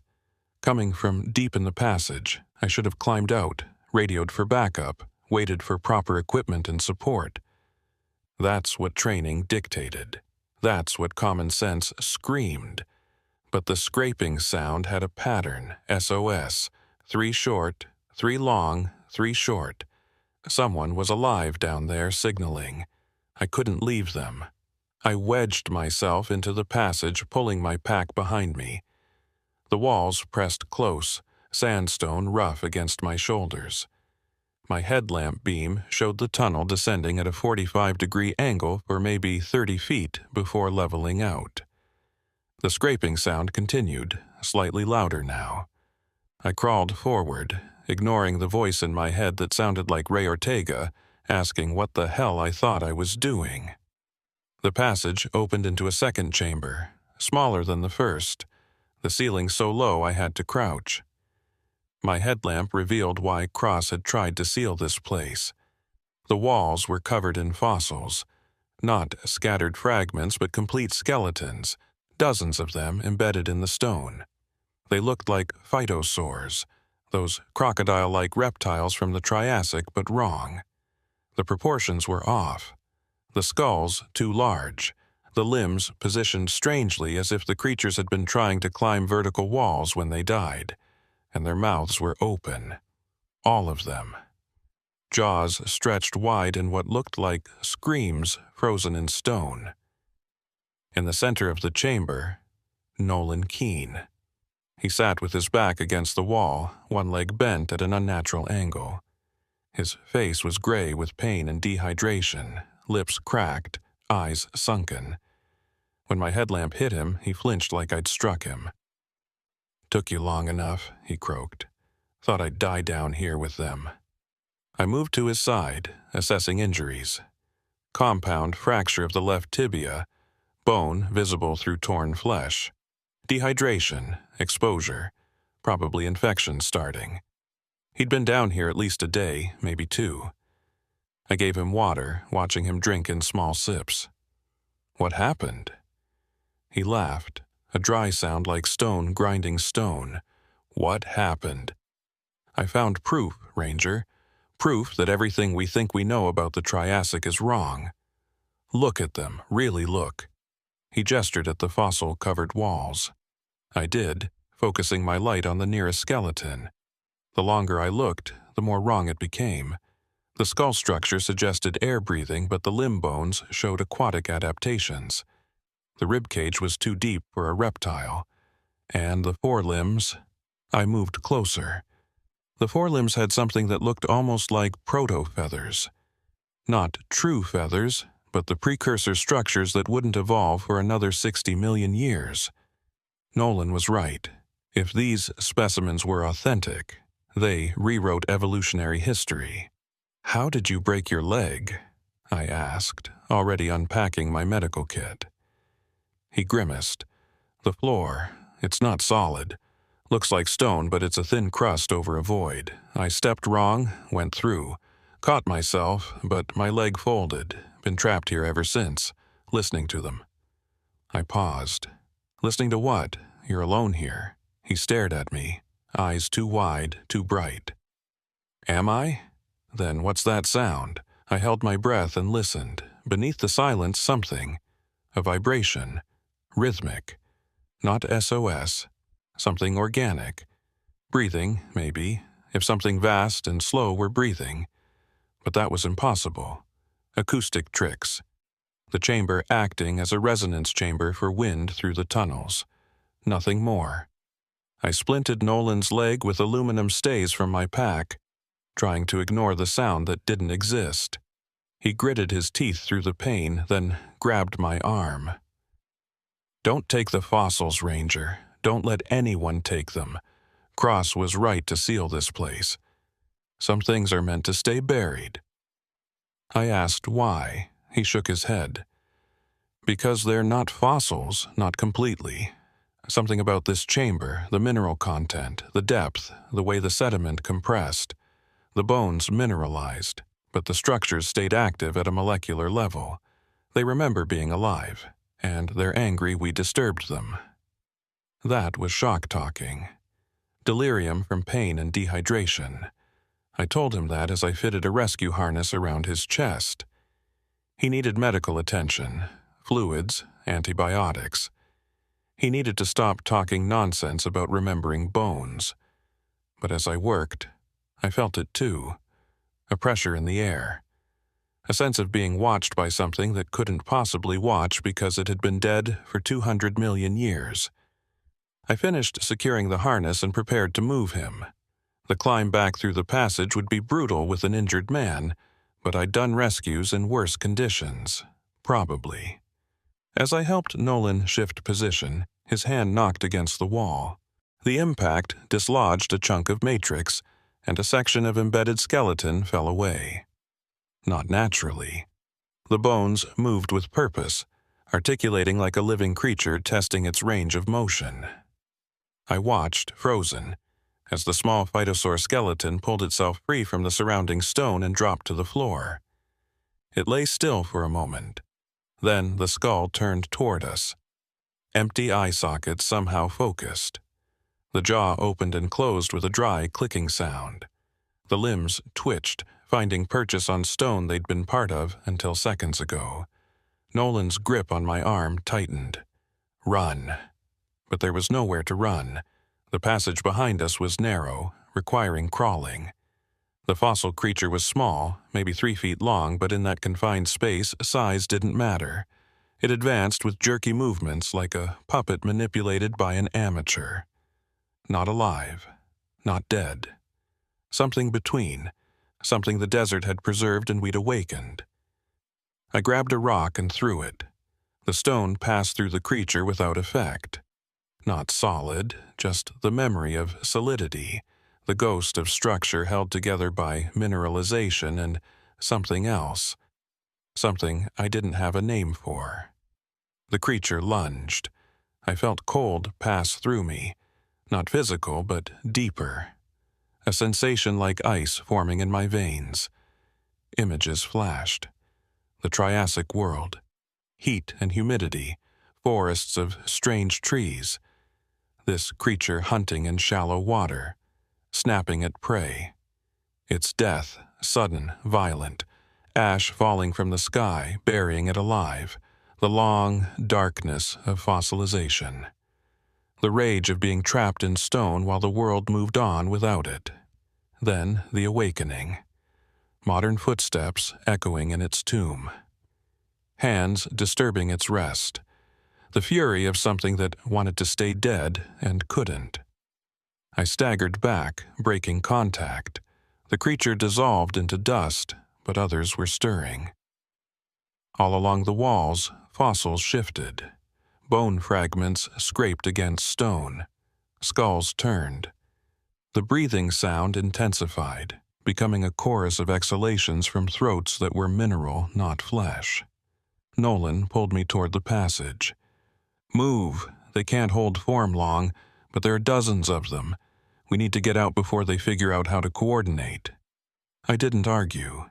Coming from deep in the passage. I should have climbed out, radioed for backup, waited for proper equipment and support. That's what training dictated. That's what common sense screamed. But the scraping sound had a pattern, SOS. 3 short, 3 long, 3 short. Someone was alive down there signaling. I couldn't leave them. I wedged myself into the passage, pulling my pack behind me. The walls pressed close, sandstone rough against my shoulders. My headlamp beam showed the tunnel descending at a 45-degree angle for maybe 30 feet before leveling out. The scraping sound continued, slightly louder now. I crawled forward, ignoring the voice in my head that sounded like Ray Ortega, asking what the hell I thought I was doing. The passage opened into a second chamber, smaller than the first, the ceiling so low I had to crouch. My headlamp revealed why Cross had tried to seal this place. The walls were covered in fossils, not scattered fragments but complete skeletons, dozens of them embedded in the stone. They looked like phytosaurs, those crocodile-like reptiles from the Triassic, but wrong. The proportions were off. The skulls too large, the limbs positioned strangely as if the creatures had been trying to climb vertical walls when they died, and their mouths were open. All of them. Jaws stretched wide in what looked like screams frozen in stone. In the center of the chamber, Nolan Keene. He sat with his back against the wall, one leg bent at an unnatural angle. His face was gray with pain and dehydration, lips cracked, eyes sunken. When my headlamp hit him, he flinched like I'd struck him. "Took you long enough," he croaked. "Thought I'd die down here with them." I moved to his side, assessing injuries. Compound fracture of the left tibia, bone visible through torn flesh. Dehydration, exposure, probably infection starting. He'd been down here at least a day, maybe 2. I gave him water, watching him drink in small sips. "What happened?" He laughed, a dry sound like stone grinding stone. "What happened?" "I found proof, Ranger. Proof that everything we think we know about the Triassic is wrong. Look at them, really look." He gestured at the fossil-covered walls. I did, focusing my light on the nearest skeleton. The longer I looked, the more wrong it became. The skull structure suggested air breathing, but the limb bones showed aquatic adaptations. The rib cage was too deep for a reptile. And the forelimbs... I moved closer. The forelimbs had something that looked almost like proto-feathers. Not true feathers, but the precursor structures that wouldn't evolve for another 60 million years. Nolan was right. If these specimens were authentic, they rewrote evolutionary history. "How did you break your leg?" I asked, already unpacking my medical kit. He grimaced. "The floor, it's not solid. Looks like stone, but it's a thin crust over a void. I stepped wrong, went through. Caught myself, but my leg folded. Been trapped here ever since, listening to them." I paused. "Listening to what? You're alone here." He stared at me, eyes too wide, too bright. "Am I? Then what's that sound?" I held my breath and listened. Beneath the silence, something. A vibration. Rhythmic. Not SOS. Something organic. Breathing, maybe, if something vast and slow were breathing. But that was impossible. Acoustic tricks. The chamber acting as a resonance chamber for wind through the tunnels. Nothing more. I splinted Nolan's leg with aluminum stays from my pack, trying to ignore the sound that didn't exist. He gritted his teeth through the pain, then grabbed my arm. "Don't take the fossils, Ranger. Don't let anyone take them. Cross was right to seal this place. Some things are meant to stay buried." I asked why. He shook his head. "Because they're not fossils, not completely. Something about this chamber, the mineral content, the depth, the way the sediment compressed. The bones mineralized, but the structures stayed active at a molecular level. They remember being alive, and they're angry we disturbed them. That was shock talking. Delirium from pain and dehydration. I told him that as I fitted a rescue harness around his chest. He needed medical attention, fluids, antibiotics. He needed to stop talking nonsense about remembering bones. But as I worked, I felt it too. A pressure in the air. A sense of being watched by something that couldn't possibly watch because it had been dead for 200 million years. I finished securing the harness and prepared to move him. The climb back through the passage would be brutal with an injured man, but I'd done rescues in worse conditions. Probably. As I helped Nolan shift position, his hand knocked against the wall. The impact dislodged a chunk of matrix, and a section of embedded skeleton fell away. Not naturally. The bones moved with purpose, articulating like a living creature testing its range of motion. I watched, frozen, as the small phytosaur skeleton pulled itself free from the surrounding stone and dropped to the floor. It lay still for a moment. Then the skull turned toward us. Empty eye sockets somehow focused. The jaw opened and closed with a dry, clicking sound. The limbs twitched, finding purchase on stone they'd been part of until seconds ago. Nolan's grip on my arm tightened. Run. But there was nowhere to run. The passage behind us was narrow, requiring crawling. The fossil creature was small, maybe 3 feet long, but in that confined space, size didn't matter. It advanced with jerky movements like a puppet manipulated by an amateur. Not alive. Not dead. Something between. Something the desert had preserved and we'd awakened. I grabbed a rock and threw it. The stone passed through the creature without effect. Not solid, just the memory of solidity, the ghost of structure held together by mineralization and something else. Something I didn't have a name for. The creature lunged. I felt cold pass through me. Not physical, but deeper. A sensation like ice forming in my veins. Images flashed. The Triassic world. Heat and humidity. Forests of strange trees. This creature hunting in shallow water. Snapping at prey. Its death, sudden, violent. Ash falling from the sky, burying it alive. The long darkness of fossilization. The rage of being trapped in stone while the world moved on without it. Then the awakening. Modern footsteps echoing in its tomb. Hands disturbing its rest. The fury of something that wanted to stay dead and couldn't. I staggered back, breaking contact. The creature dissolved into dust, but others were stirring. All along the walls, fossils shifted. Bone fragments scraped against stone. Skulls turned. The breathing sound intensified, becoming a chorus of exhalations from throats that were mineral, not flesh. Nolan pulled me toward the passage. Move. They can't hold form long, but there are dozens of them. We need to get out before they figure out how to coordinate. I didn't argue.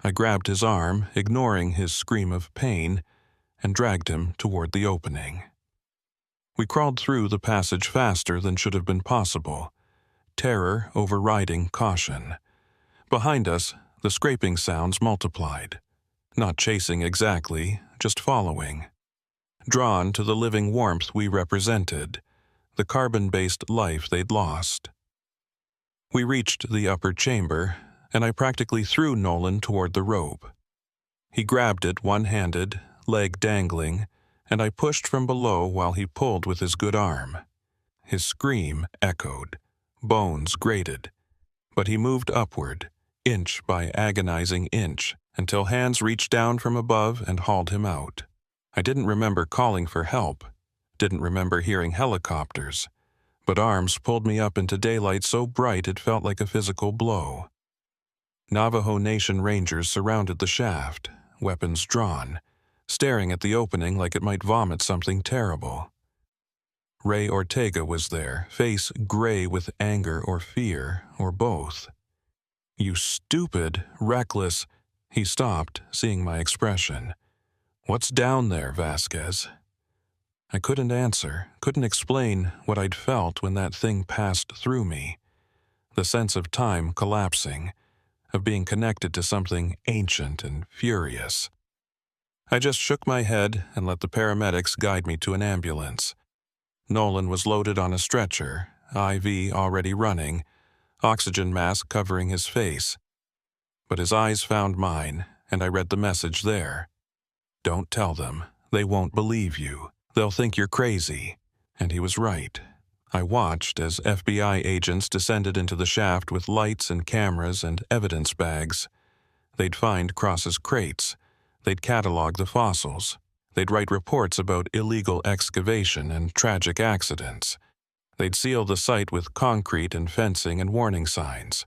I grabbed his arm, ignoring his scream of pain, and dragged him toward the opening. We crawled through the passage faster than should have been possible, terror overriding caution. Behind us, the scraping sounds multiplied. Not chasing exactly, just following. Drawn to the living warmth we represented, the carbon-based life they'd lost. We reached the upper chamber, and I practically threw Nolan toward the rope. He grabbed it one-handed, leg dangling, and I pushed from below while he pulled with his good arm. His scream echoed, bones grated, but he moved upward, inch by agonizing inch, until hands reached down from above and hauled him out. I didn't remember calling for help, didn't remember hearing helicopters, but arms pulled me up into daylight so bright it felt like a physical blow. Navajo Nation Rangers surrounded the shaft, weapons drawn, staring at the opening like it might vomit something terrible. Ray Ortega was there, face gray with anger or fear, or both. You stupid, reckless. He stopped, seeing my expression. What's down there, Vasquez? I couldn't answer, couldn't explain what I'd felt when that thing passed through me. The sense of time collapsing, of being connected to something ancient and furious. I just shook my head and let the paramedics guide me to an ambulance. Nolan was loaded on a stretcher, IV already running, oxygen mask covering his face. But his eyes found mine, and I read the message there. Don't tell them. They won't believe you. They'll think you're crazy. And he was right. I watched as FBI agents descended into the shaft with lights and cameras and evidence bags. They'd find Cross's crates. They'd catalog the fossils. They'd write reports about illegal excavation and tragic accidents. They'd seal the site with concrete and fencing and warning signs.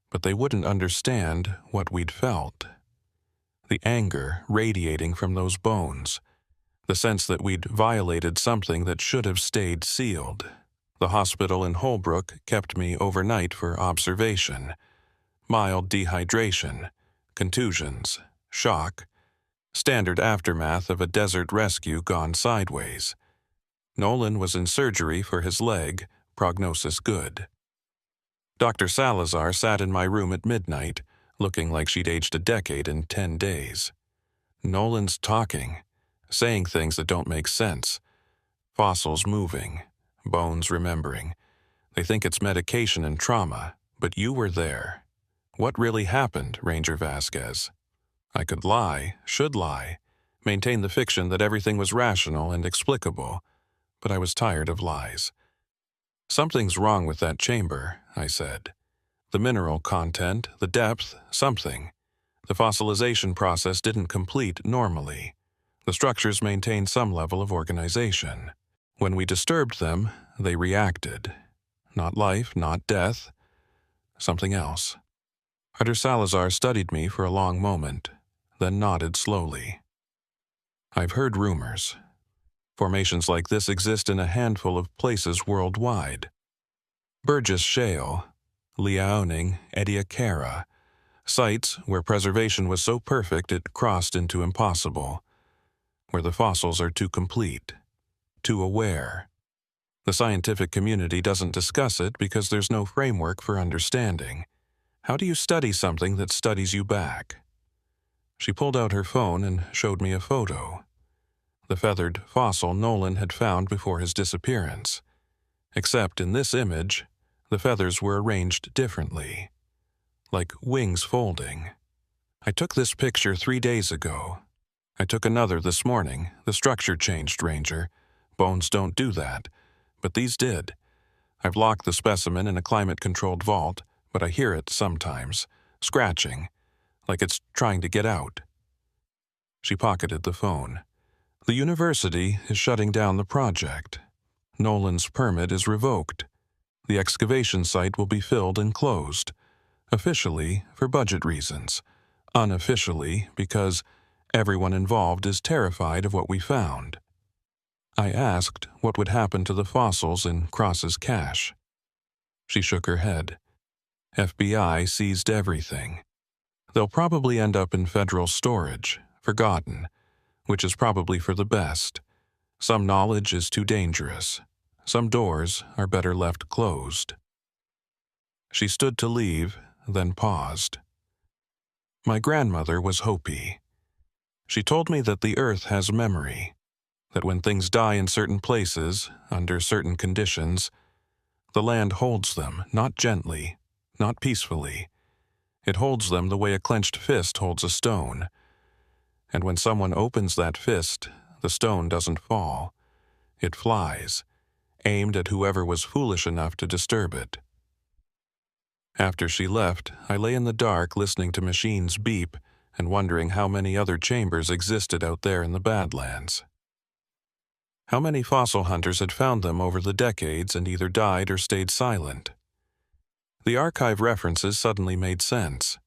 But they wouldn't understand what we'd felt. The anger radiating from those bones. The sense that we'd violated something that should have stayed sealed. The hospital in Holbrook kept me overnight for observation. Mild dehydration, contusions, shock, standard aftermath of a desert rescue gone sideways. Nolan was in surgery for his leg, prognosis good. Dr. Salazar sat in my room at midnight, looking like she'd aged a decade in 10 days. Nolan's talking, saying things that don't make sense. Fossils moving, bones remembering. They think it's medication and trauma, but you were there. What really happened, Ranger Vasquez? I could lie, should lie, maintain the fiction that everything was rational and explicable, but I was tired of lies. Something's wrong with that chamber, I said. The mineral content, the depth, something. The fossilization process didn't complete normally. The structures maintained some level of organization. When we disturbed them, they reacted. Not life, not death. Something else. Dr. Salazar studied me for a long moment, then nodded slowly. I've heard rumors. Formations like this exist in a handful of places worldwide. Burgess Shale, Liaoning, Ediacara, sites where preservation was so perfect it crossed into impossible, where the fossils are too complete, too aware. The scientific community doesn't discuss it because there's no framework for understanding. How do you study something that studies you back? She pulled out her phone and showed me a photo. The feathered fossil Nolan had found before his disappearance. Except in this image, the feathers were arranged differently, like wings folding. I took this picture 3 days ago. I took another this morning. The structure changed, Ranger. Bones don't do that, but these did. I've locked the specimen in a climate-controlled vault, but I hear it sometimes, scratching, like it's trying to get out. She pocketed the phone. The university is shutting down the project. Nolan's permit is revoked. The excavation site will be filled and closed. Officially, for budget reasons. Unofficially, because everyone involved is terrified of what we found. I asked what would happen to the fossils in Cross's cache. She shook her head. FBI seized everything. They'll probably end up in federal storage, forgotten, which is probably for the best. Some knowledge is too dangerous. Some doors are better left closed. She stood to leave, then paused. My grandmother was Hopi. She told me that the earth has memory, that when things die in certain places, under certain conditions, the land holds them, not gently, not peacefully. It holds them the way a clenched fist holds a stone. And when someone opens that fist, the stone doesn't fall. It flies, aimed at whoever was foolish enough to disturb it. After she left, I lay in the dark listening to machines beep and wondering how many other chambers existed out there in the Badlands. How many fossil hunters had found them over the decades and either died or stayed silent? The archive references suddenly made sense.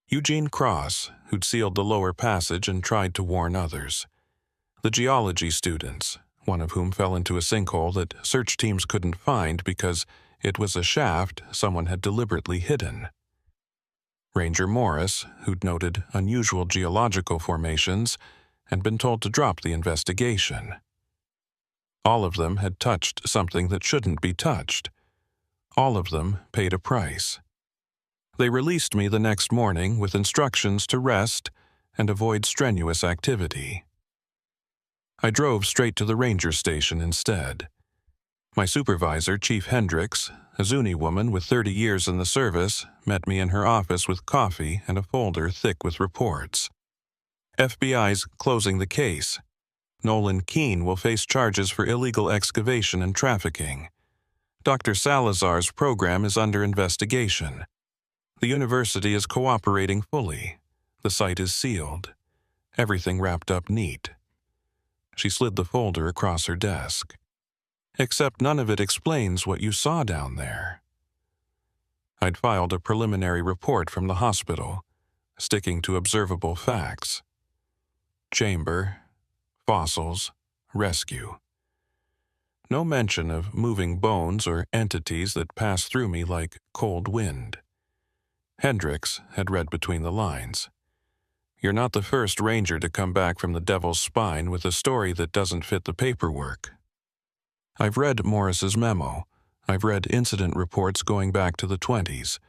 Eugene Cross, who'd sealed the lower passage and tried to warn others. The geology students, one of whom fell into a sinkhole that search teams couldn't find because it was a shaft someone had deliberately hidden. Ranger Morris, who'd noted unusual geological formations and been told to drop the investigation. All of them had touched something that shouldn't be touched. All of them paid a price. They released me the next morning with instructions to rest and avoid strenuous activity. I drove straight to the ranger station instead. My supervisor, Chief Hendricks, a Zuni woman with 30 years in the service, met me in her office with coffee and a folder thick with reports. FBI's closing the case. Nolan Keene will face charges for illegal excavation and trafficking. Dr. Salazar's program is under investigation. The university is cooperating fully. The site is sealed. Everything wrapped up neat. She slid the folder across her desk. Except none of it explains what you saw down there. I'd filed a preliminary report from the hospital, sticking to observable facts. Chamber, fossils, rescue. No mention of moving bones or entities that pass through me like cold wind. Hendricks had read between the lines. You're not the first ranger to come back from the Devil's Spine with a story that doesn't fit the paperwork. I've read Morris's memo. I've read incident reports going back to the 20s.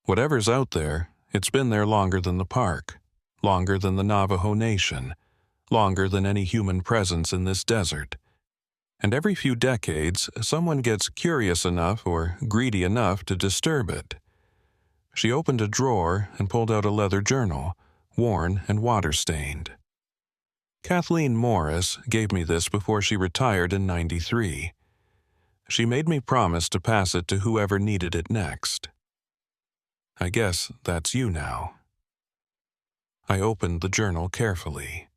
Whatever's out there, it's been there longer than the park, longer than the Navajo Nation, longer than any human presence in this desert. And every few decades, someone gets curious enough or greedy enough to disturb it. She opened a drawer and pulled out a leather journal, worn and water-stained. Kathleen Morris gave me this before she retired in '93. She made me promise to pass it to whoever needed it next. I guess that's you now. I opened the journal carefully.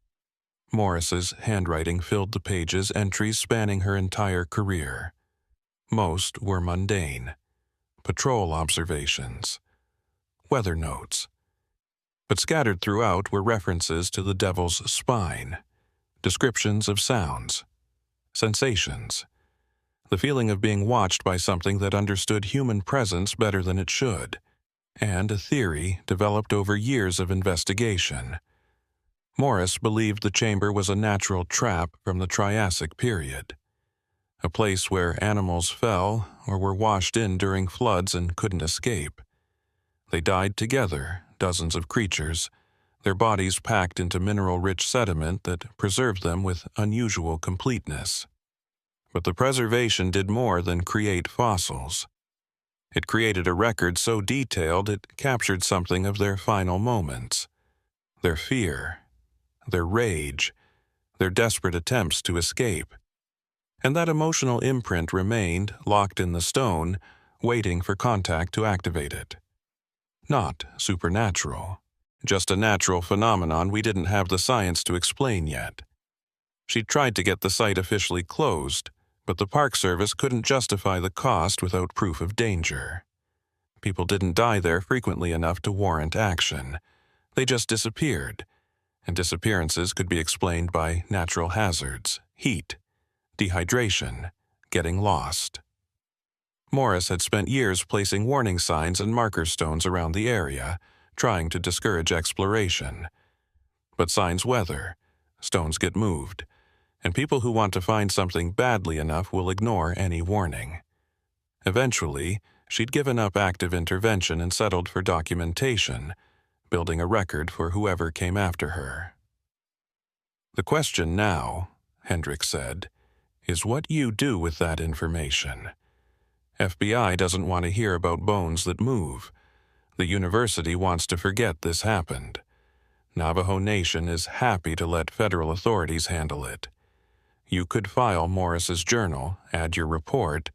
Morris's handwriting filled the pages, entries spanning her entire career. Most were mundane. Patrol observations. Weather notes. But scattered throughout were references to the Devil's Spine, descriptions of sounds, sensations, the feeling of being watched by something that understood human presence better than it should, and a theory developed over years of investigation. Morris believed the chamber was a natural trap from the Triassic period, a place where animals fell or were washed in during floods and couldn't escape. They died together, dozens of creatures, their bodies packed into mineral-rich sediment that preserved them with unusual completeness. But the preservation did more than create fossils. It created a record so detailed it captured something of their final moments, their fear, their rage, their desperate attempts to escape. And that emotional imprint remained, locked in the stone, waiting for contact to activate it. Not supernatural, just a natural phenomenon we didn't have the science to explain yet. She'd tried to get the site officially closed, but the Park Service couldn't justify the cost without proof of danger. People didn't die there frequently enough to warrant action. They just disappeared, and disappearances could be explained by natural hazards, heat, dehydration, getting lost. Morris had spent years placing warning signs and marker stones around the area, trying to discourage exploration. But signs weather, stones get moved, and people who want to find something badly enough will ignore any warning. Eventually, she'd given up active intervention and settled for documentation, building a record for whoever came after her. The question now, Hendricks said, is what you do with that information. FBI doesn't want to hear about bones that move. The university wants to forget this happened. Navajo Nation is happy to let federal authorities handle it. You could file Morris's journal, add your report,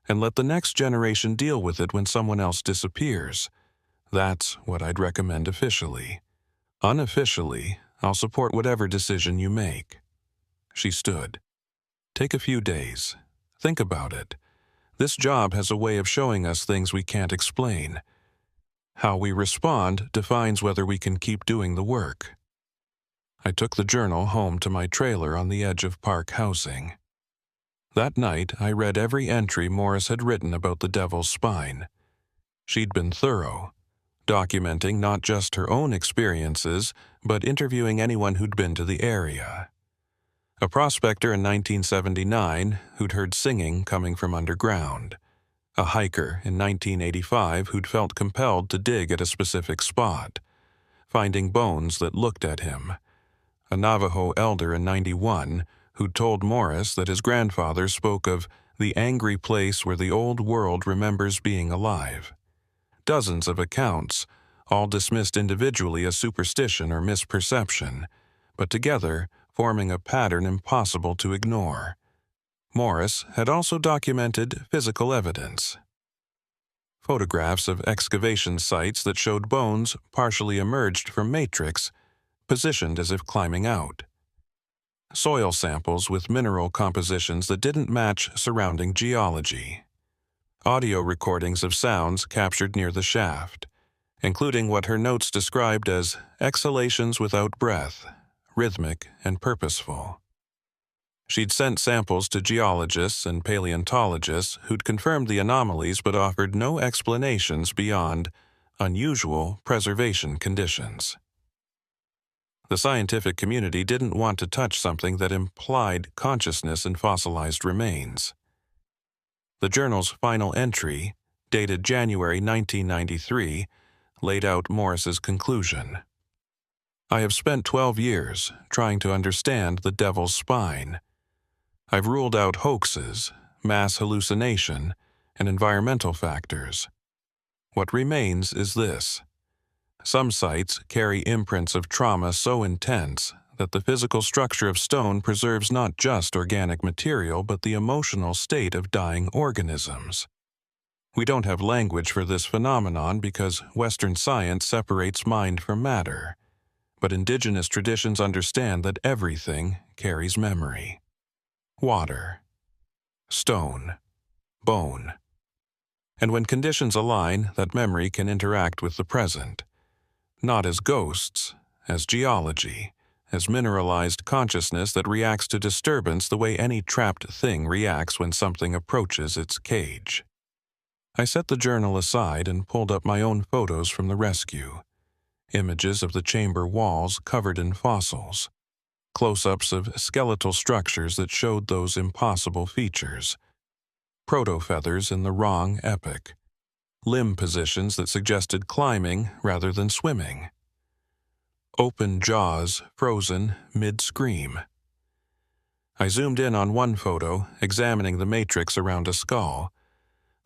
and let the next generation deal with it when someone else disappears. That's what I'd recommend officially. Unofficially, I'll support whatever decision you make. She stood. Take a few days. Think about it. This job has a way of showing us things we can't explain. How we respond defines whether we can keep doing the work. I took the journal home to my trailer on the edge of park housing. That night, I read every entry Morris had written about the Devil's Spine. She'd been thorough. documenting not just her own experiences, but interviewing anyone who'd been to the area. A prospector in 1979 who'd heard singing coming from underground. A hiker in 1985 who'd felt compelled to dig at a specific spot, finding bones that looked at him. A Navajo elder in 91 who'd told Morris that his grandfather spoke of the angry place where the old world remembers being alive. Dozens of accounts, all dismissed individually as superstition or misperception, but together forming a pattern impossible to ignore. Morris had also documented physical evidence. Photographs of excavation sites that showed bones partially emerged from matrix, positioned as if climbing out. Soil samples with mineral compositions that didn't match surrounding geology. Audio recordings of sounds captured near the shaft, including what her notes described as exhalations without breath, rhythmic and purposeful. She'd sent samples to geologists and paleontologists who'd confirmed the anomalies but offered no explanations beyond unusual preservation conditions. The scientific community didn't want to touch something that implied consciousness in fossilized remains. The journal's final entry, dated January 1993, laid out Morris's conclusion. I have spent 12 years trying to understand the devil's spine. I've ruled out hoaxes, mass hallucination, and environmental factors. What remains is this. Some sites carry imprints of trauma so intense that the physical structure of stone preserves not just organic material but the emotional state of dying organisms. We don't have language for this phenomenon because Western science separates mind from matter, but indigenous traditions understand that everything carries memory. Water, stone, bone. And when conditions align, that memory can interact with the present. Not as ghosts, as geology, as mineralized consciousness that reacts to disturbance the way any trapped thing reacts when something approaches its cage. I set the journal aside and pulled up my own photos from the rescue. Images of the chamber walls covered in fossils. Close-ups of skeletal structures that showed those impossible features. Proto-feathers in the wrong epoch. Limb positions that suggested climbing rather than swimming. Open jaws frozen mid-scream. I zoomed in on one photo, examining the matrix around a skull.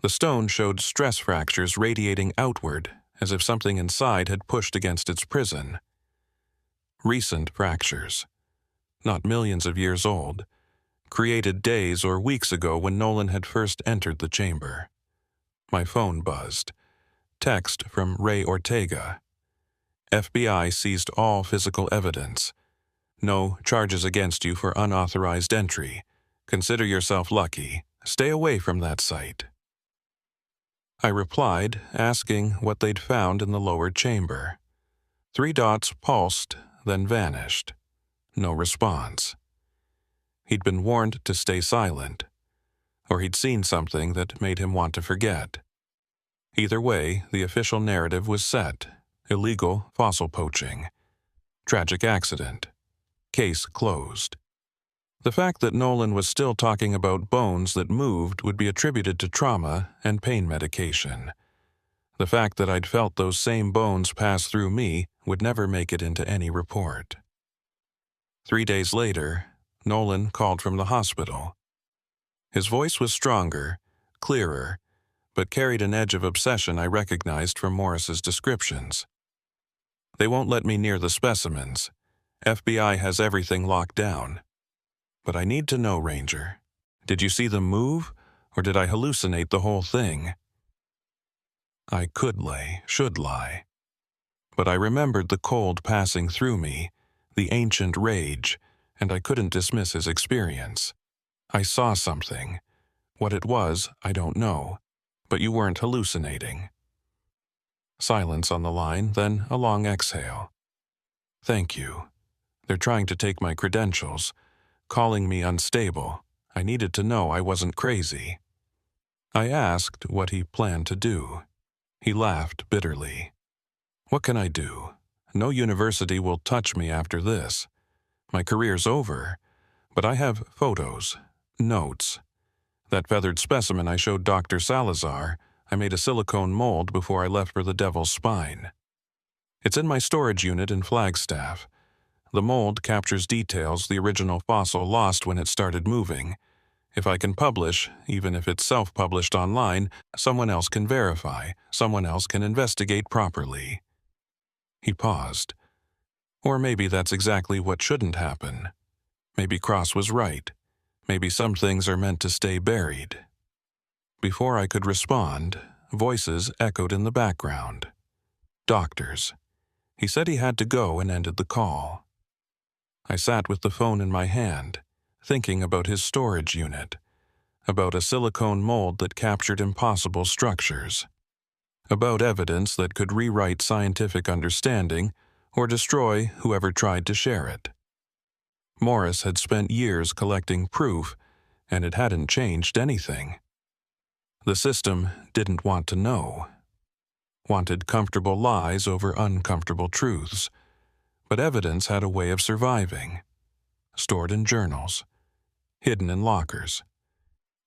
The stone showed stress fractures radiating outward, as if something inside had pushed against its prison. Recent fractures, not millions of years old, created days or weeks ago when Nolan had first entered the chamber. My phone buzzed. Text from Ray Ortega. FBI seized all physical evidence. No charges against you for unauthorized entry. Consider yourself lucky. Stay away from that site. I replied, asking what they'd found in the lower chamber. 3 dots pulsed, then vanished. No response. He'd been warned to stay silent, or he'd seen something that made him want to forget. Either way, the official narrative was set. Illegal fossil poaching. Tragic accident. Case closed. The fact that Nolan was still talking about bones that moved would be attributed to trauma and pain medication. The fact that I'd felt those same bones pass through me would never make it into any report. 3 days later, Nolan called from the hospital. His voice was stronger, clearer, but carried an edge of obsession I recognized from Morris's descriptions. They won't let me near the specimens. FBI has everything locked down. But I need to know, Ranger. Did you see them move, or did I hallucinate the whole thing? I could lie, should lie. But I remembered the cold passing through me, the ancient rage, and I couldn't dismiss his experience. I saw something. What it was, I don't know. But you weren't hallucinating. Silence on the line, then a long exhale. Thank you. They're trying to take my credentials, calling me unstable. I needed to know I wasn't crazy. I asked what he planned to do. He laughed bitterly. What can I do? No university will touch me after this. My career's over, but I have photos, notes. That feathered specimen I showed Dr. Salazar, I made a silicone mold before I left for the Devil's Spine. It's in my storage unit in Flagstaff. The mold captures details the original fossil lost when it started moving. If I can publish, even if it's self-published online, someone else can verify, someone else can investigate properly. He paused. Or maybe that's exactly what shouldn't happen. Maybe Cross was right. Maybe some things are meant to stay buried. Before I could respond, voices echoed in the background. Doctors. He said he had to go and ended the call. I sat with the phone in my hand, thinking about his storage unit, about a silicone mold that captured impossible structures, about evidence that could rewrite scientific understanding or destroy whoever tried to share it. Morris had spent years collecting proof, and it hadn't changed anything. The system didn't want to know. Wanted comfortable lies over uncomfortable truths. But evidence had a way of surviving. Stored in journals. Hidden in lockers.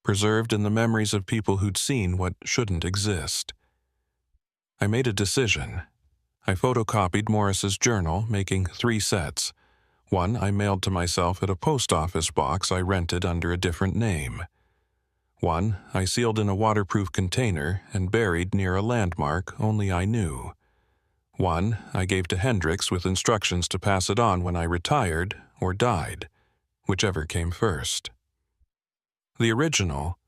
Preserved in the memories of people who'd seen what shouldn't exist. I made a decision. I photocopied Morris's journal, making 3 sets. One I mailed to myself at a post office box I rented under a different name. One I sealed in a waterproof container and buried near a landmark only I knew. One I gave to Hendricks with instructions to pass it on when I retired or died, whichever came first. The original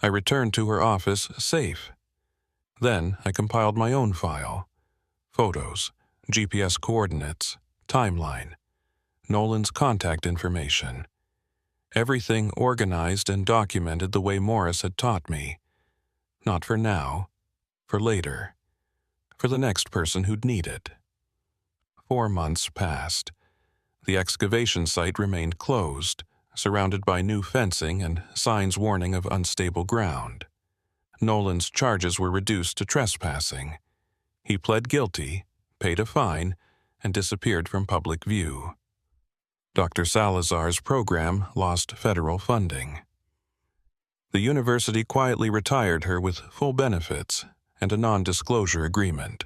I returned to her office safe. Then I compiled my own file. Photos, GPS coordinates, timeline, Nolan's contact information. Everything organized and documented the way Morris had taught me. Not for now, for later. For the next person who'd need it. 4 months passed. The excavation site remained closed, surrounded by new fencing and signs warning of unstable ground. Nolan's charges were reduced to trespassing. He pled guilty, paid a fine, and disappeared from public view. Dr. Salazar's program lost federal funding. The university quietly retired her with full benefits and a non-disclosure agreement.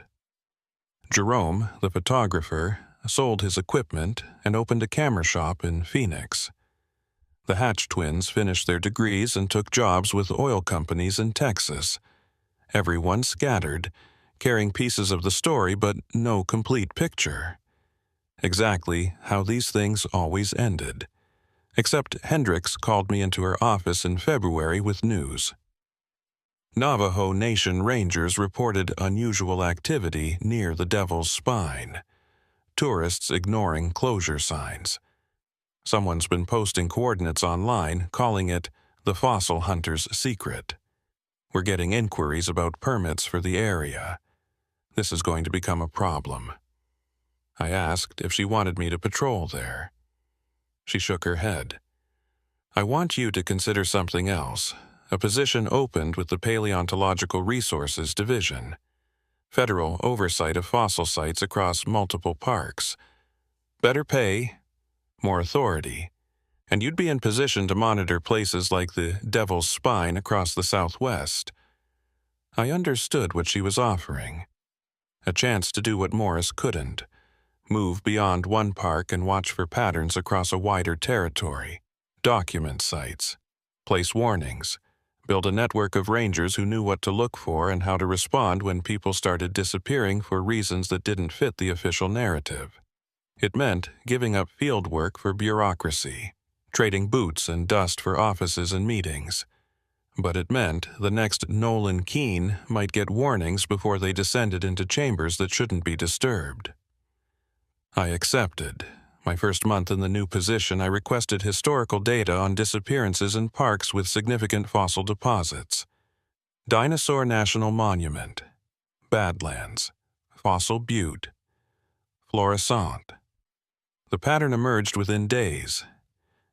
Jerome, the photographer, sold his equipment and opened a camera shop in Phoenix. The Hatch twins finished their degrees and took jobs with oil companies in Texas. Everyone scattered, carrying pieces of the story but no complete picture. Exactly how these things always ended. Except Hendricks called me into her office in February with news. Navajo Nation Rangers reported unusual activity near the Devil's Spine. Tourists ignoring closure signs. Someone's been posting coordinates online, calling it the Fossil Hunter's Secret. We're getting inquiries about permits for the area. This is going to become a problem. I asked if she wanted me to patrol there. She shook her head. I want you to consider something else. A position opened with the Paleontological Resources Division. Federal oversight of fossil sites across multiple parks. Better pay, more authority, and you'd be in position to monitor places like the Devil's Spine across the Southwest. I understood what she was offering. A chance to do what Morris couldn't. Move beyond one park and watch for patterns across a wider territory. Document sites. Place warnings. Build a network of rangers who knew what to look for and how to respond when people started disappearing for reasons that didn't fit the official narrative. It meant giving up field work for bureaucracy, trading boots and dust for offices and meetings. But it meant the next Nolan Keene might get warnings before they descended into chambers that shouldn't be disturbed. I accepted. My first month in the new position, I requested historical data on disappearances in parks with significant fossil deposits. Dinosaur National Monument, Badlands, Fossil Butte, Florissant. The pattern emerged within days.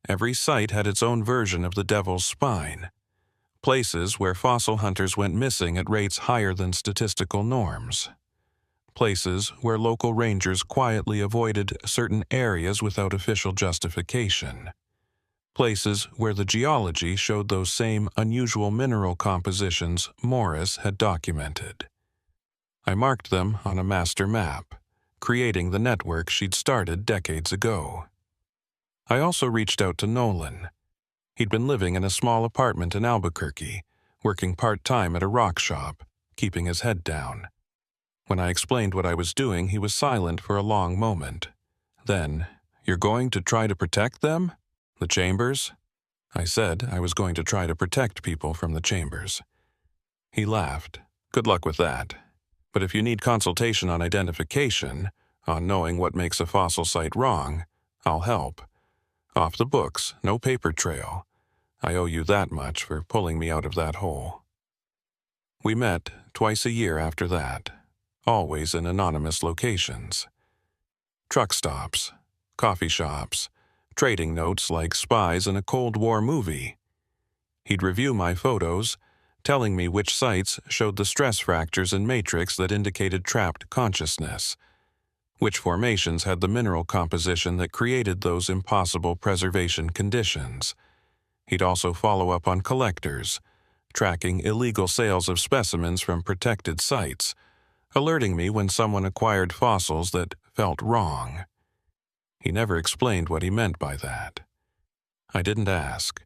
Every site had its own version of the Devil's Spine. Places where fossil hunters went missing at rates higher than statistical norms. places where local rangers quietly avoided certain areas without official justification, places where the geology showed those same unusual mineral compositions Morris had documented. I marked them on a master map, creating the network she'd started decades ago. I also reached out to Nolan. He'd been living in a small apartment in Albuquerque, working part-time at a rock shop, keeping his head down. When I explained what I was doing, he was silent for a long moment. Then, "You're going to try to protect them? The chambers?" I said I was going to try to protect people from the chambers. He laughed. "Good luck with that. But if you need consultation on identification, on knowing what makes a fossil site wrong, I'll help. Off the books, no paper trail. I owe you that much for pulling me out of that hole." We met twice a year after that, always in anonymous locations. Truck stops, coffee shops, trading notes like spies in a Cold War movie. He'd review my photos, telling me which sites showed the stress fractures and matrix that indicated trapped consciousness, which formations had the mineral composition that created those impossible preservation conditions. He'd also follow up on collectors, tracking illegal sales of specimens from protected sites, alerting me when someone acquired fossils that felt wrong. He never explained what he meant by that. I didn't ask.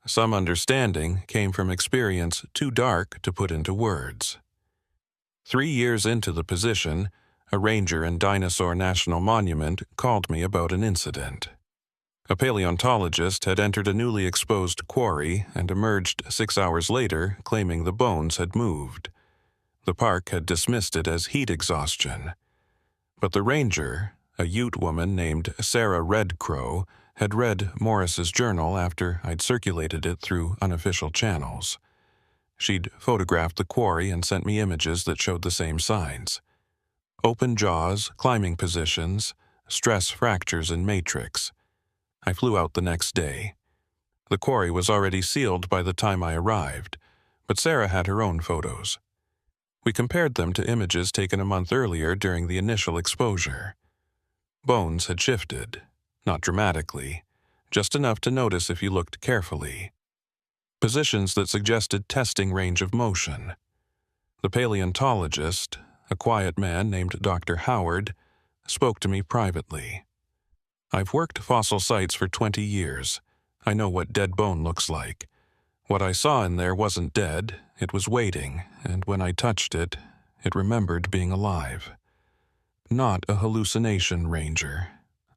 Some understanding came from experience too dark to put into words. 3 years into the position, a ranger in Dinosaur National Monument called me about an incident. A paleontologist had entered a newly exposed quarry and emerged 6 hours later claiming the bones had moved. The park had dismissed it as heat exhaustion. But the ranger, a Ute woman named Sarah Red Crow, had read Morris's journal after I'd circulated it through unofficial channels. She'd photographed the quarry and sent me images that showed the same signs. Open jaws, climbing positions, stress fractures in matrix. I flew out the next day. The quarry was already sealed by the time I arrived, but Sarah had her own photos. We compared them to images taken a month earlier during the initial exposure. Bones had shifted, not dramatically, just enough to notice if you looked carefully. Positions that suggested testing range of motion. The paleontologist, a quiet man named Dr. Howard, spoke to me privately. "I've worked fossil sites for 20 years. I know what dead bone looks like. What I saw in there wasn't dead, it was waiting, and when I touched it, it remembered being alive. Not a hallucination, Ranger.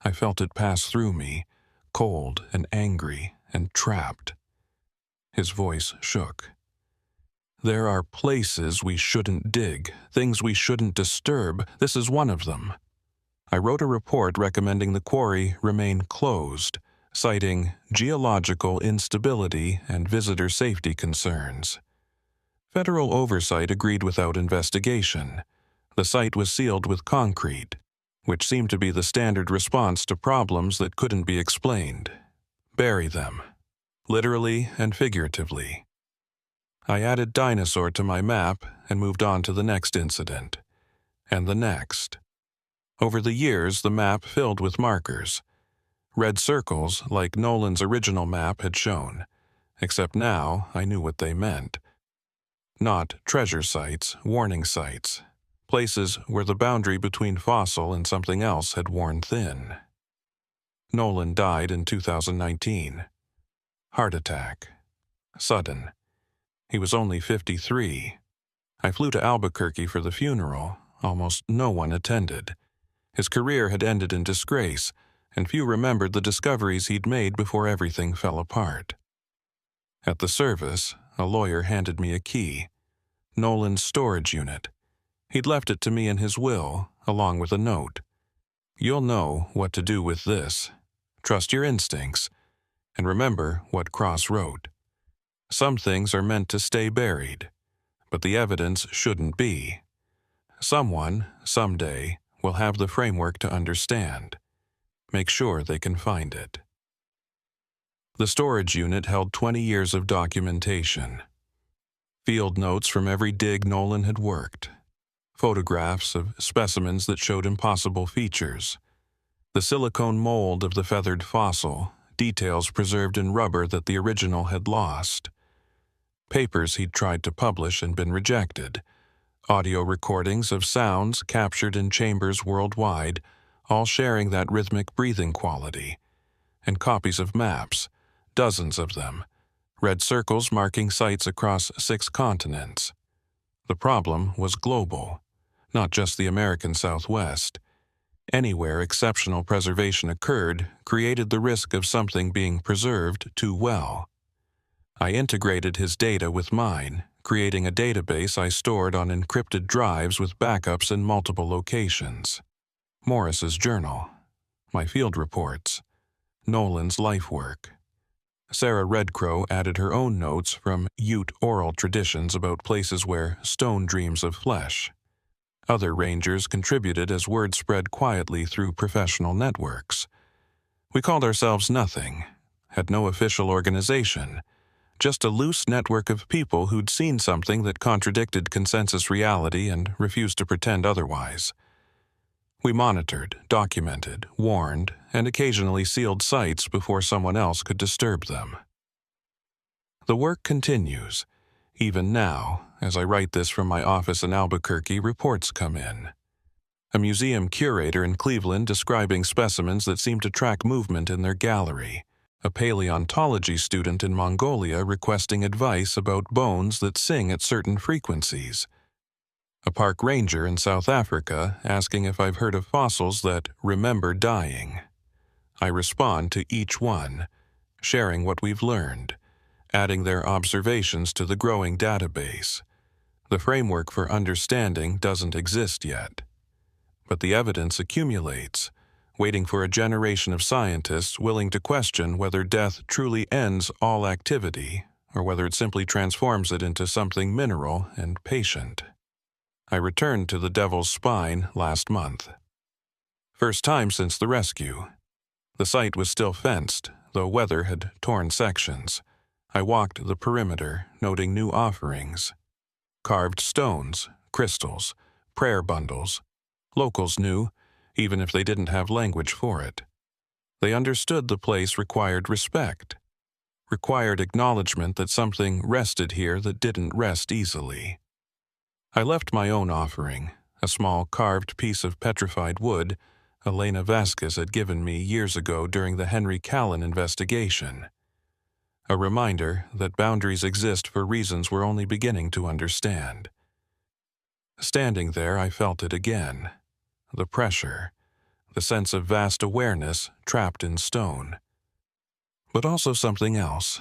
I felt it pass through me, cold and angry and trapped." His voice shook. "There are places we shouldn't dig, things we shouldn't disturb. This is one of them." I wrote a report recommending the quarry remain closed, citing geological instability and visitor safety concerns. Federal oversight agreed without investigation. The site was sealed with concrete, which seemed to be the standard response to problems that couldn't be explained. Bury them, literally and figuratively. I added Dinosaur to my map and moved on to the next incident, and the next. Over the years, the map filled with markers. Red circles, like Nolan's original map had shown, except now I knew what they meant. Not treasure sites, warning sites, places where the boundary between fossil and something else had worn thin. Nolan died in 2019. Heart attack. Sudden. He was only 53. I flew to Albuquerque for the funeral. Almost no one attended. His career had ended in disgrace, and few remembered the discoveries he'd made before everything fell apart. At the service, a lawyer handed me a key. Nolan's storage unit. He'd left it to me in his will, along with a note. "You'll know what to do with this. Trust your instincts, and remember what Cross wrote. Some things are meant to stay buried, but the evidence shouldn't be. Someone, someday, will have the framework to understand. Make sure they can find it." The storage unit held 20 years of documentation. Field notes from every dig Nolan had worked. photographs of specimens that showed impossible features, the silicone mold of the feathered fossil, details preserved in rubber that the original had lost, papers he'd tried to publish and been rejected, audio recordings of sounds captured in chambers worldwide, all sharing that rhythmic breathing quality, and copies of maps, dozens of them, red circles marking sites across 6 continents. The problem was global, not just the American Southwest. Anywhere exceptional preservation occurred created the risk of something being preserved too well. I integrated his data with mine, creating a database I stored on encrypted drives with backups in multiple locations. Morris's journal, my field reports, Nolan's life work. Sarah Redcrow added her own notes from Ute oral traditions about places where stone dreams of flesh. Other rangers contributed as word spread quietly through professional networks. We called ourselves nothing, had no official organization, just a loose network of people who'd seen something that contradicted consensus reality and refused to pretend otherwise. We monitored, documented, warned, and occasionally sealed sites before someone else could disturb them. The work continues. Even now, as I write this from my office in Albuquerque, reports come in. A museum curator in Cleveland describing specimens that seem to track movement in their gallery. A paleontology student in Mongolia requesting advice about bones that sing at certain frequencies. A park ranger in South Africa asking if I've heard of fossils that remember dying. I respond to each one, sharing what we've learned, adding their observations to the growing database. The framework for understanding doesn't exist yet, but the evidence accumulates, waiting for a generation of scientists willing to question whether death truly ends all activity or whether it simply transforms it into something mineral and patient. I returned to the Devil's Spine last month. First time since the rescue. The site was still fenced, though weather had torn sections. I walked the perimeter, noting new offerings. Carved stones, crystals, prayer bundles. Locals knew, even if they didn't have language for it. They understood the place required respect, required acknowledgement that something rested here that didn't rest easily. I left my own offering, a small carved piece of petrified wood Elena Vasquez had given me years ago during the Henry Callan investigation. A reminder that boundaries exist for reasons we're only beginning to understand. Standing there, I felt it again. The pressure, the sense of vast awareness trapped in stone. But also something else.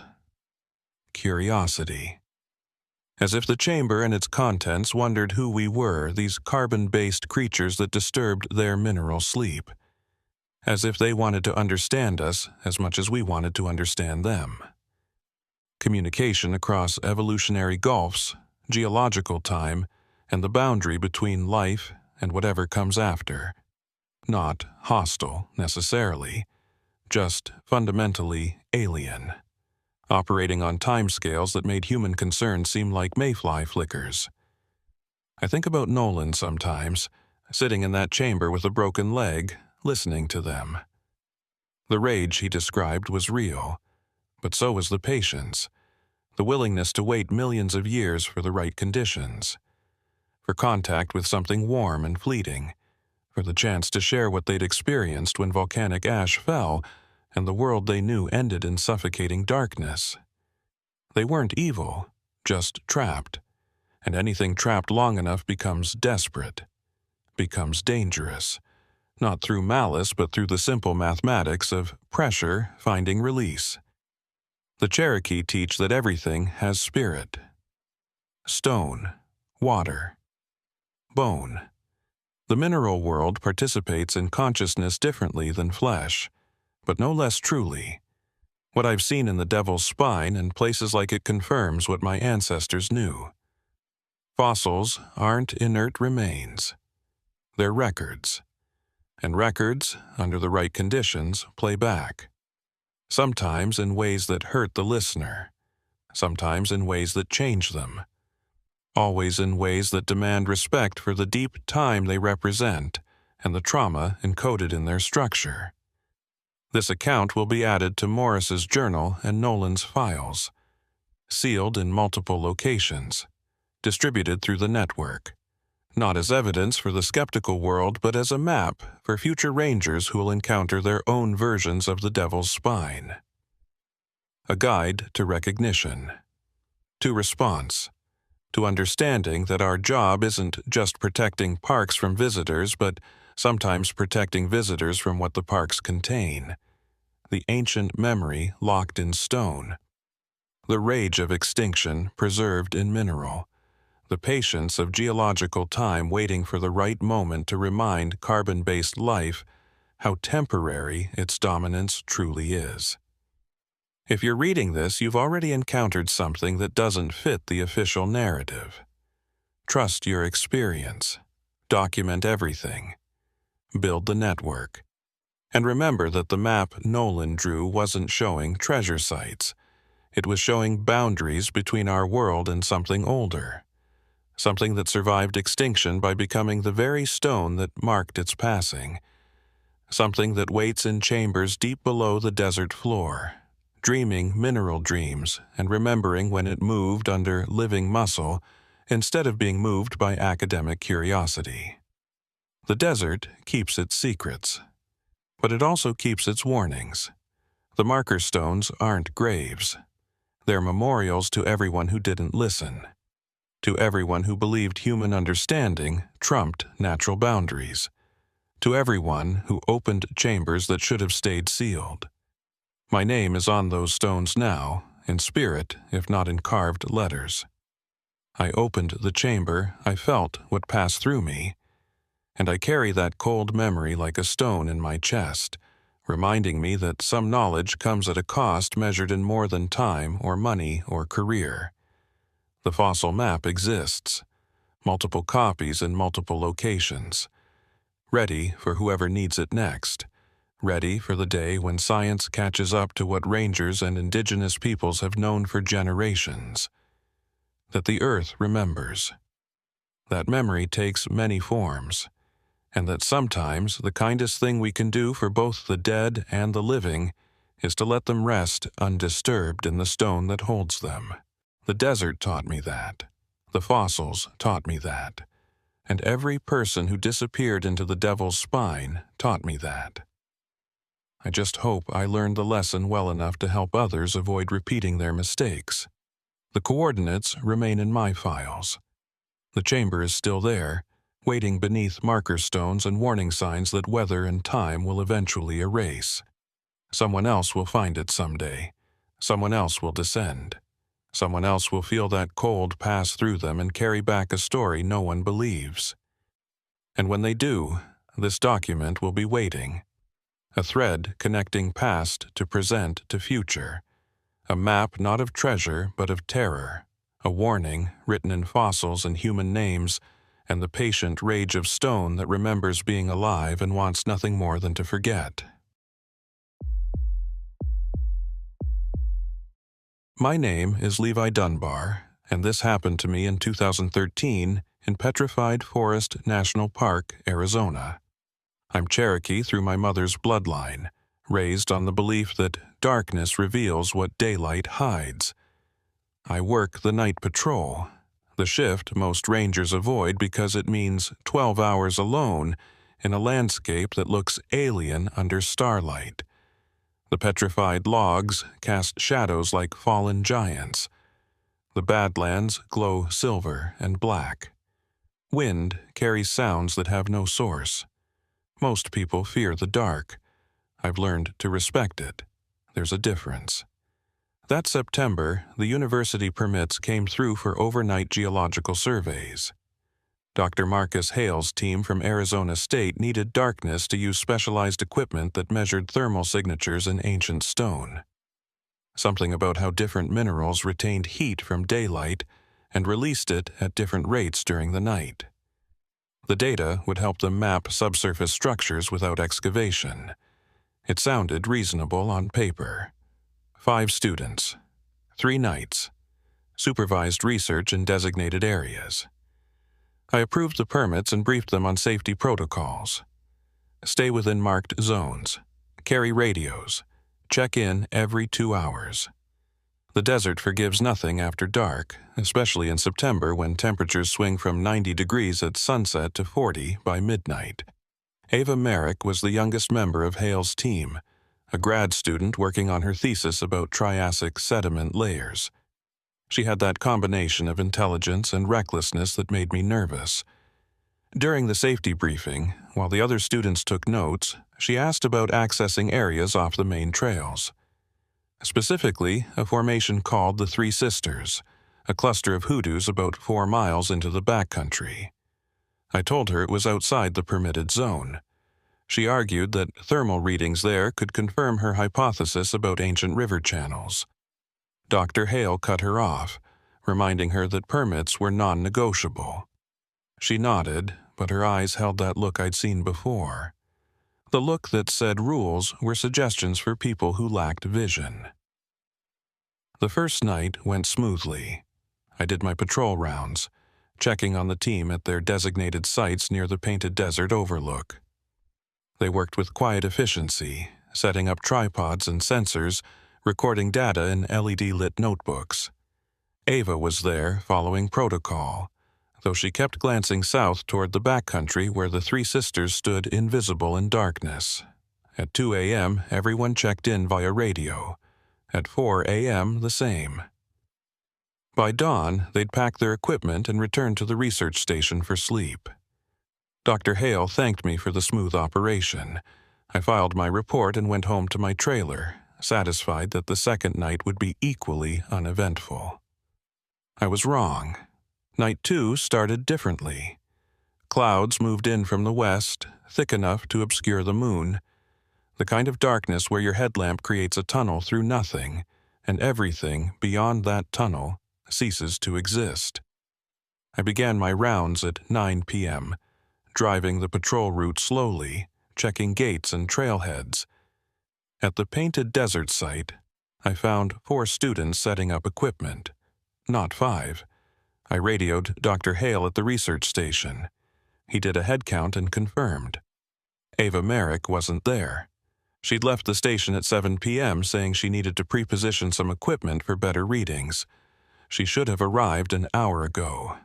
Curiosity. As if the chamber and its contents wondered who we were, these carbon-based creatures that disturbed their mineral sleep. As if they wanted to understand us as much as we wanted to understand them. Communication across evolutionary gulfs, geological time, and the boundary between life and whatever comes after. Not hostile, necessarily, just fundamentally alien, operating on timescales that made human concern seem like mayfly flickers. I think about Nolan sometimes, sitting in that chamber with a broken leg, listening to them. The rage he described was real, but so was the patience, the willingness to wait millions of years for the right conditions, for contact with something warm and fleeting, for the chance to share what they'd experienced when volcanic ash fell and the world they knew ended in suffocating darkness. They weren't evil, just trapped, and anything trapped long enough becomes desperate, becomes dangerous, not through malice but through the simple mathematics of pressure finding release. The Cherokee teach that everything has spirit. Stone, water, bone. The mineral world participates in consciousness differently than flesh, but no less truly. What I've seen in the Devil's Spine and places like it confirms what my ancestors knew. Fossils aren't inert remains. They're records. And records, under the right conditions, play back. Sometimes in ways that hurt the listener, sometimes in ways that change them. always in ways that demand respect for the deep time they represent and the trauma encoded in their structure. This account will be added to Morris's journal and Nolan's files, sealed in multiple locations, distributed through the network, not as evidence for the skeptical world, but as a map for future rangers who will encounter their own versions of the Devil's Spine. A guide to recognition, to response, to understanding that our job isn't just protecting parks from visitors, but sometimes protecting visitors from what the parks contain. The ancient memory locked in stone, the rage of extinction preserved in mineral, the patience of geological time waiting for the right moment to remind carbon-based life how temporary its dominance truly is. If you're reading this, you've already encountered something that doesn't fit the official narrative. Trust your experience. Document everything. Build the network. And remember that the map Nolan drew wasn't showing treasure sites. It was showing boundaries between our world and something older. Something that survived extinction by becoming the very stone that marked its passing. Something that waits in chambers deep below the desert floor, dreaming mineral dreams and remembering when it moved under living muscle instead of being moved by academic curiosity. The desert keeps its secrets, but it also keeps its warnings. The marker stones aren't graves. They're memorials to everyone who didn't listen, to everyone who believed human understanding trumped natural boundaries, to everyone who opened chambers that should have stayed sealed. My name is on those stones now, in spirit, if not in carved letters. I opened the chamber, I felt what passed through me, and I carry that cold memory like a stone in my chest, reminding me that some knowledge comes at a cost measured in more than time or money or career. The fossil map exists, multiple copies in multiple locations, ready for whoever needs it next, ready for the day when science catches up to what rangers and indigenous peoples have known for generations. That the earth remembers. That memory takes many forms, and that sometimes the kindest thing we can do for both the dead and the living is to let them rest undisturbed in the stone that holds them. The desert taught me that. The fossils taught me that. And every person who disappeared into the Devil's Spine taught me that. I just hope I learned the lesson well enough to help others avoid repeating their mistakes. The coordinates remain in my files. The chamber is still there, waiting beneath marker stones and warning signs that weather and time will eventually erase. Someone else will find it someday. Someone else will descend. Someone else will feel that cold pass through them and carry back a story no one believes. And when they do, this document will be waiting. A thread connecting past to present to future. A map not of treasure but of terror. A warning written in fossils and human names, and the patient rage of stone that remembers being alive and wants nothing more than to forget. My name is Levi Dunbar, and this happened to me in 2013 in Petrified Forest National Park, Arizona. I'm Cherokee through my mother's bloodline, raised on the belief that darkness reveals what daylight hides. I work the night patrol, the shift most rangers avoid because it means 12 hours alone in a landscape that looks alien under starlight. The petrified logs cast shadows like fallen giants. The badlands glow silver and black. Wind carries sounds that have no source. Most people fear the dark. I've learned to respect it. There's a difference. That September, the university permits came through for overnight geological surveys. Dr. Marcus Hale's team from Arizona State needed darkness to use specialized equipment that measured thermal signatures in ancient stone. Something about how different minerals retained heat from daylight and released it at different rates during the night. The data would help them map subsurface structures without excavation. It sounded reasonable on paper. 5 students, 3 nights. supervised research in designated areas. I approved the permits and briefed them on safety protocols. Stay within marked zones. Carry radios. Check in every 2 hours. The desert forgives nothing after dark, especially in September when temperatures swing from 90 degrees at sunset to 40 by midnight. Ava Merrick was the youngest member of Hale's team, a grad student working on her thesis about Triassic sediment layers. She had that combination of intelligence and recklessness that made me nervous. During the safety briefing, while the other students took notes, she asked about accessing areas off the main trails. Specifically, a formation called the Three Sisters, a cluster of hoodoos about 4 miles into the backcountry. I told her it was outside the permitted zone. She argued that thermal readings there could confirm her hypothesis about ancient river channels. Dr. Hale cut her off, reminding her that permits were non-negotiable. She nodded, but her eyes held that look I'd seen before. The look that said rules were suggestions for people who lacked vision. The first night went smoothly. I did my patrol rounds, checking on the team at their designated sites near the Painted Desert overlook. They worked with quiet efficiency, setting up tripods and sensors, recording data in LED-lit notebooks. Ava was there, following protocol, though she kept glancing south toward the backcountry where the Three Sisters stood invisible in darkness. At 2 a.m., everyone checked in via radio. At 4 a.m., the same. By dawn, they'd pack their equipment and return to the research station for sleep. Dr. Hale thanked me for the smooth operation. I filed my report and went home to my trailer, satisfied that the second night would be equally uneventful. I was wrong. Night 2 started differently. Clouds moved in from the west, thick enough to obscure the moon, the kind of darkness where your headlamp creates a tunnel through nothing, and everything beyond that tunnel ceases to exist. I began my rounds at 9 p.m., driving the patrol route slowly, checking gates and trailheads. At the Painted Desert site, I found 4 students setting up equipment, not 5. I radioed Dr. Hale at the research station. He did a head count and confirmed. Ava Merrick wasn't there. She'd left the station at 7 p.m. saying she needed to pre-position some equipment for better readings. She should have arrived an hour ago.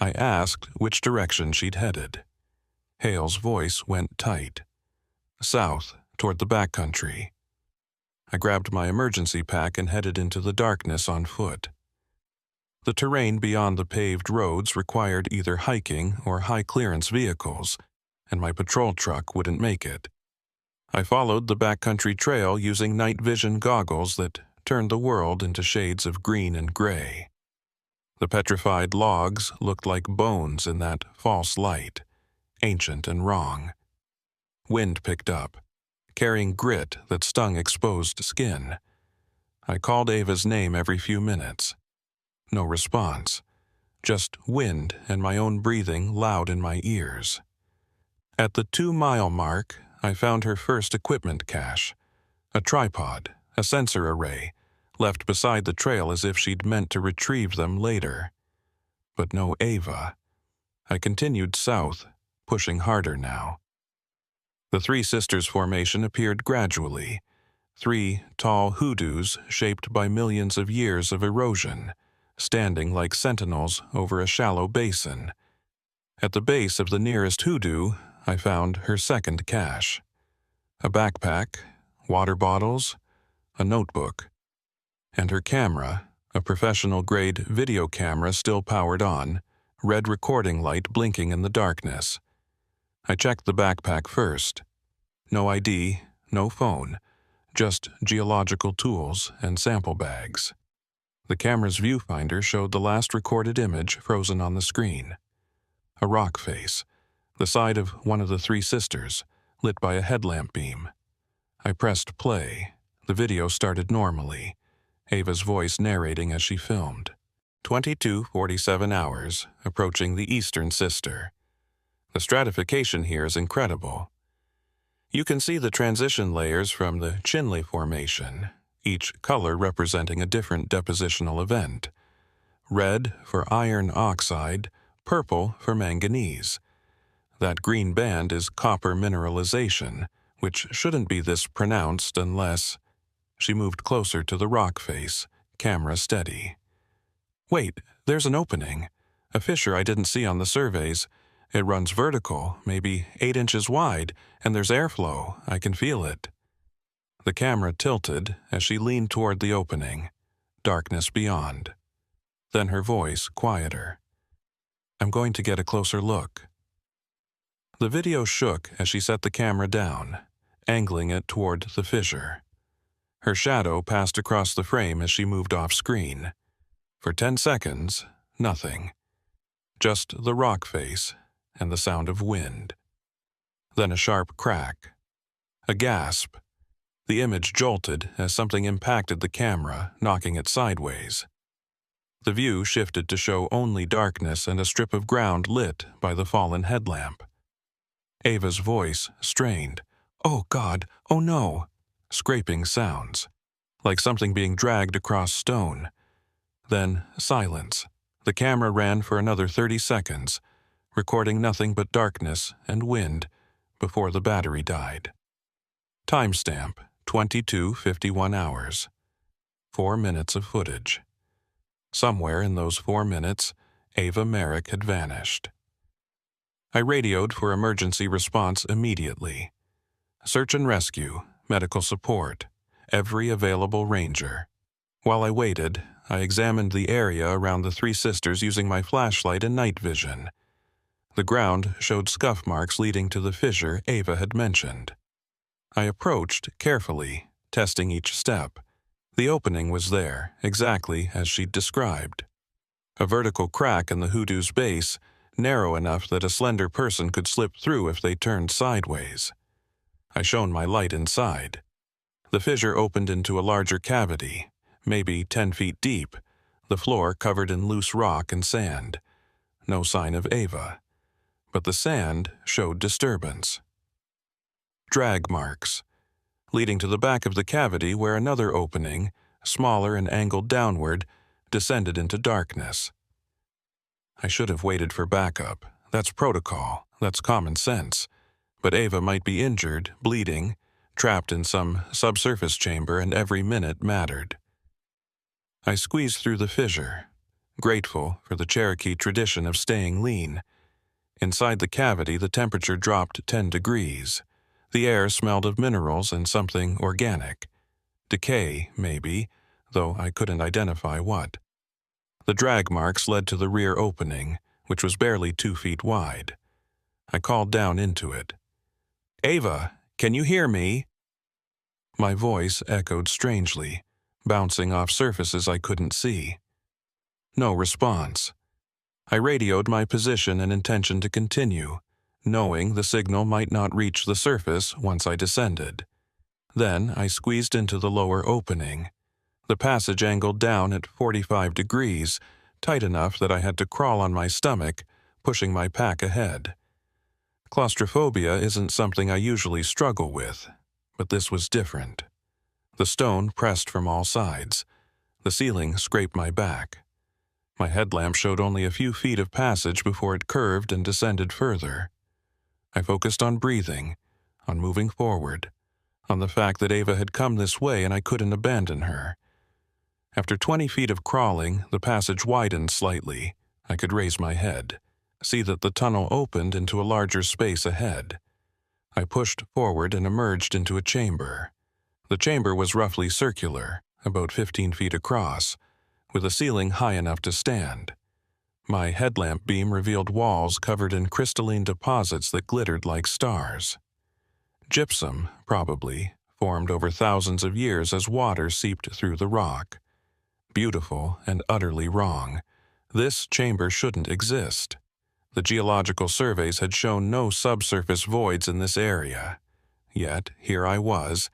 I asked which direction she'd headed. Hale's voice went tight. South, toward the backcountry. I grabbed my emergency pack and headed into the darkness on foot. The terrain beyond the paved roads required either hiking or high-clearance vehicles, and my patrol truck wouldn't make it. I followed the backcountry trail using night vision goggles that turned the world into shades of green and gray. The petrified logs looked like bones in that false light, ancient and wrong. Wind picked up, carrying grit that stung exposed skin. I called Ava's name every few minutes. No response, just wind and my own breathing loud in my ears. At the 2-mile mark, I found her first equipment cache, a tripod, a sensor array, left beside the trail as if she'd meant to retrieve them later. But no Ava. I continued south, pushing harder now. The Three Sisters formation appeared gradually, 3 tall hoodoos shaped by millions of years of erosion, standing like sentinels over a shallow basin. At the base of the nearest hoodoo, I found her second cache. A backpack, water bottles, a notebook, and her camera, a professional-grade video camera still powered on, red recording light blinking in the darkness. I checked the backpack first. No ID, no phone, just geological tools and sample bags. The camera's viewfinder showed the last recorded image frozen on the screen. A rock face, the side of one of the Three Sisters, lit by a headlamp beam. I pressed play. The video started normally, Ava's voice narrating as she filmed. 22:47 hours, approaching the eastern sister. The stratification here is incredible. You can see the transition layers from the Chinle Formation, each color representing a different depositional event. red for iron oxide, purple for manganese. That green band is copper mineralization, which shouldn't be this pronounced unless... She moved closer to the rock face, camera steady. Wait, there's an opening. A fissure I didn't see on the surveys. It runs vertical, maybe 8 inches wide, and there's airflow. I can feel it. The camera tilted as she leaned toward the opening. Darkness beyond. Then her voice quieter. I'm going to get a closer look. The video shook as she set the camera down, angling it toward the fissure. Her shadow passed across the frame as she moved off screen. For 10 seconds, nothing. Just the rock face and the sound of wind. Then a sharp crack. A gasp. The image jolted as something impacted the camera, knocking it sideways. The view shifted to show only darkness and a strip of ground lit by the fallen headlamp. Ava's voice strained. Oh God, oh no! Scraping sounds, like something being dragged across stone. Then silence. The camera ran for another 30 seconds, recording nothing but darkness and wind before the battery died. Timestamp, 22:51 hours. 4 minutes of footage. Somewhere in those 4 minutes, Ava Merrick had vanished. I radioed for emergency response immediately. Search and rescue, medical support, every available ranger. While I waited, I examined the area around the Three Sisters using my flashlight and night vision. The ground showed scuff marks leading to the fissure Ava had mentioned. I approached carefully, testing each step. The opening was there, exactly as she'd described. A vertical crack in the hoodoo's base, narrow enough that a slender person could slip through if they turned sideways. I shone my light inside. The fissure opened into a larger cavity, maybe 10 feet deep, the floor covered in loose rock and sand. No sign of Ava. But the sand showed disturbance. Drag marks, leading to the back of the cavity where another opening, smaller and angled downward, descended into darkness. I should have waited for backup. That's protocol. That's common sense. But Ava might be injured, bleeding, trapped in some subsurface chamber, and every minute mattered. I squeezed through the fissure, grateful for the Cherokee tradition of staying lean. Inside the cavity, the temperature dropped 10 degrees. The air smelled of minerals and something organic. Decay, maybe, though I couldn't identify what. The drag marks led to the rear opening, which was barely 2 feet wide. I called down into it. Ava, can you hear me? My voice echoed strangely, bouncing off surfaces I couldn't see. No response. I radioed my position and intention to continue, knowing the signal might not reach the surface once I descended. Then I squeezed into the lower opening. The passage angled down at 45 degrees, tight enough that I had to crawl on my stomach, pushing my pack ahead. Claustrophobia isn't something I usually struggle with, but this was different. The stone pressed from all sides. The ceiling scraped my back. My headlamp showed only a few feet of passage before it curved and descended further. I focused on breathing, on moving forward, on the fact that Ava had come this way and I couldn't abandon her. After 20 feet of crawling, the passage widened slightly. I could raise my head, see that the tunnel opened into a larger space ahead. I pushed forward and emerged into a chamber. The chamber was roughly circular, about 15 feet across, with a ceiling high enough to stand. My headlamp beam revealed walls covered in crystalline deposits that glittered like stars. Gypsum, probably, formed over thousands of years as water seeped through the rock. Beautiful and utterly wrong. This chamber shouldn't exist. The geological surveys had shown no subsurface voids in this area. Yet, here I was,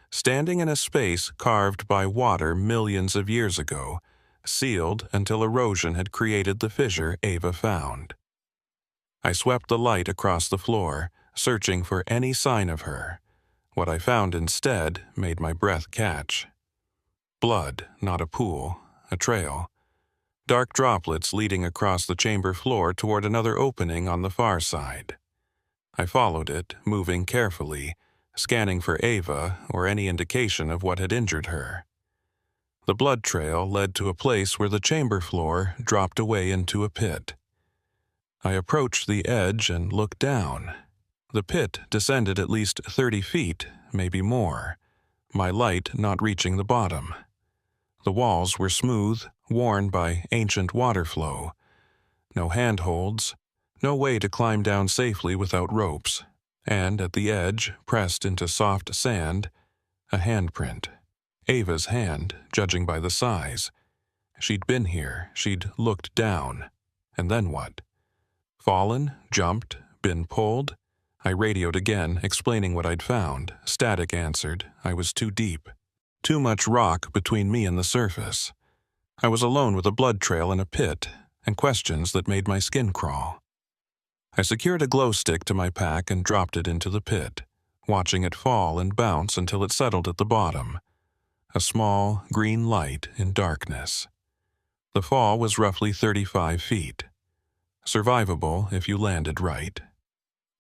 standing in a space carved by water millions of years ago, sealed until erosion had created the fissure Ava found. I swept the light across the floor, searching for any sign of her. What I found instead made my breath catch. Blood, not a pool, a trail. dark droplets leading across the chamber floor toward another opening on the far side. I followed it, moving carefully, scanning for Ava or any indication of what had injured her. The blood trail led to a place where the chamber floor dropped away into a pit. I approached the edge and looked down. The pit descended at least 30 feet, maybe more, my light not reaching the bottom. The walls were smooth, worn by ancient water flow. No handholds, no way to climb down safely without ropes, and at the edge, pressed into soft sand, a handprint. Ava's hand, judging by the size. She'd been here, she'd looked down. And then what? Fallen, jumped, been pulled? I radioed again, explaining what I'd found. Static answered. I was too deep. Too much rock between me and the surface. I was alone with a blood trail in a pit, and questions that made my skin crawl. I secured a glow stick to my pack and dropped it into the pit, watching it fall and bounce until it settled at the bottom. A small, green light in darkness. The fall was roughly 35 feet. Survivable if you landed right.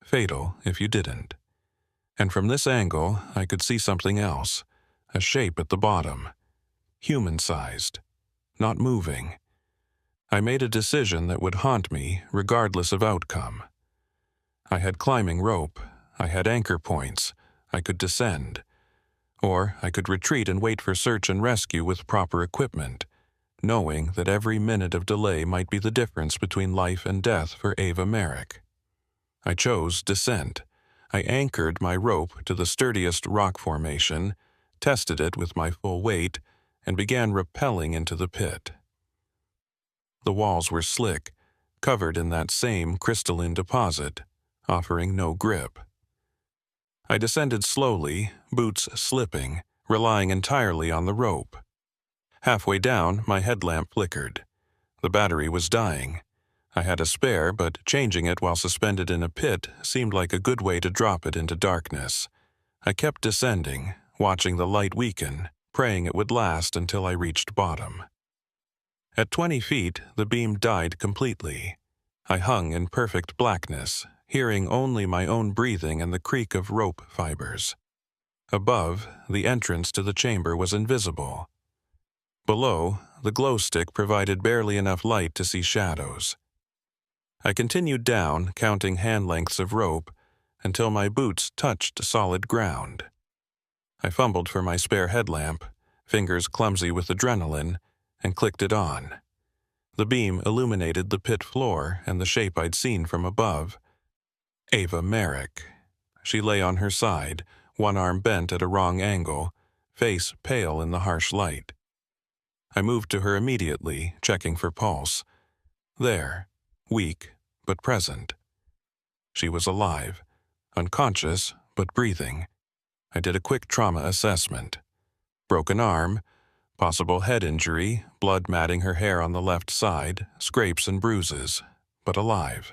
Fatal if you didn't. And from this angle, I could see something else, a shape at the bottom. Human-sized. Not moving. I made a decision that would haunt me regardless of outcome. I had climbing rope. I had anchor points. I could descend. Or I could retreat and wait for search and rescue with proper equipment, knowing that every minute of delay might be the difference between life and death for Ava Merrick. I chose descent. I anchored my rope to the sturdiest rock formation, tested it with my full weight, and began rappelling into the pit. The walls were slick, covered in that same crystalline deposit, offering no grip. I descended slowly, boots slipping, relying entirely on the rope. Halfway down, my headlamp flickered. The battery was dying. I had a spare, but changing it while suspended in a pit seemed like a good way to drop it into darkness. I kept descending, watching the light weaken, praying it would last until I reached bottom. At 20 feet, the beam died completely. I hung in perfect blackness, hearing only my own breathing and the creak of rope fibers. Above, the entrance to the chamber was invisible. Below, the glow stick provided barely enough light to see shadows. I continued down, counting hand lengths of rope, until my boots touched solid ground. I fumbled for my spare headlamp, fingers clumsy with adrenaline, and clicked it on. The beam illuminated the pit floor and the shape I'd seen from above. Ava Merrick. She lay on her side, one arm bent at a wrong angle, face pale in the harsh light. I moved to her immediately, checking for pulse. There, weak but present. She was alive, unconscious but breathing. I did a quick trauma assessment. Broken arm, possible head injury, blood matting her hair on the left side, scrapes and bruises, but alive.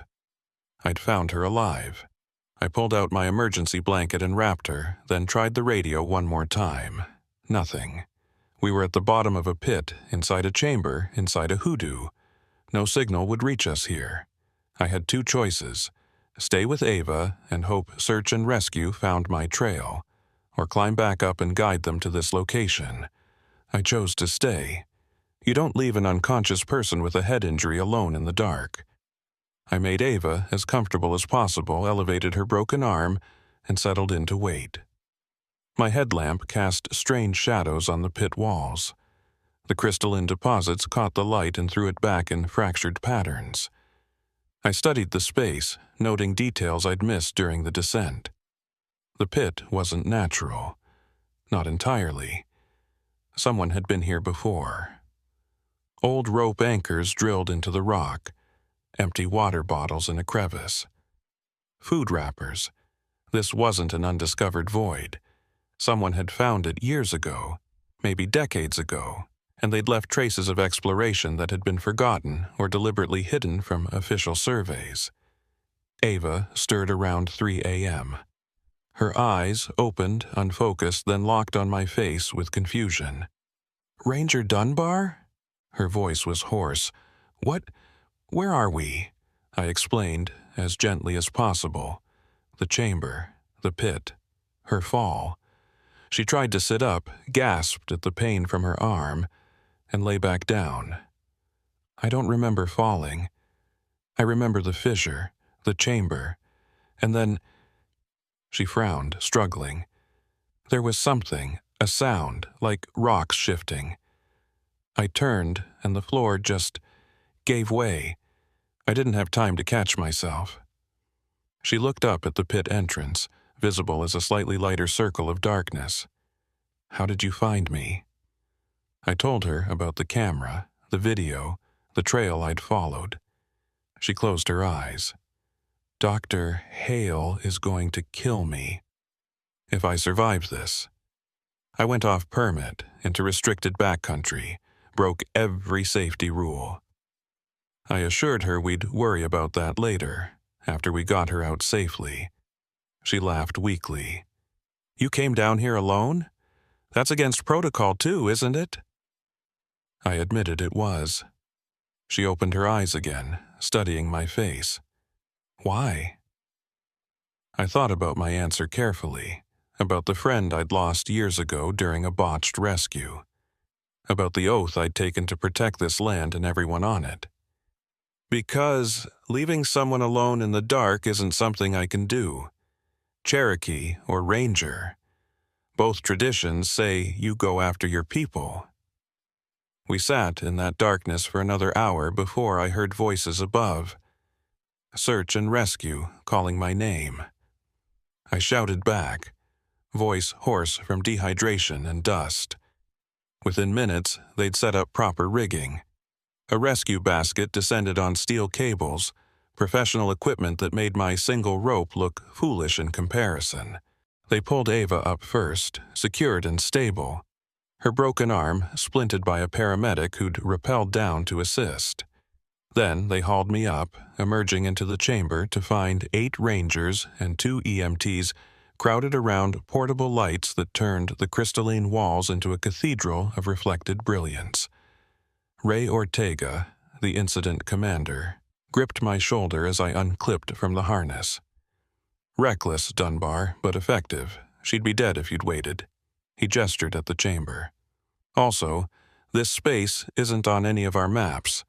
I'd found her alive. I pulled out my emergency blanket and wrapped her, then tried the radio one more time. Nothing. We were at the bottom of a pit, inside a chamber, inside a hoodoo. No signal would reach us here. I had two choices: stay with Ava and hope search and rescue found my trail, or climb back up and guide them to this location. I chose to stay. You don't leave an unconscious person with a head injury alone in the dark. I made Ava as comfortable as possible, elevated her broken arm, and settled in to wait. My headlamp cast strange shadows on the pit walls. The crystalline deposits caught the light and threw it back in fractured patterns. I studied the space, noting details I'd missed during the descent. The pit wasn't natural. Not entirely. Someone had been here before. Old rope anchors drilled into the rock. Empty water bottles in a crevice. Food wrappers. This wasn't an undiscovered void. Someone had found it years ago, maybe decades ago, and they'd left traces of exploration that had been forgotten or deliberately hidden from official surveys. Ava stirred around 3 a.m. Her eyes opened, unfocused, then locked on my face with confusion. "Ranger Dunbar?" Her voice was hoarse, What? Where are we? I explained, as gently as possible. The chamber, the pit, her fall. She tried to sit up, gasped at the pain from her arm, and lay back down. I don't remember falling. I remember the fissure, the chamber, and then... She frowned, struggling. There was something, a sound, like rocks shifting. I turned, and the floor just gave way. I didn't have time to catch myself. She looked up at the pit entrance, visible as a slightly lighter circle of darkness. How did you find me? I told her about the camera, the video, the trail I'd followed. She closed her eyes. Dr. Hale is going to kill me if I survive this. I went off permit into restricted backcountry, broke every safety rule. I assured her we'd worry about that later, after we got her out safely. She laughed weakly. You came down here alone? That's against protocol too, isn't it? I admitted it was. She opened her eyes again, studying my face. Why? I thought about my answer carefully, about the friend I'd lost years ago during a botched rescue, about the oath I'd taken to protect this land and everyone on it. Because leaving someone alone in the dark isn't something I can do. Cherokee or Ranger. Both traditions say you go after your people. We sat in that darkness for another hour before I heard voices above. Search and rescue calling my name. I shouted back, voice hoarse from dehydration and dust. Within minutes, they'd set up proper rigging. A rescue basket descended on steel cables, professional equipment that made my single rope look foolish in comparison. They pulled Ava up first, secured and stable, her broken arm splinted by a paramedic who'd rappelled down to assist. Then they hauled me up, emerging into the chamber to find 8 Rangers and 2 EMTs crowded around portable lights that turned the crystalline walls into a cathedral of reflected brilliance. Ray Ortega, the incident commander, gripped my shoulder as I unclipped from the harness. Reckless, Dunbar, but effective. She'd be dead if you'd waited. He gestured at the chamber. Also, this space isn't on any of our maps.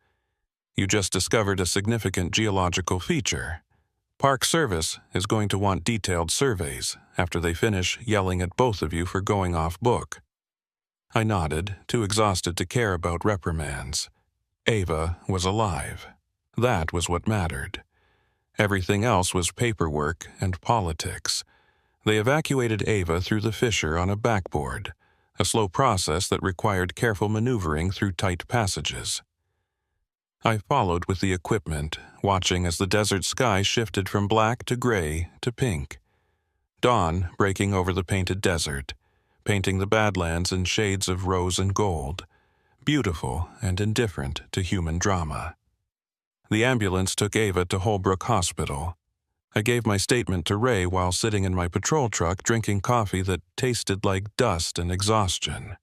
You just discovered a significant geological feature. Park Service is going to want detailed surveys after they finish yelling at both of you for going off book. I nodded, too exhausted to care about reprimands. Ava was alive. That was what mattered. Everything else was paperwork and politics. They evacuated Ava through the fissure on a backboard, a slow process that required careful maneuvering through tight passages. I followed with the equipment, watching as the desert sky shifted from black to gray to pink. Dawn breaking over the painted desert, painting the badlands in shades of rose and gold, beautiful and indifferent to human drama. The ambulance took Ava to Holbrook Hospital. I gave my statement to Ray while sitting in my patrol truck drinking coffee that tasted like dust and exhaustion.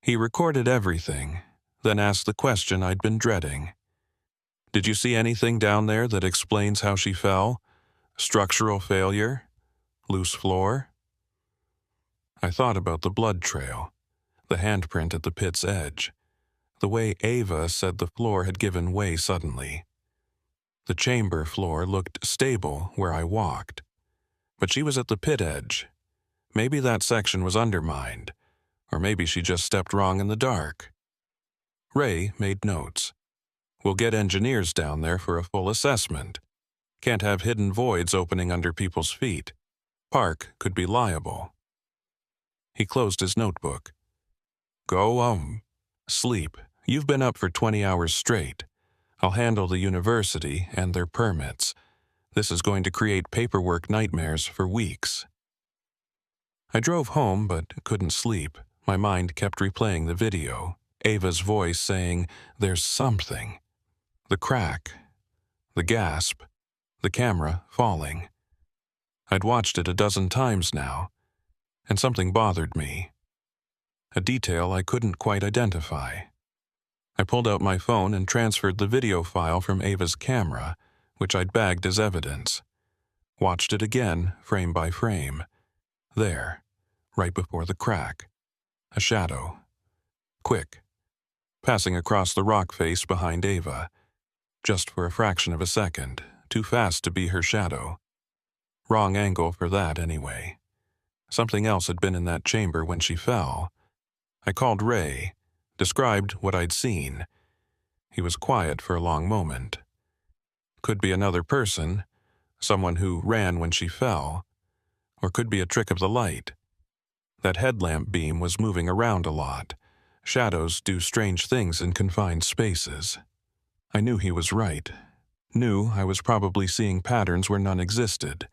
He recorded everything, then asked the question I'd been dreading. Did you see anything down there that explains how she fell? Structural failure? Loose floor? I thought about the blood trail, the handprint at the pit's edge, the way Ava said the floor had given way suddenly. The chamber floor looked stable where I walked, but she was at the pit edge. Maybe that section was undermined, or maybe she just stepped wrong in the dark. Ray made notes. We'll get engineers down there for a full assessment. Can't have hidden voids opening under people's feet. Park could be liable. He closed his notebook. Go sleep. You've been up for 20 hours straight. I'll handle the university and their permits. This is going to create paperwork nightmares for weeks. I drove home but couldn't sleep. My mind kept replaying the video, Ava's voice saying, "There's something." The crack, the gasp, the camera falling. I'd watched it a dozen times now, and something bothered me. A detail I couldn't quite identify. I pulled out my phone and transferred the video file from Ava's camera, which I'd bagged as evidence. Watched it again, frame by frame. There, right before the crack. A shadow. Quick. Passing across the rock face behind Ava. Just for a fraction of a second, too fast to be her shadow. Wrong angle for that, anyway. Something else had been in that chamber when she fell. I called Ray, described what I'd seen. He was quiet for a long moment. Could be another person, someone who ran when she fell, or could be a trick of the light. That headlamp beam was moving around a lot. Shadows do strange things in confined spaces. I knew he was right. Knew I was probably seeing patterns where none existed.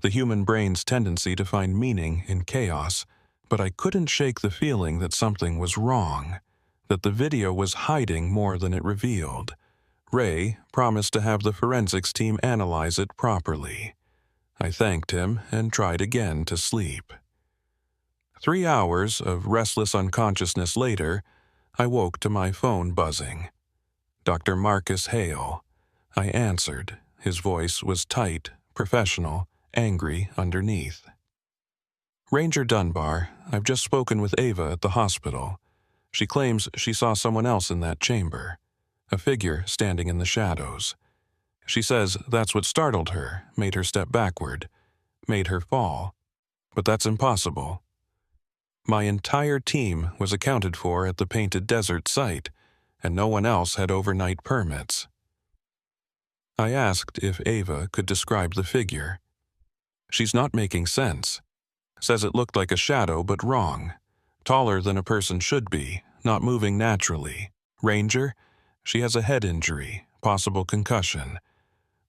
The human brain's tendency to find meaning in chaos, but I couldn't shake the feeling that something was wrong, that the video was hiding more than it revealed. Ray promised to have the forensics team analyze it properly. I thanked him and tried again to sleep. 3 hours of restless unconsciousness later, I woke to my phone buzzing. Dr. Marcus Hale. I answered. His voice was tight, professional, angry underneath. Ranger Dunbar, I've just spoken with Ava at the hospital. She claims she saw someone else in that chamber, a figure standing in the shadows. She says that's what startled her, made her step backward, made her fall. But that's impossible. My entire team was accounted for at the Painted Desert site, and no one else had overnight permits. I asked if Ava could describe the figure. She's not making sense. Says it looked like a shadow, but wrong. Taller than a person should be, not moving naturally. Ranger, she has a head injury, possible concussion.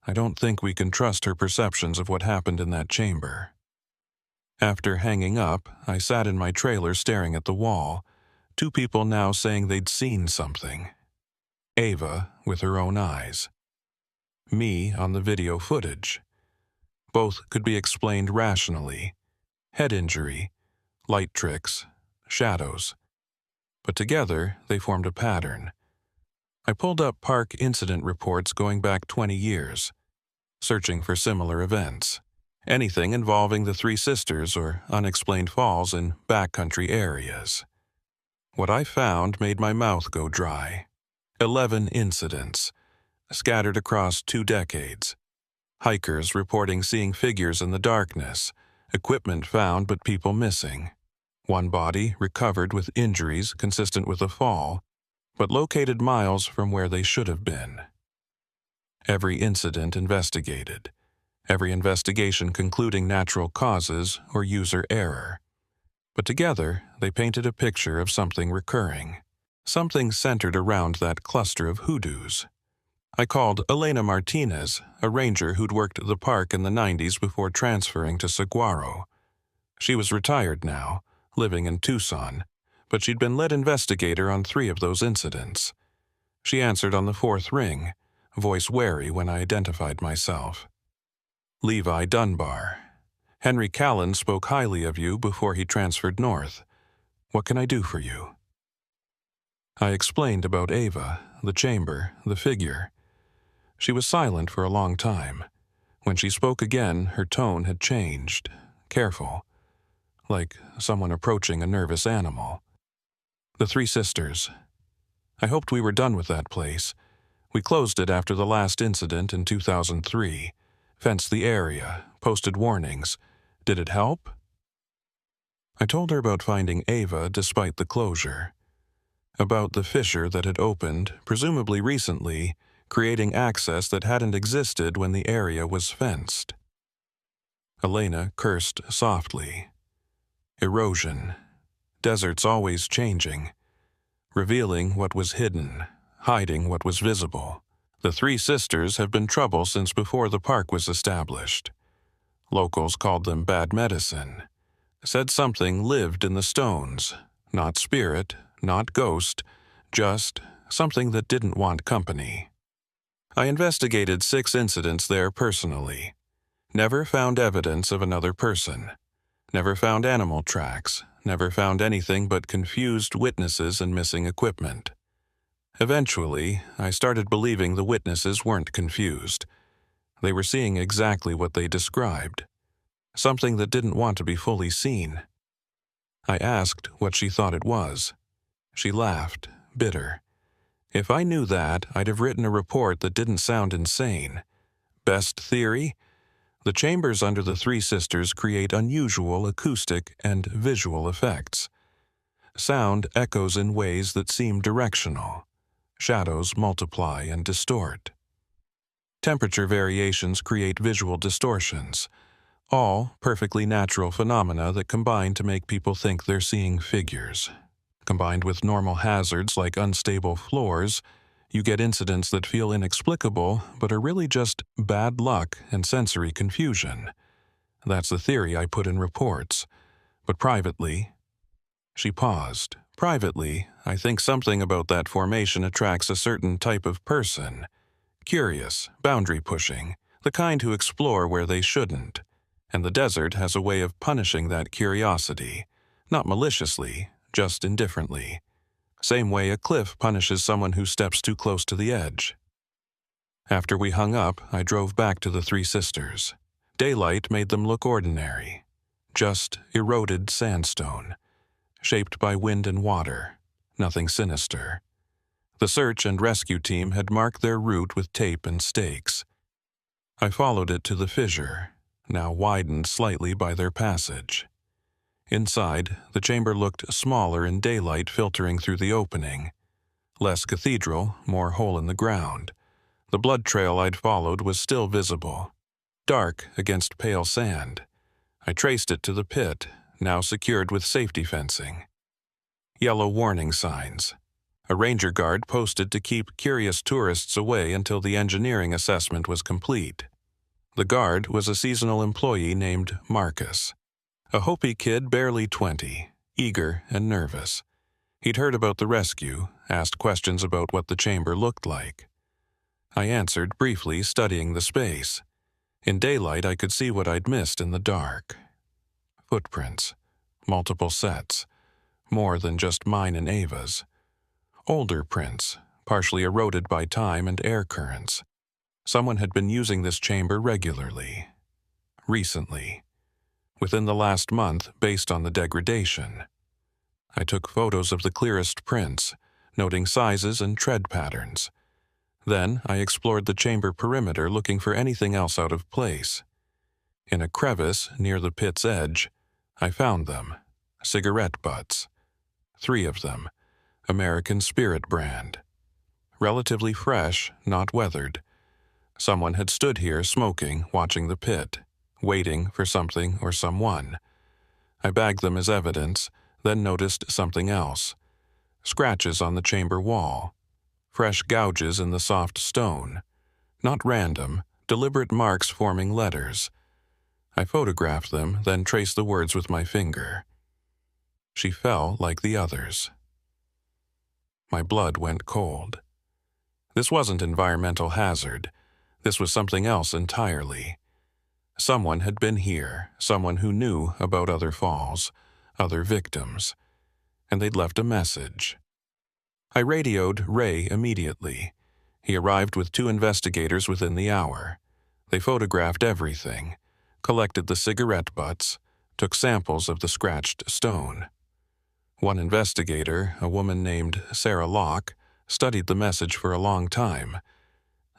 I don't think we can trust her perceptions of what happened in that chamber. After hanging up, I sat in my trailer staring at the wall. 2 people now saying they'd seen something. Ava with her own eyes. Me on the video footage. Both could be explained rationally. Head injury, light tricks, shadows. But together, they formed a pattern. I pulled up park incident reports going back 20 years, searching for similar events. Anything involving the 3 sisters or unexplained falls in backcountry areas. What I found made my mouth go dry. 11 incidents, scattered across 2 decades. Hikers reporting seeing figures in the darkness, equipment found but people missing. 1 body recovered with injuries consistent with a fall, but located miles from where they should have been. Every incident investigated. Every investigation concluding natural causes or user error. But together, they painted a picture of something recurring. Something centered around that cluster of hoodoos. I called Elena Martinez, a ranger who'd worked the park in the 90s before transferring to Saguaro. She was retired now, living in Tucson, but she'd been lead investigator on 3 of those incidents. She answered on the 4th ring, voice wary when I identified myself. Levi Dunbar. Henry Callan spoke highly of you before he transferred north. What can I do for you? I explained about Ava, the chamber, the figure. She was silent for a long time. When she spoke again, her tone had changed, careful, like someone approaching a nervous animal. The 3 sisters. I hoped we were done with that place. We closed it after the last incident in 2003, fenced the area, posted warnings. Did it help? I told her about finding Ava despite the closure. About the fissure that had opened, presumably recently, creating access that hadn't existed when the area was fenced. Elena cursed softly. Erosion. Deserts always changing. Revealing what was hidden, hiding what was visible. The 3 sisters have been trouble since before the park was established. Locals called them bad medicine. Said something lived in the stones. Not spirit, not ghost, just something that didn't want company. I investigated 6 incidents there personally. Never found evidence of another person. Never found animal tracks. Never found anything but confused witnesses and missing equipment. Eventually, I started believing the witnesses weren't confused. They were seeing exactly what they described, something that didn't want to be fully seen. I asked what she thought it was. She laughed, bitter. If I knew that, I'd have written a report that didn't sound insane. Best theory? The chambers under the Three Sisters create unusual acoustic and visual effects. Sound echoes in ways that seem directional. Shadows multiply and distort. Temperature variations create visual distortions, all perfectly natural phenomena that combine to make people think they're seeing figures. Combined with normal hazards like unstable floors, you get incidents that feel inexplicable but are really just bad luck and sensory confusion. That's the theory I put in reports. But privately, she paused. Privately, I think something about that formation attracts a certain type of person. Curious, boundary-pushing, the kind who explore where they shouldn't. And the desert has a way of punishing that curiosity, not maliciously, just indifferently. Same way a cliff punishes someone who steps too close to the edge. After we hung up, I drove back to the Three Sisters. Daylight made them look ordinary. Just eroded sandstone, shaped by wind and water, nothing sinister. The search and rescue team had marked their route with tape and stakes. I followed it to the fissure, now widened slightly by their passage. Inside, the chamber looked smaller in daylight filtering through the opening. Less cathedral, more hole in the ground. The blood trail I'd followed was still visible, dark against pale sand. I traced it to the pit, now secured with safety fencing. Yellow warning signs. A ranger guard posted to keep curious tourists away until the engineering assessment was complete. The guard was a seasonal employee named Marcus. A Hopi kid barely 20, eager and nervous. He'd heard about the rescue, asked questions about what the chamber looked like. I answered briefly, studying the space. In daylight, I could see what I'd missed in the dark. Footprints, multiple sets, more than just mine and Ava's. Older prints, partially eroded by time and air currents. Someone had been using this chamber regularly. Recently. Within the last month, based on the degradation. I took photos of the clearest prints, noting sizes and tread patterns. Then I explored the chamber perimeter looking for anything else out of place. In a crevice near the pit's edge, I found them, cigarette butts. 3 of them, American Spirit brand. Relatively fresh, not weathered. Someone had stood here smoking, watching the pit, waiting for something or someone. I bagged them as evidence, then noticed something else. Scratches on the chamber wall. Fresh gouges in the soft stone. Not random, deliberate marks forming letters. I photographed them, then traced the words with my finger. She fell like the others. My blood went cold. This wasn't environmental hazard. This was something else entirely. Someone had been here, someone who knew about other falls, other victims, and they'd left a message. I radioed Ray immediately. He arrived with 2 investigators within the hour. They photographed everything, collected the cigarette butts, took samples of the scratched stone. One investigator, a woman named Sarah Locke, studied the message for a long time.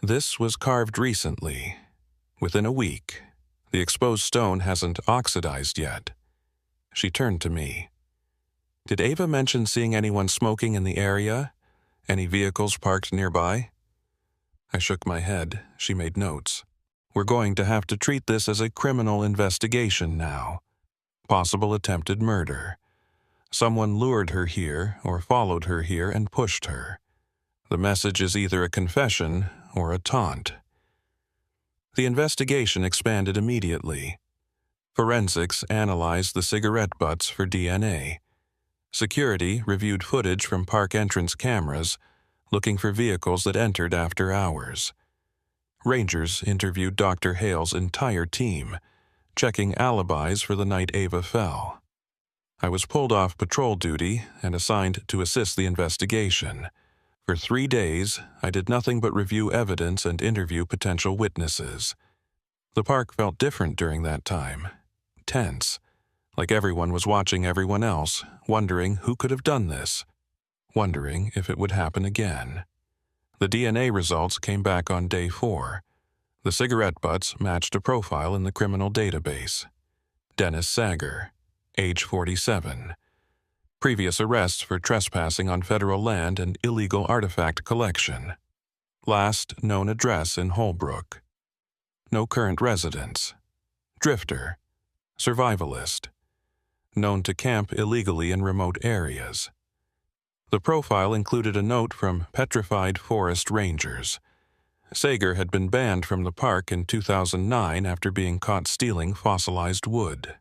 This was carved recently, within a week. The exposed stone hasn't oxidized yet. She turned to me. Did Ava mention seeing anyone smoking in the area? Any vehicles parked nearby? I shook my head. She made notes. We're going to have to treat this as a criminal investigation now. Possible attempted murder. Someone lured her here or followed her here and pushed her. The message is either a confession or a taunt. The investigation expanded immediately. Forensics analyzed the cigarette butts for DNA. Security reviewed footage from park entrance cameras, looking for vehicles that entered after hours. Rangers interviewed Dr. Hale's entire team, checking alibis for the night Ava fell. I was pulled off patrol duty and assigned to assist the investigation, For 3 days, I did nothing but review evidence and interview potential witnesses. The park felt different during that time. Tense, like everyone was watching everyone else, wondering who could have done this, wondering if it would happen again. The DNA results came back on day 4. The cigarette butts matched a profile in the criminal database. Dennis Sager, age 47. Previous arrests for trespassing on federal land and illegal artifact collection. Last known address in Holbrook. No current residence. Drifter. Survivalist. Known to camp illegally in remote areas. The profile included a note from Petrified Forest Rangers. Sager had been banned from the park in 2009 after being caught stealing fossilized wood.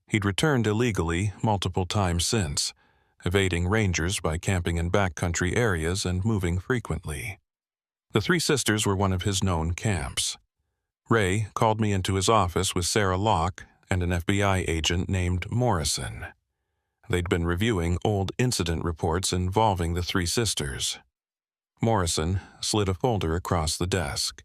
He'd returned illegally multiple times since, evading rangers by camping in backcountry areas and moving frequently. The Three Sisters were one of his known camps. Ray called me into his office with Sarah Locke and an FBI agent named Morrison. They'd been reviewing old incident reports involving the Three Sisters. Morrison slid a folder across the desk.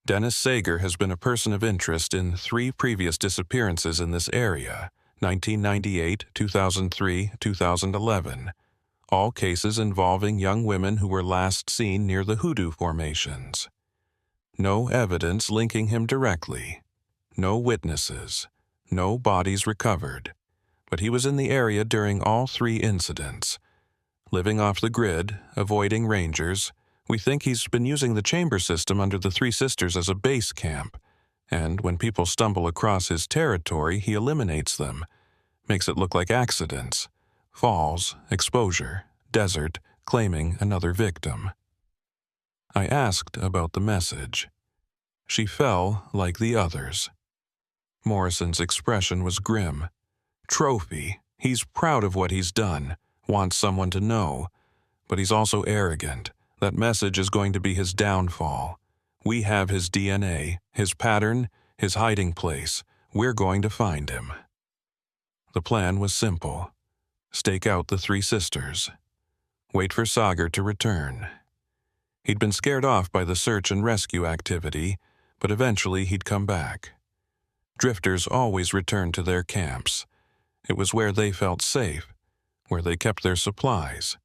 Dennis Sager has been a person of interest in 3 previous disappearances in this area, 1998, 2003, 2011, all cases involving young women who were last seen near the Hoodoo formations. No evidence linking him directly, no witnesses, no bodies recovered, but he was in the area during all 3 incidents. Living off the grid, avoiding rangers, we think he's been using the chamber system under the Three Sisters as a base camp, and when people stumble across his territory, he eliminates them, makes it look like accidents, falls, exposure, desert, claiming another victim. I asked about the message. She fell like the others. Morrison's expression was grim. Trophy. He's proud of what he's done, wants someone to know, but he's also arrogant. That message is going to be his downfall. We have his DNA, his pattern, his hiding place. We're going to find him. The plan was simple. Stake out the Three Sisters. Wait for Sager to return. He'd been scared off by the search and rescue activity, but eventually he'd come back. Drifters always returned to their camps. It was where they felt safe, where they kept their supplies.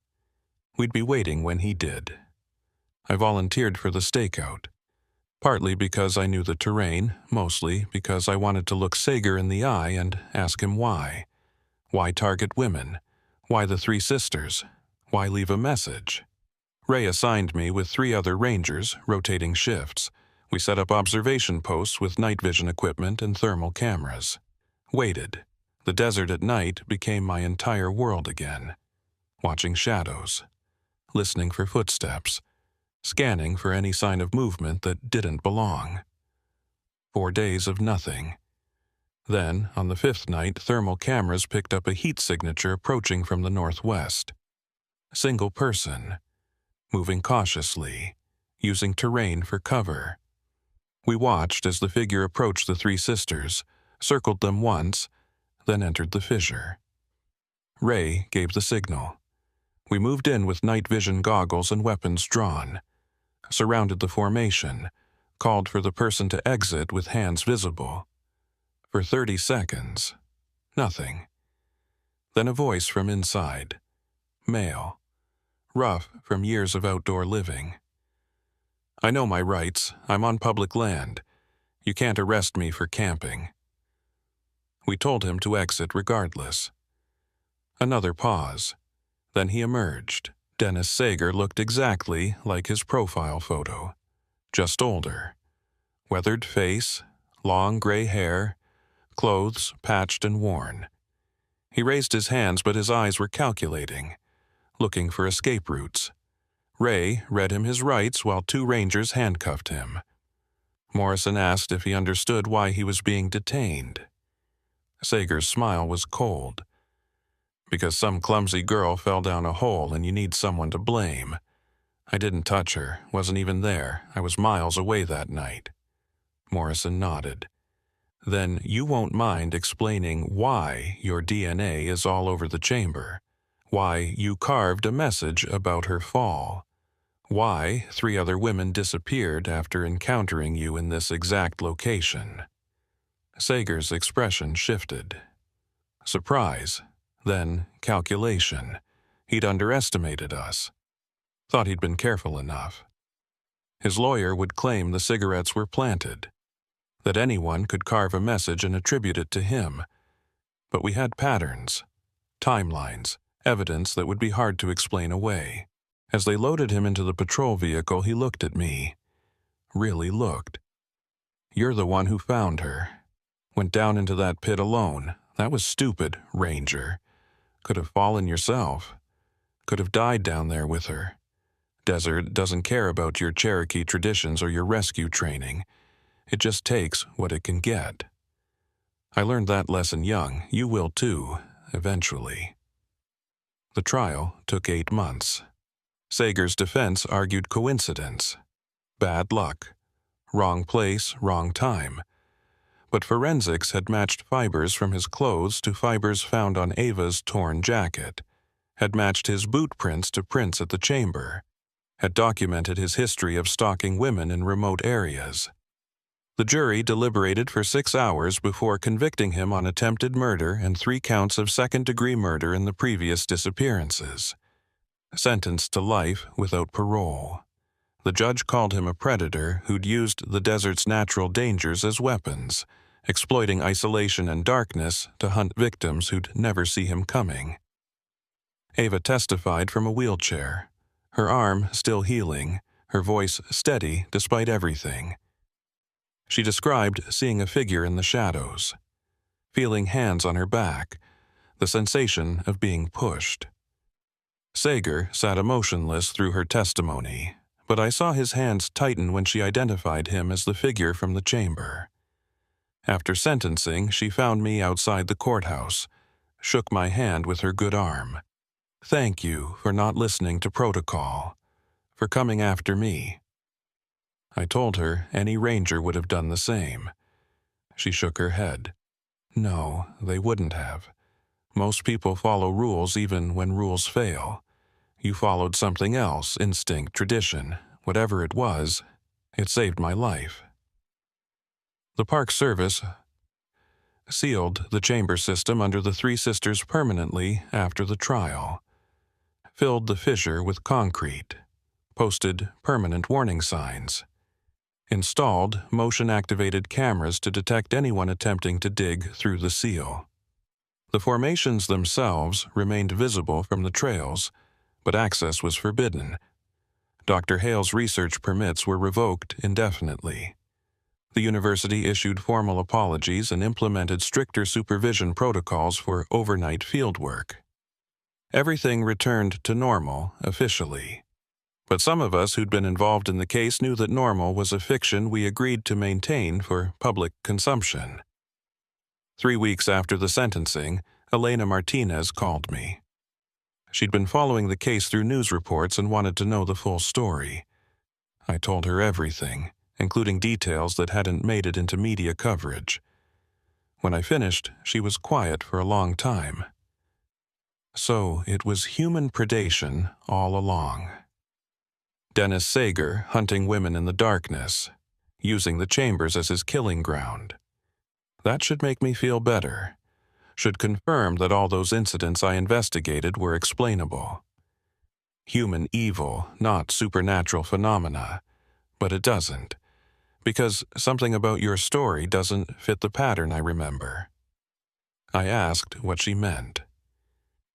We'd be waiting when he did. I volunteered for the stakeout, partly because I knew the terrain, mostly because I wanted to look Sager in the eye and ask him why. Why target women? Why the Three Sisters? Why leave a message? Ray assigned me with 3 other rangers, rotating shifts. We set up observation posts with night vision equipment and thermal cameras. Waited. The desert at night became my entire world again. Watching shadows. Listening for footsteps. Scanning for any sign of movement that didn't belong. 4 days of nothing. Then, on the 5th night, thermal cameras picked up a heat signature approaching from the northwest. Single person. Moving cautiously. Using terrain for cover. We watched as the figure approached the Three Sisters, circled them once, then entered the fissure. Ray gave the signal. We moved in with night vision goggles and weapons drawn. Surrounded the formation, called for the person to exit with hands visible. For 30 seconds, nothing. Then a voice from inside. Male. Rough from years of outdoor living. I know my rights. I'm on public land. You can't arrest me for camping. We told him to exit regardless. Another pause. Then he emerged. Dennis Sager looked exactly like his profile photo, just older. Weathered face, long gray hair, clothes patched and worn. He raised his hands, but his eyes were calculating, looking for escape routes. Ray read him his rights while 2 rangers handcuffed him. Morrison asked if he understood why he was being detained. Sager's smile was cold. Because some clumsy girl fell down a hole and you need someone to blame. I didn't touch her, wasn't even there. I was miles away that night. Morrison nodded. Then you won't mind explaining why your DNA is all over the chamber. Why you carved a message about her fall. Why 3 other women disappeared after encountering you in this exact location. Sager's expression shifted. Surprise, then calculation. He'd underestimated us. Thought he'd been careful enough. His lawyer would claim the cigarettes were planted, that anyone could carve a message and attribute it to him. But we had patterns, timelines, evidence that would be hard to explain away. As they loaded him into the patrol vehicle, he looked at me. Really looked. You're the one who found her. Went down into that pit alone. That was stupid, Ranger. Could have fallen yourself. Could have died down there with her. Desert doesn't care about your Cherokee traditions or your rescue training. It just takes what it can get. I learned that lesson young. You will too, eventually. The trial took 8 months. Sager's defense argued coincidence. Bad luck. Wrong place, wrong time. But forensics had matched fibers from his clothes to fibers found on Ava's torn jacket, had matched his boot prints to prints at the chamber, had documented his history of stalking women in remote areas. The jury deliberated for 6 hours before convicting him on attempted murder and 3 counts of second-degree murder in the previous disappearances. Sentenced to life without parole. The judge called him a predator who'd used the desert's natural dangers as weapons, exploiting isolation and darkness to hunt victims who'd never see him coming. Ava testified from a wheelchair, her arm still healing, her voice steady despite everything. She described seeing a figure in the shadows, feeling hands on her back, the sensation of being pushed. Sager sat emotionless through her testimony, but I saw his hands tighten when she identified him as the figure from the chamber. After sentencing, she found me outside the courthouse, shook my hand with her good arm. Thank you for not listening to protocol, for coming after me. I told her any ranger would have done the same. She shook her head. No, they wouldn't have. Most people follow rules even when rules fail. You followed something else, instinct, tradition, whatever it was. It saved my life. The Park Service sealed the chamber system under the 3 sisters permanently after the trial, filled the fissure with concrete, posted permanent warning signs, installed motion-activated cameras to detect anyone attempting to dig through the seal. The formations themselves remained visible from the trails, but access was forbidden. Dr. Hale's research permits were revoked indefinitely. The university issued formal apologies and implemented stricter supervision protocols for overnight fieldwork. Everything returned to normal officially. But some of us who'd been involved in the case knew that normal was a fiction we agreed to maintain for public consumption. 3 weeks after the sentencing, Elena Martinez called me. She'd been following the case through news reports and wanted to know the full story. I told her everything, including details that hadn't made it into media coverage. When I finished, she was quiet for a long time. So it was human predation all along. Dennis Sager hunting women in the darkness, using the chambers as his killing ground. That should make me feel better. Should confirm that all those incidents I investigated were explainable. Human evil, not supernatural phenomena. But it doesn't. Because something about your story doesn't fit the pattern I remember. I asked what she meant.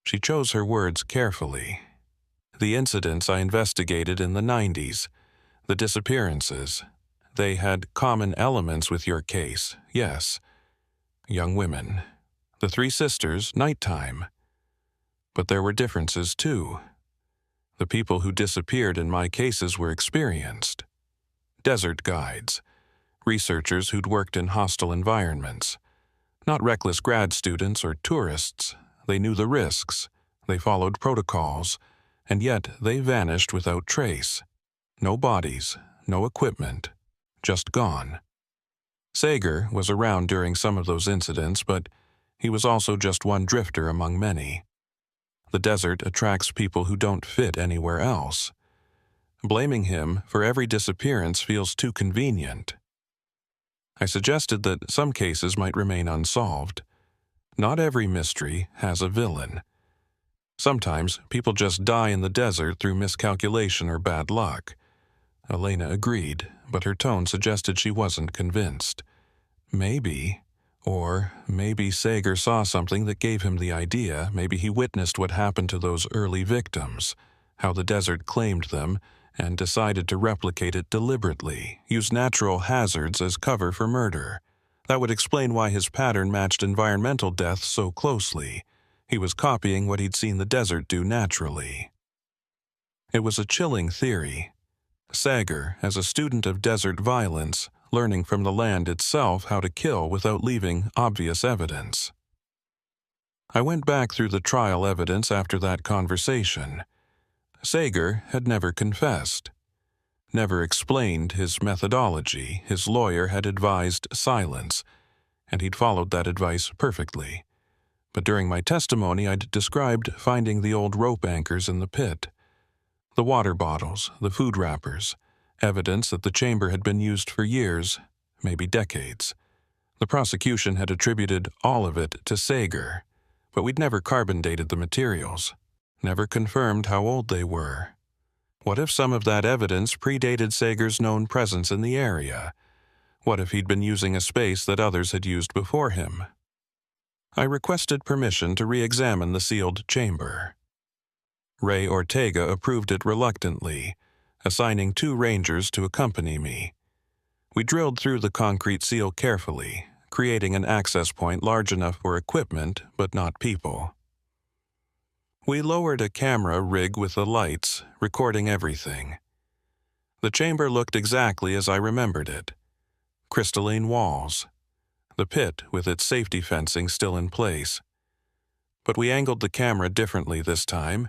She chose her words carefully. The incidents I investigated in the 90s, the disappearances, they had common elements with your case, yes. Young women. The 3 sisters, nighttime. But there were differences too. The people who disappeared in my cases were experienced. Desert guides, researchers who'd worked in hostile environments. Not reckless grad students or tourists. They knew the risks, they followed protocols, and yet they vanished without trace. No bodies, no equipment, just gone. Sager was around during some of those incidents, but he was also just one drifter among many. The desert attracts people who don't fit anywhere else. Blaming him for every disappearance feels too convenient. I suggested that some cases might remain unsolved. Not every mystery has a villain. Sometimes people just die in the desert through miscalculation or bad luck. Elena agreed, but her tone suggested she wasn't convinced. Maybe Sager saw something that gave him the idea. Maybe he witnessed what happened to those early victims, how the desert claimed them, and decided to replicate it deliberately, use natural hazards as cover for murder. That would explain why his pattern matched environmental deaths so closely. He was copying what he'd seen the desert do naturally. It was a chilling theory. Sager, as a student of desert violence, learning from the land itself how to kill without leaving obvious evidence. I went back through the trial evidence after that conversation. Sager had never confessed, never explained his methodology. His lawyer had advised silence, and he'd followed that advice perfectly. But during my testimony, I'd described finding the old rope anchors in the pit, the water bottles, the food wrappers, evidence that the chamber had been used for years, maybe decades. The prosecution had attributed all of it to Sager, but we'd never carbon dated the materials, never confirmed how old they were. What if some of that evidence predated Sager's known presence in the area? What if he'd been using a space that others had used before him? I requested permission to re-examine the sealed chamber. Ray Ortega approved it reluctantly, assigning 2 rangers to accompany me. We drilled through the concrete seal carefully, creating an access point large enough for equipment but not people. We lowered a camera rig with the lights, recording everything. The chamber looked exactly as I remembered it. Crystalline walls. The pit with its safety fencing still in place. But we angled the camera differently this time,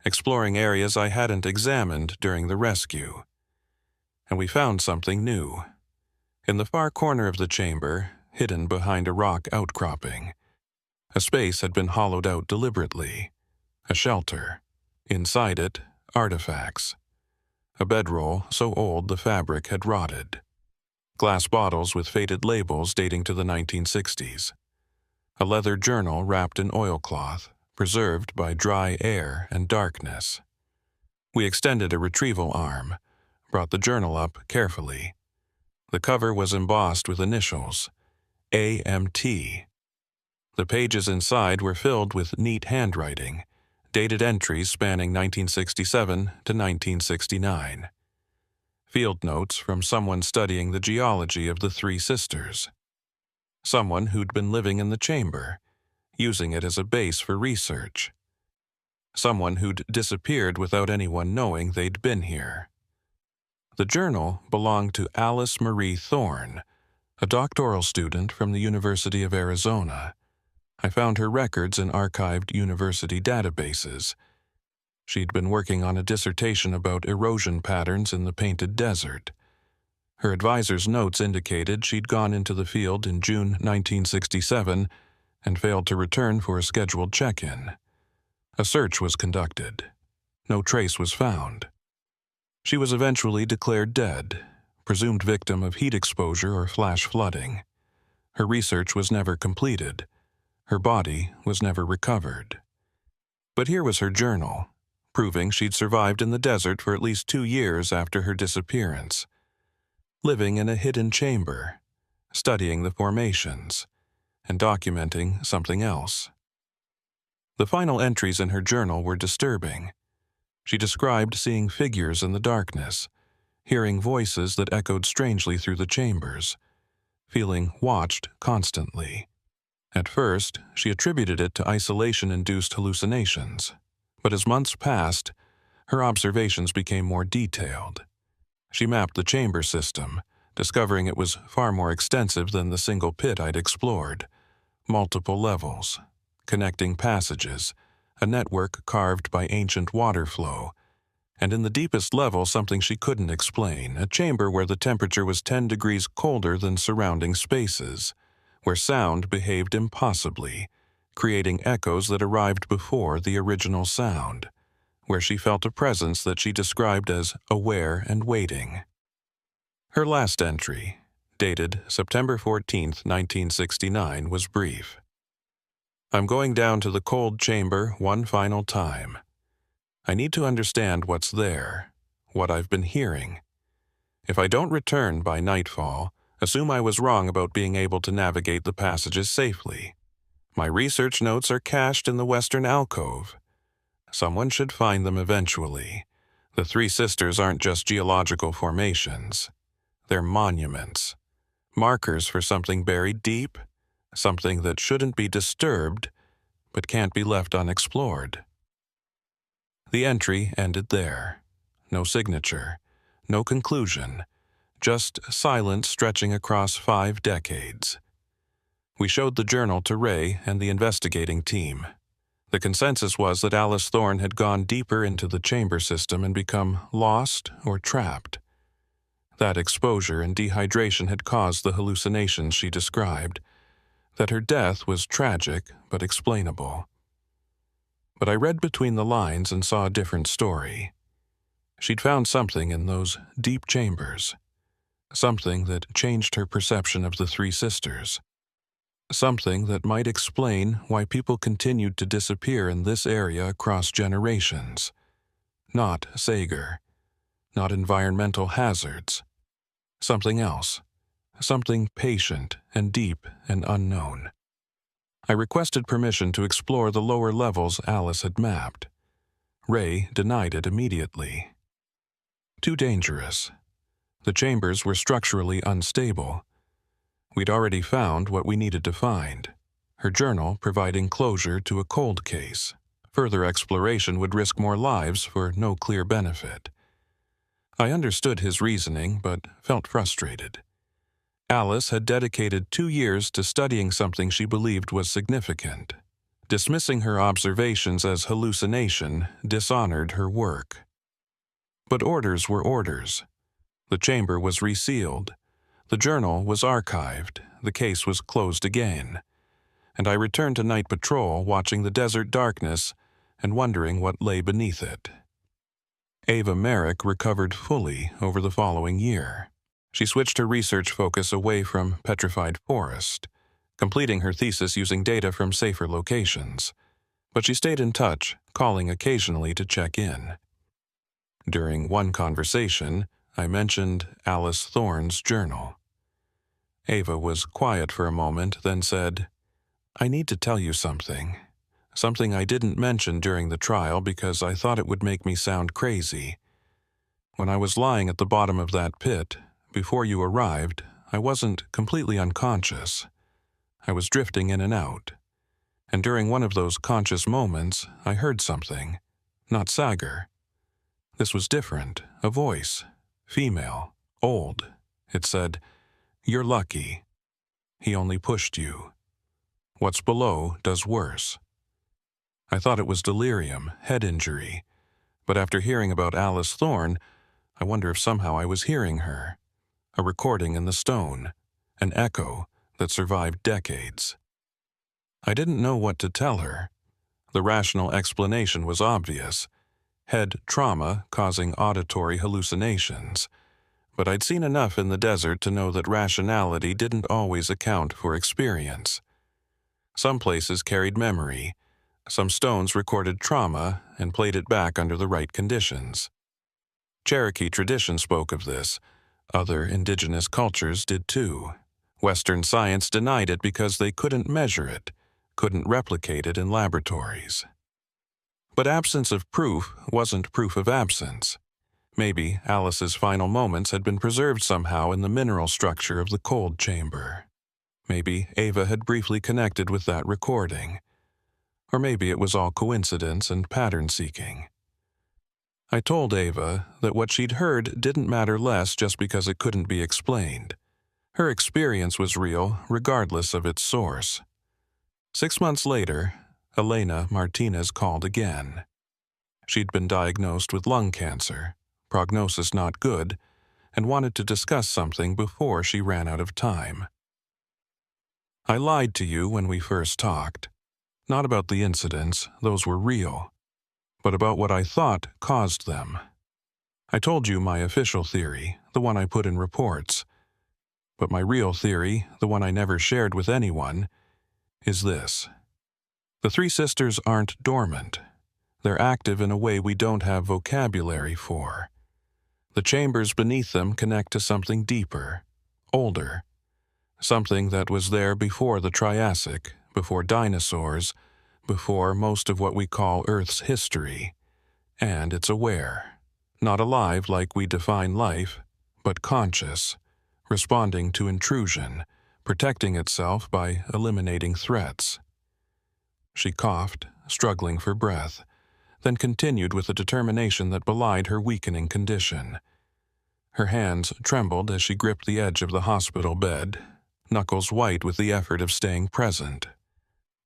exploring areas I hadn't examined during the rescue. And we found something new. In the far corner of the chamber, hidden behind a rock outcropping, a space had been hollowed out deliberately. A shelter. Inside it, artifacts. A bedroll so old the fabric had rotted. Glass bottles with faded labels dating to the 1960s. A leather journal wrapped in oilcloth, preserved by dry air and darkness. We extended a retrieval arm, brought the journal up carefully. The cover was embossed with initials, AMT. The pages inside were filled with neat handwriting, dated entries spanning 1967 to 1969. Field notes from someone studying the geology of the Three Sisters. Someone who'd been living in the chamber, using it as a base for research. Someone who'd disappeared without anyone knowing they'd been here. The journal belonged to Alice Marie Thorne, a doctoral student from the University of Arizona. I found her records in archived university databases. She'd been working on a dissertation about erosion patterns in the Painted Desert. Her advisor's notes indicated she'd gone into the field in June 1967 and failed to return for a scheduled check-in. A search was conducted. No trace was found. She was eventually declared dead, presumed victim of heat exposure or flash flooding. Her research was never completed. Her body was never recovered. But here was her journal, proving she'd survived in the desert for at least 2 years after her disappearance, living in a hidden chamber, studying the formations, and documenting something else. The final entries in her journal were disturbing. She described seeing figures in the darkness, hearing voices that echoed strangely through the chambers, feeling watched constantly. At first, she attributed it to isolation-induced hallucinations, but as months passed, her observations became more detailed. She mapped the chamber system, discovering it was far more extensive than the single pit I'd explored. Multiple levels, connecting passages, a network carved by ancient water flow, and in the deepest level something she couldn't explain, a chamber where the temperature was 10 degrees colder than surrounding spaces, where sound behaved impossibly, creating echoes that arrived before the original sound, where she felt a presence that she described as aware and waiting. Her last entry, dated September 14, 1969, was brief. "I'm going down to the cold chamber one final time. I need to understand what's there, what I've been hearing. If I don't return by nightfall, assume I was wrong about being able to navigate the passages safely. My research notes are cached in the western alcove. Someone should find them eventually. The Three Sisters aren't just geological formations. They're monuments, markers for something buried deep, something that shouldn't be disturbed, but can't be left unexplored." The entry ended there. No signature, no conclusion, just silence stretching across 5 decades. We showed the journal to Ray and the investigating team. The consensus was that Alice Thorne had gone deeper into the chamber system and become lost or trapped. That exposure and dehydration had caused the hallucinations she described, that her death was tragic but explainable. But I read between the lines and saw a different story. She'd found something in those deep chambers, something that changed her perception of the Three Sisters, something that might explain why people continued to disappear in this area across generations. Not Sager, not environmental hazards. Something else, something patient and deep and unknown. I requested permission to explore the lower levels Alice had mapped. Ray denied it immediately. Too dangerous. The chambers were structurally unstable. We'd already found what we needed to find, her journal providing closure to a cold case. Further exploration would risk more lives for no clear benefit. I understood his reasoning, but felt frustrated. Alice had dedicated 2 years to studying something she believed was significant. Dismissing her observations as hallucination dishonored her work. But orders were orders. The chamber was resealed. The journal was archived. The case was closed again. And I returned to night patrol, watching the desert darkness and wondering what lay beneath it. Ava Merrick recovered fully over the following year. She switched her research focus away from Petrified Forest, completing her thesis using data from safer locations. But she stayed in touch, calling occasionally to check in. During one conversation, I mentioned Alice Thorne's journal. Ava was quiet for a moment, then said, "I need to tell you something. Something I didn't mention during the trial because I thought it would make me sound crazy. When I was lying at the bottom of that pit, before you arrived, I wasn't completely unconscious. I was drifting in and out. And during one of those conscious moments, I heard something. Not Sager. This was different. A voice. Female. Old. It said, 'You're lucky. He only pushed you. What's below does worse.' I thought it was delirium, head injury. But after hearing about Alice Thorne, I wonder if somehow I was hearing her. A recording in the stone. An echo that survived decades." I didn't know what to tell her. The rational explanation was obvious. Head trauma causing auditory hallucinations. But I'd seen enough in the desert to know that rationality didn't always account for experience. Some places carried memory. Some stones recorded trauma and played it back under the right conditions. Cherokee tradition spoke of this. Other indigenous cultures did too. Western science denied it because they couldn't measure it, couldn't replicate it in laboratories. But absence of proof wasn't proof of absence. Maybe Alice's final moments had been preserved somehow in the mineral structure of the cold chamber. Maybe Ava had briefly connected with that recording. Or maybe it was all coincidence and pattern-seeking. I told Ava that what she'd heard didn't matter less just because it couldn't be explained. Her experience was real, regardless of its source. 6 months later, Elena Martinez called again. She'd been diagnosed with lung cancer, prognosis not good, and wanted to discuss something before she ran out of time. "I lied to you when we first talked. Not about the incidents, those were real, but about what I thought caused them. I told you my official theory, the one I put in reports. But my real theory, the one I never shared with anyone, is this. The three sisters aren't dormant. They're active in a way we don't have vocabulary for. The chambers beneath them connect to something deeper, older, something that was there before the Triassic, before dinosaurs, before most of what we call Earth's history. And it's aware. Not alive like we define life, but conscious, responding to intrusion, protecting itself by eliminating threats. She coughed, struggling for breath, then continued with a determination that belied her weakening condition. Her hands trembled as she gripped the edge of the hospital bed, knuckles white with the effort of staying present,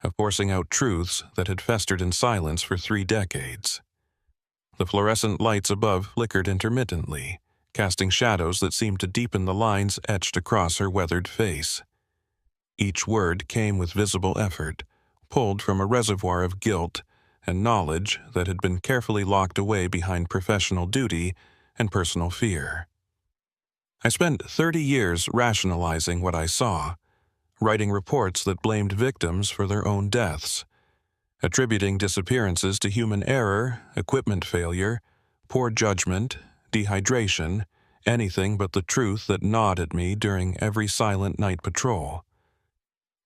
of forcing out truths that had festered in silence for 3 decades. The fluorescent lights above flickered intermittently, casting shadows that seemed to deepen the lines etched across her weathered face. Each word came with visible effort, pulled from a reservoir of guilt and knowledge that had been carefully locked away behind professional duty and personal fear. I spent 30 years rationalizing what I saw, writing reports that blamed victims for their own deaths, attributing disappearances to human error, equipment failure, poor judgment, dehydration, anything but the truth that gnawed at me during every silent night patrol.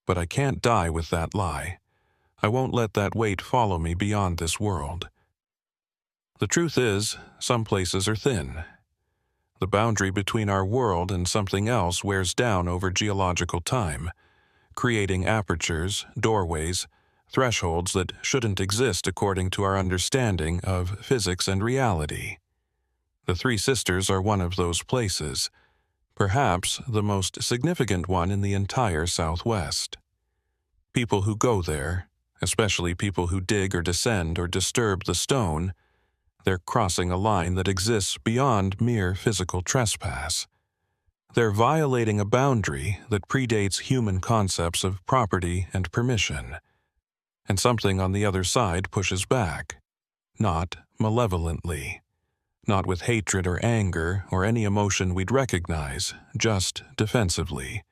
But I can't die with that lie. I won't let that weight follow me beyond this world. The truth is, some places are thin. The boundary between our world and something else wears down over geological time, creating apertures, doorways, thresholds that shouldn't exist according to our understanding of physics and reality. The Three Sisters are one of those places, perhaps the most significant one in the entire Southwest. People who go there, especially people who dig or descend or disturb the stone, they're crossing a line that exists beyond mere physical trespass. They're violating a boundary that predates human concepts of property and permission. And something on the other side pushes back, not malevolently, not with hatred or anger or any emotion we'd recognize, just defensively,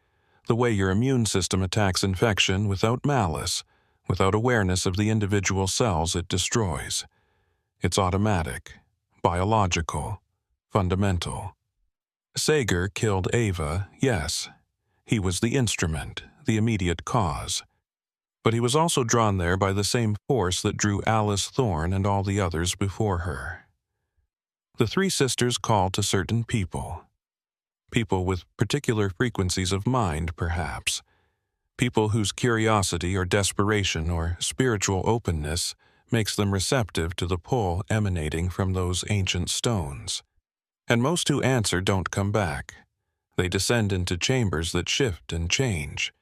the way your immune system attacks infection without malice, without awareness of the individual cells it destroys. It's automatic, biological, fundamental. Sager killed Ava, yes. He was the instrument, the immediate cause. But he was also drawn there by the same force that drew Alice Thorne and all the others before her. The Three Sisters called to certain people. People with particular frequencies of mind, perhaps. People whose curiosity or desperation or spiritual openness makes them receptive to the pull emanating from those ancient stones. And most who answer don't come back. They descend into chambers that shift and change.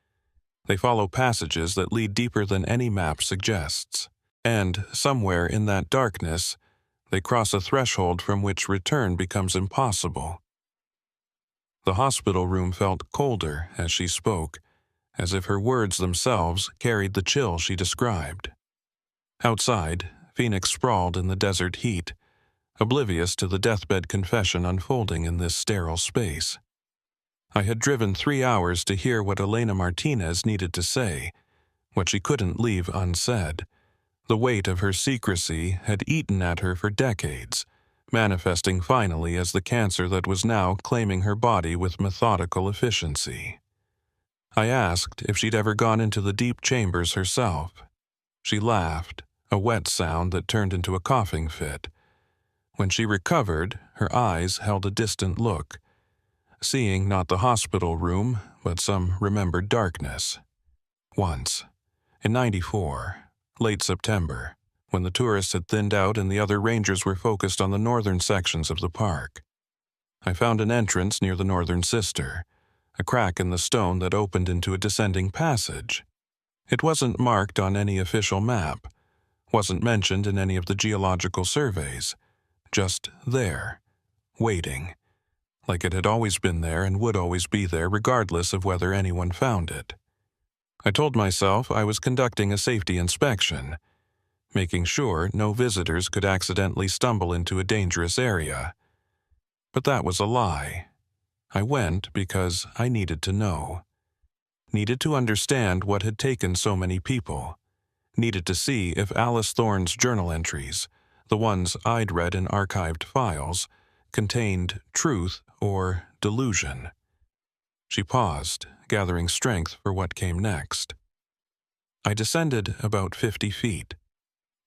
They follow passages that lead deeper than any map suggests. And, somewhere in that darkness, they cross a threshold from which return becomes impossible. The hospital room felt colder as she spoke, as if her words themselves carried the chill she described. Outside, Phoenix sprawled in the desert heat, oblivious to the deathbed confession unfolding in this sterile space. I had driven 3 hours to hear what Elena Martinez needed to say, what she couldn't leave unsaid. The weight of her secrecy had eaten at her for decades, manifesting finally as the cancer that was now claiming her body with methodical efficiency. I asked if she'd ever gone into the deep chambers herself. She laughed, a wet sound that turned into a coughing fit. When she recovered, her eyes held a distant look, seeing not the hospital room, but some remembered darkness. Once, in '94, late September, when the tourists had thinned out and the other rangers were focused on the northern sections of the park, I found an entrance near the northern sister, a crack in the stone that opened into a descending passage. It wasn't marked on any official map, wasn't mentioned in any of the geological surveys, just there, waiting, like it had always been there and would always be there regardless of whether anyone found it. I told myself I was conducting a safety inspection, making sure no visitors could accidentally stumble into a dangerous area. But that was a lie. I went because I needed to know. Needed to understand what had taken so many people. Needed to see if Alice Thorne's journal entries, the ones I'd read in archived files, contained truth or delusion. She paused, gathering strength for what came next. I descended about 50 feet.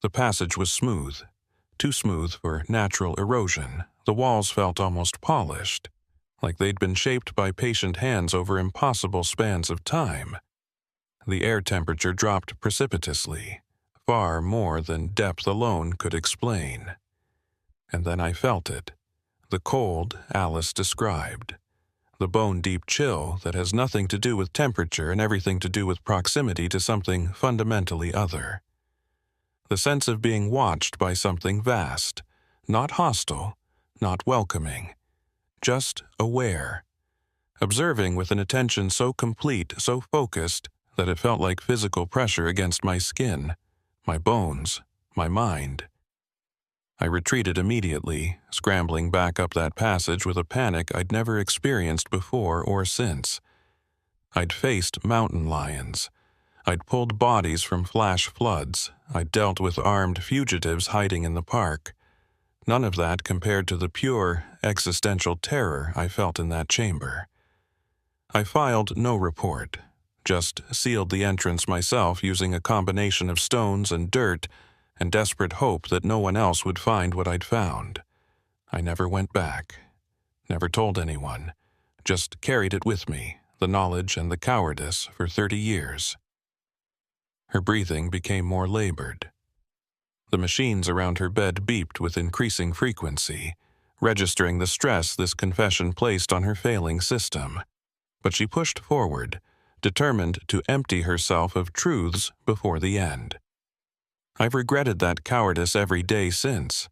The passage was smooth. Too smooth for natural erosion. The walls felt almost polished, like they'd been shaped by patient hands over impossible spans of time. The air temperature dropped precipitously, far more than depth alone could explain. And then I felt it, the cold Alice described, the bone-deep chill that has nothing to do with temperature and everything to do with proximity to something fundamentally other. The sense of being watched by something vast, not hostile, not welcoming, just aware, observing with an attention so complete, so focused, that it felt like physical pressure against my skin, my bones, my mind. I retreated immediately, scrambling back up that passage with a panic I'd never experienced before or since. I'd faced mountain lions. I'd pulled bodies from flash floods. I'd dealt with armed fugitives hiding in the park. None of that compared to the pure, existential terror I felt in that chamber. I filed no report, just sealed the entrance myself using a combination of stones and dirt and desperate hope that no one else would find what I'd found. I never went back, never told anyone, just carried it with me, the knowledge and the cowardice, for 30 years. Her breathing became more labored. The machines around her bed beeped with increasing frequency, registering the stress this confession placed on her failing system. But she pushed forward, determined to empty herself of truths before the end. I've regretted that cowardice every day since.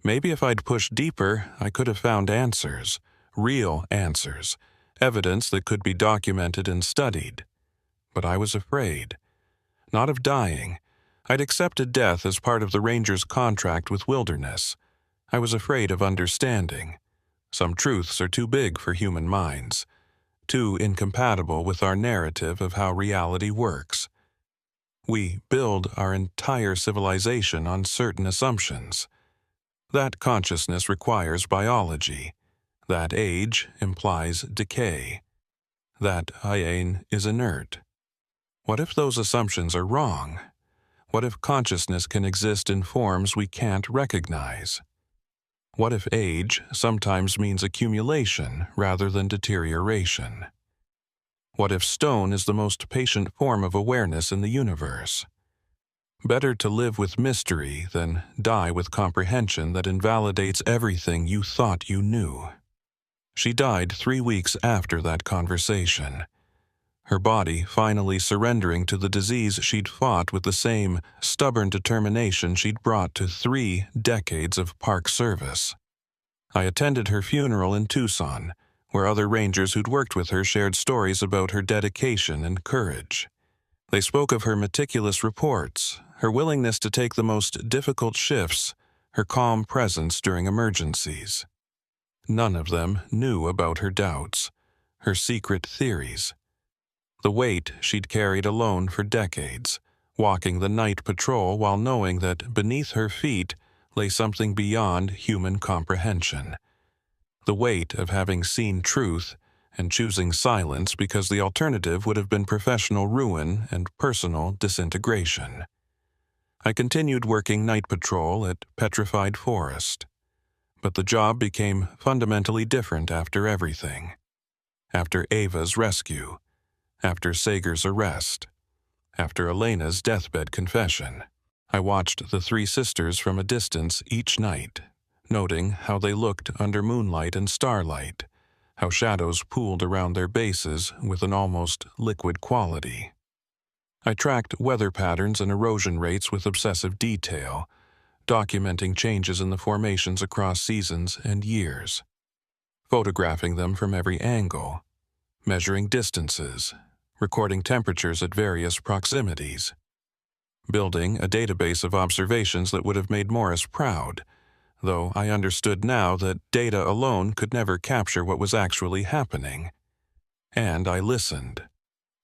Maybe if I'd pushed deeper, I could have found answers, real answers, evidence that could be documented and studied. But I was afraid. Not of dying. I'd accepted death as part of the ranger's contract with wilderness. I was afraid of understanding. Some truths are too big for human minds, too incompatible with our narrative of how reality works. We build our entire civilization on certain assumptions. That consciousness requires biology. That age implies decay. That Ayin is inert. What if those assumptions are wrong? What if consciousness can exist in forms we can't recognize? What if age sometimes means accumulation rather than deterioration? What if stone is the most patient form of awareness in the universe? Better to live with mystery than die with comprehension that invalidates everything you thought you knew. She died 3 weeks after that conversation, her body finally surrendering to the disease she'd fought with the same stubborn determination she'd brought to 3 decades of park service. I attended her funeral in Tucson, where other rangers who'd worked with her shared stories about her dedication and courage. They spoke of her meticulous reports, her willingness to take the most difficult shifts, her calm presence during emergencies. None of them knew about her doubts, her secret theories. The weight she'd carried alone for decades, walking the night patrol while knowing that beneath her feet lay something beyond human comprehension. The weight of having seen truth and choosing silence because the alternative would have been professional ruin and personal disintegration. I continued working night patrol at Petrified Forest, but the job became fundamentally different after everything. After Ava's rescue, after Sager's arrest, after Elena's deathbed confession, I watched the 3 sisters from a distance each night, noting how they looked under moonlight and starlight, how shadows pooled around their bases with an almost liquid quality. I tracked weather patterns and erosion rates with obsessive detail, documenting changes in the formations across seasons and years, photographing them from every angle, measuring distances, recording temperatures at various proximities, building a database of observations that would have made Morris proud, though I understood now that data alone could never capture what was actually happening. And I listened,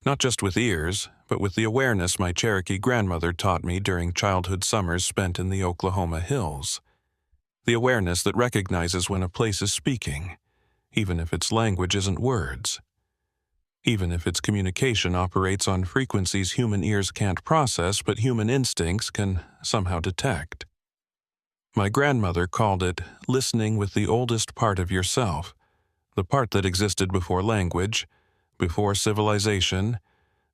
not just with ears, but with the awareness my Cherokee grandmother taught me during childhood summers spent in the Oklahoma hills. The awareness that recognizes when a place is speaking, even if its language isn't words. Even if its communication operates on frequencies human ears can't process but human instincts can somehow detect. My grandmother called it listening with the oldest part of yourself, the part that existed before language, before civilization,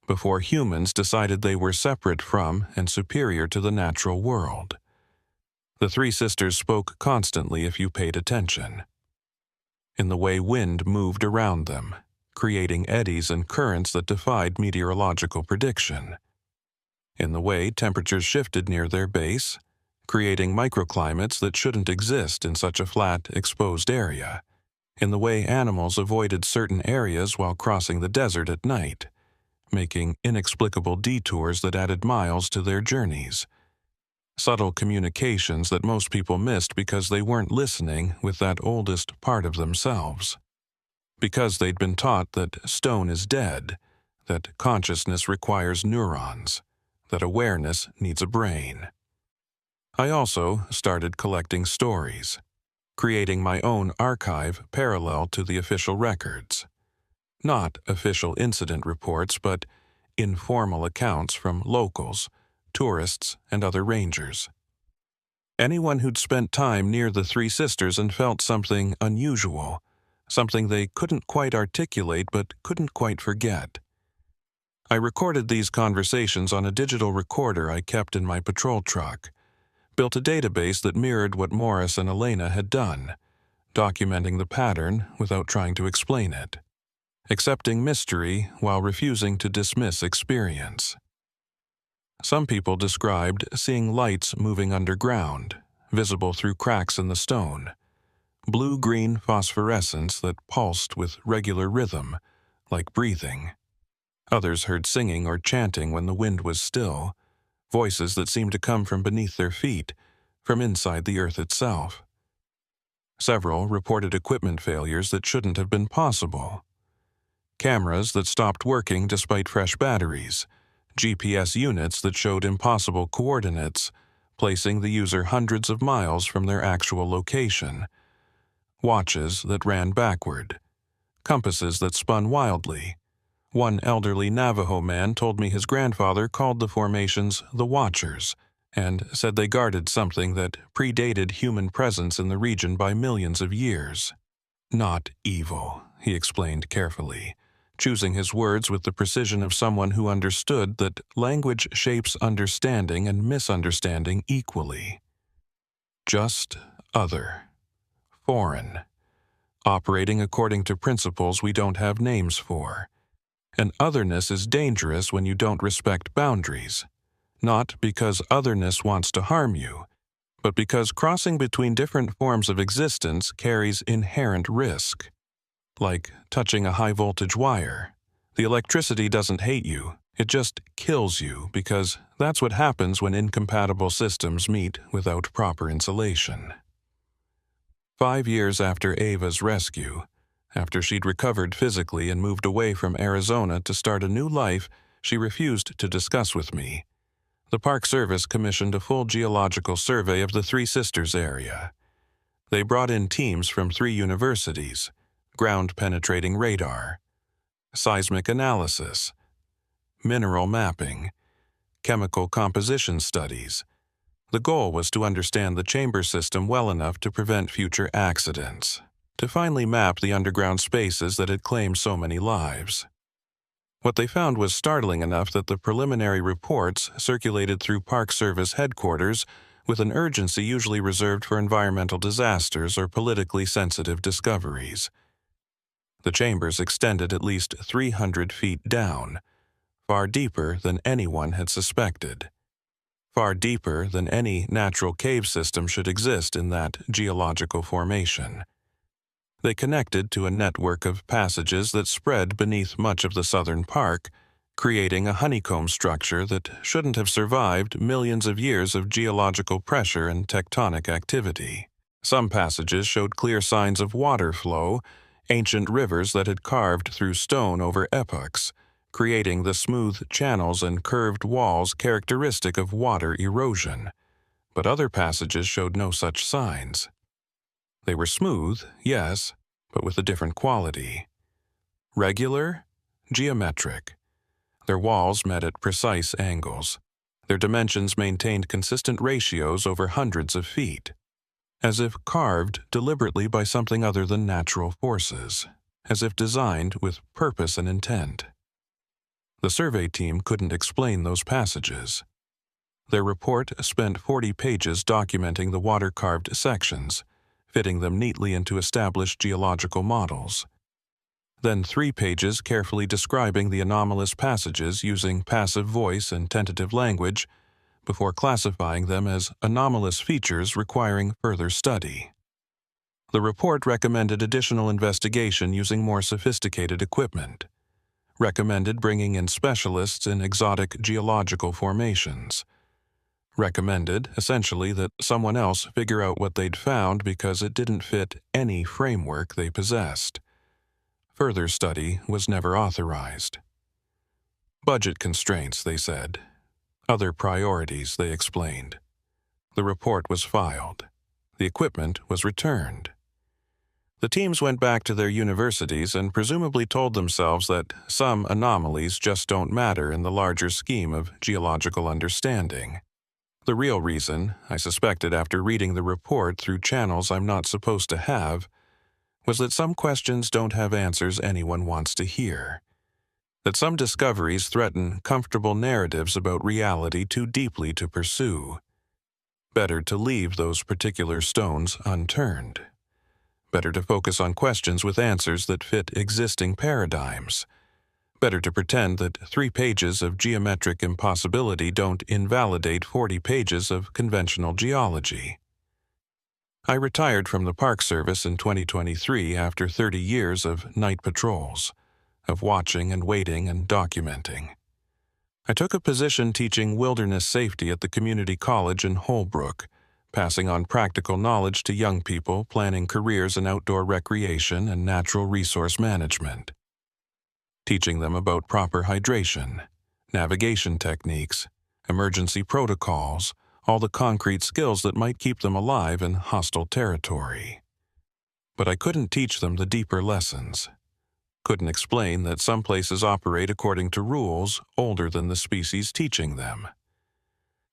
before humans decided they were separate from and superior to the natural world. The three sisters spoke constantly if you paid attention. In the way wind moved around them, creating eddies and currents that defied meteorological prediction. In the way temperatures shifted near their base, creating microclimates that shouldn't exist in such a flat, exposed area. In the way animals avoided certain areas while crossing the desert at night, making inexplicable detours that added miles to their journeys. Subtle communications that most people missed because they weren't listening with that oldest part of themselves. Because they'd been taught that stone is dead, that consciousness requires neurons, that awareness needs a brain. I also started collecting stories, creating my own archive parallel to the official records. Not official incident reports, but informal accounts from locals, tourists, and other rangers. Anyone who'd spent time near the three sisters and felt something unusual, something they couldn't quite articulate but couldn't quite forget. I recorded these conversations on a digital recorder I kept in my patrol truck, built a database that mirrored what Morris and Elena had done, documenting the pattern without trying to explain it, accepting mystery while refusing to dismiss experience. Some people described seeing lights moving underground, visible through cracks in the stone, blue-green phosphorescence that pulsed with regular rhythm, like breathing. Others heard singing or chanting when the wind was still, voices that seemed to come from beneath their feet, from inside the earth itself. Several reported equipment failures that shouldn't have been possible. Cameras that stopped working despite fresh batteries, GPS units that showed impossible coordinates, placing the user hundreds of miles from their actual location, watches that ran backward, compasses that spun wildly. One elderly Navajo man told me his grandfather called the formations the Watchers, and said they guarded something that predated human presence in the region by millions of years. Not evil, he explained carefully, choosing his words with the precision of someone who understood that language shapes understanding and misunderstanding equally. Just other, foreign, operating according to principles we don't have names for. And otherness is dangerous when you don't respect boundaries, not because otherness wants to harm you, but because crossing between different forms of existence carries inherent risk. Like touching a high-voltage wire. The electricity doesn't hate you, it just kills you because that's what happens when incompatible systems meet without proper insulation. 5 years after Ava's rescue, after she'd recovered physically and moved away from Arizona to start a new life she refused to discuss with me, the Park Service commissioned a full geological survey of the Three Sisters area. They brought in teams from 3 universities, ground-penetrating radar, seismic analysis, mineral mapping, chemical composition studies. The goal was to understand the chamber system well enough to prevent future accidents, to finally map the underground spaces that had claimed so many lives. What they found was startling enough that the preliminary reports circulated through Park Service headquarters with an urgency usually reserved for environmental disasters or politically sensitive discoveries. The chambers extended at least 300 feet down, far deeper than anyone had suspected, far deeper than any natural cave system should exist in that geological formation. They connected to a network of passages that spread beneath much of the southern park, creating a honeycomb structure that shouldn't have survived millions of years of geological pressure and tectonic activity. Some passages showed clear signs of water flow, ancient rivers that had carved through stone over epochs, creating the smooth channels and curved walls characteristic of water erosion. But other passages showed no such signs. They were smooth, yes, but with a different quality. Regular, geometric. Their walls met at precise angles. Their dimensions maintained consistent ratios over hundreds of feet, as if carved deliberately by something other than natural forces, as if designed with purpose and intent. The survey team couldn't explain those passages. Their report spent 40 pages documenting the water-carved sections, fitting them neatly into established geological models. Then 3 pages carefully describing the anomalous passages using passive voice and tentative language, before classifying them as anomalous features requiring further study. The report recommended additional investigation using more sophisticated equipment, recommended bringing in specialists in exotic geological formations, recommended, essentially, that someone else figure out what they'd found because it didn't fit any framework they possessed. Further study was never authorized. Budget constraints, they said. Other priorities, they explained. The report was filed. The equipment was returned. The teams went back to their universities and presumably told themselves that some anomalies just don't matter in the larger scheme of geological understanding. The real reason, I suspected after reading the report through channels I'm not supposed to have, was that some questions don't have answers anyone wants to hear. That some discoveries threaten comfortable narratives about reality too deeply to pursue. Better to leave those particular stones unturned. Better to focus on questions with answers that fit existing paradigms. Better to pretend that 3 pages of geometric impossibility don't invalidate 40 pages of conventional geology. I retired from the Park Service in 2023 after 30 years of night patrols, of watching and waiting and documenting. I took a position teaching wilderness safety at the community college in Holbrook, passing on practical knowledge to young people planning careers in outdoor recreation and natural resource management. Teaching them about proper hydration, navigation techniques, emergency protocols, all the concrete skills that might keep them alive in hostile territory. But I couldn't teach them the deeper lessons. Couldn't explain that some places operate according to rules older than the species teaching them.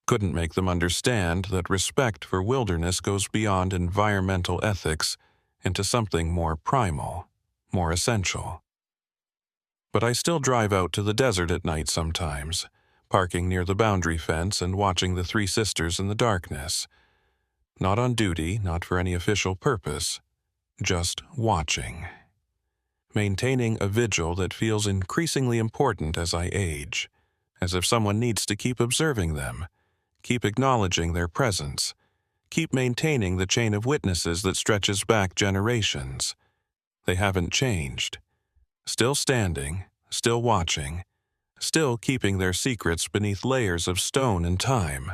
Couldn't make them understand that respect for wilderness goes beyond environmental ethics into something more primal, more essential. But I still drive out to the desert at night sometimes, parking near the boundary fence and watching the 3 sisters in the darkness. Not on duty, not for any official purpose, just watching. Maintaining a vigil that feels increasingly important as I age, as if someone needs to keep observing them, keep acknowledging their presence, keep maintaining the chain of witnesses that stretches back generations. They haven't changed. Still standing, still watching, still keeping their secrets beneath layers of stone and time.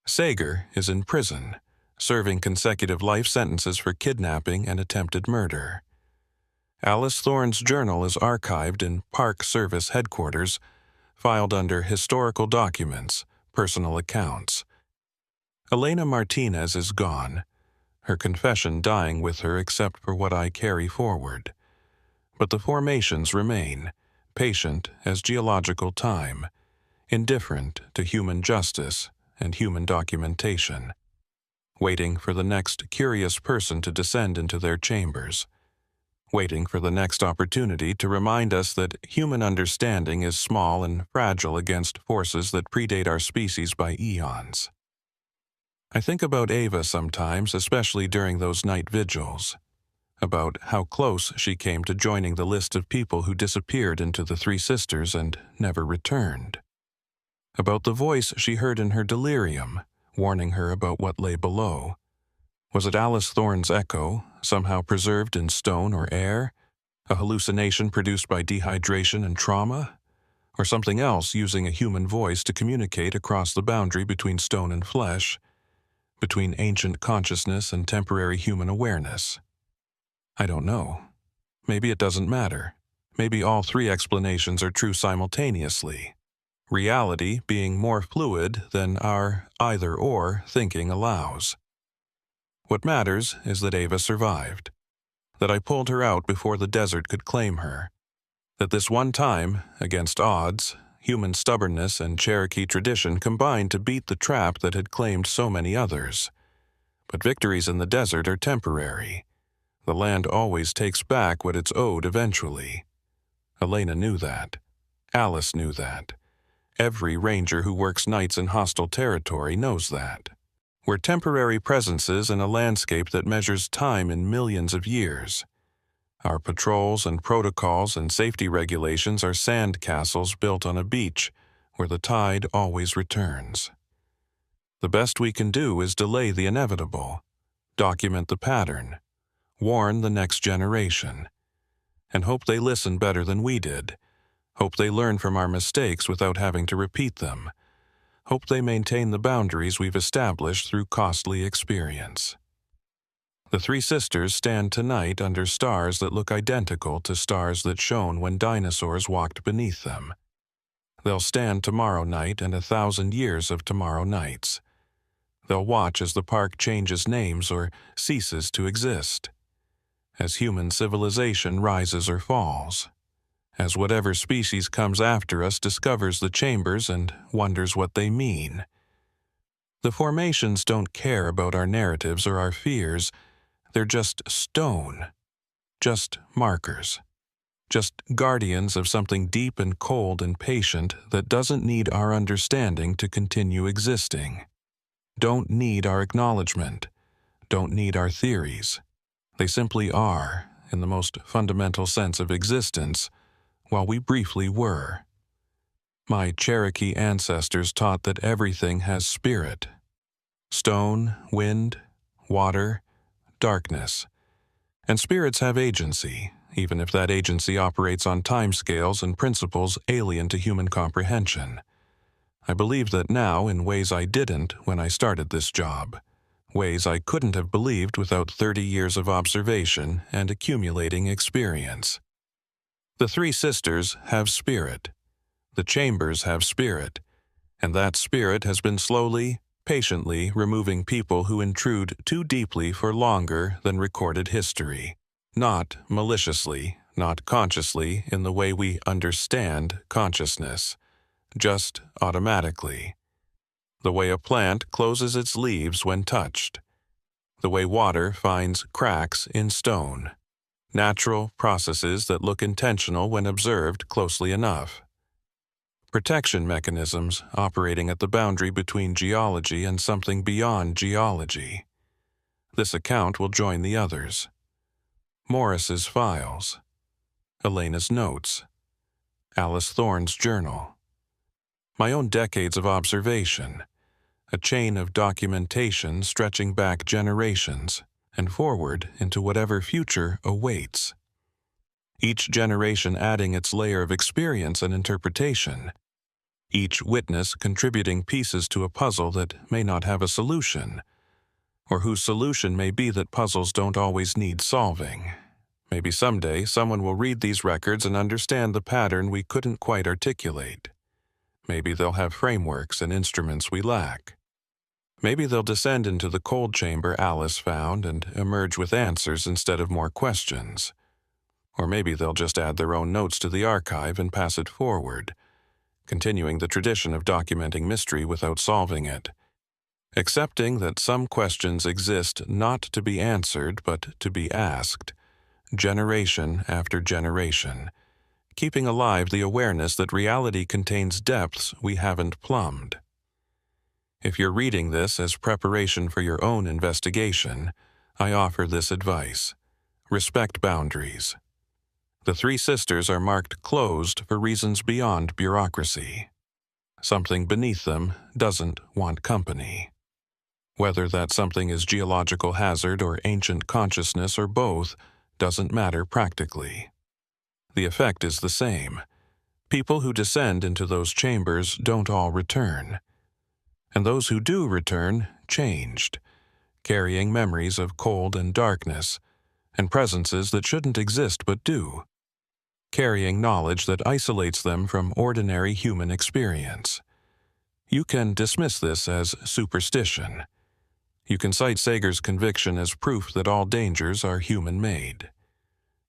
Sager is in prison, serving consecutive life sentences for kidnapping and attempted murder. Alice Thorne's journal is archived in Park Service headquarters, filed under Historical Documents, Personal Accounts. Elena Martinez is gone, her confession dying with her except for what I carry forward. But the formations remain, patient as geological time, indifferent to human justice and human documentation, waiting for the next curious person to descend into their chambers, waiting for the next opportunity to remind us that human understanding is small and fragile against forces that predate our species by eons. I think about Ava sometimes, especially during those night vigils, about how close she came to joining the list of people who disappeared into the 3 sisters and never returned. About the voice she heard in her delirium, warning her about what lay below. Was it Alice Thorne's echo, somehow preserved in stone or air? A hallucination produced by dehydration and trauma? or something else using a human voice to communicate across the boundary between stone and flesh, between ancient consciousness and temporary human awareness. I don't know. Maybe it doesn't matter. Maybe all three explanations are true simultaneously, reality being more fluid than our either-or thinking allows. What matters is that Ava survived, that I pulled her out before the desert could claim her, that this one time, against odds, human stubbornness and Cherokee tradition combined to beat the trap that had claimed so many others. But victories in the desert are temporary. The land always takes back what it's owed eventually. Elena knew that. Alice knew that. Every ranger who works nights in hostile territory knows that. We're temporary presences in a landscape that measures time in millions of years. Our patrols and protocols and safety regulations are sand castles built on a beach where the tide always returns. The best we can do is delay the inevitable, document the pattern, warn the next generation, and hope they listen better than we did, hope they learn from our mistakes without having to repeat them, hope they maintain the boundaries we've established through costly experience. The three sisters stand tonight under stars that look identical to stars that shone when dinosaurs walked beneath them. They'll stand tomorrow night and 1,000 years of tomorrow nights. They'll watch as the park changes names or ceases to exist, as human civilization rises or falls, as whatever species comes after us discovers the chambers and wonders what they mean. The formations don't care about our narratives or our fears. They're just stone, just markers, just guardians of something deep and cold and patient that doesn't need our understanding to continue existing, don't need our acknowledgement, don't need our theories. They simply are, in the most fundamental sense of existence, while we briefly were. My Cherokee ancestors taught that everything has spirit. Stone, wind, water, darkness. And spirits have agency, even if that agency operates on timescales and principles alien to human comprehension. I believe that now in ways I didn't when I started this job, ways I couldn't have believed without 30 years of observation and accumulating experience. The three sisters have spirit. The chambers have spirit, and that spirit has been slowly, patiently removing people who intrude too deeply for longer than recorded history. Not maliciously, not consciously in the way we understand consciousness, just automatically. The way a plant closes its leaves when touched. The way water finds cracks in stone. Natural processes that look intentional when observed closely enough. Protection mechanisms operating at the boundary between geology and something beyond geology. This account will join the others. Morris's files. Elena's notes. Alice Thorne's journal. My own decades of observation. A chain of documentation stretching back generations and forward into whatever future awaits. Each generation adding its layer of experience and interpretation, each witness contributing pieces to a puzzle that may not have a solution, or whose solution may be that puzzles don't always need solving. Maybe someday someone will read these records and understand the pattern we couldn't quite articulate. Maybe they'll have frameworks and instruments we lack. Maybe they'll descend into the cold chamber Alice found and emerge with answers instead of more questions. Or maybe they'll just add their own notes to the archive and pass it forward, continuing the tradition of documenting mystery without solving it, accepting that some questions exist not to be answered but to be asked, generation after generation, keeping alive the awareness that reality contains depths we haven't plumbed. If you're reading this as preparation for your own investigation, I offer this advice. Respect boundaries. The three sisters are marked closed for reasons beyond bureaucracy. Something beneath them doesn't want company. Whether that something is geological hazard or ancient consciousness or both doesn't matter practically. The effect is the same. People who descend into those chambers don't all return. And those who do return changed, carrying memories of cold and darkness, and presences that shouldn't exist but do, carrying knowledge that isolates them from ordinary human experience. You can dismiss this as superstition. You can cite Sager's conviction as proof that all dangers are human-made.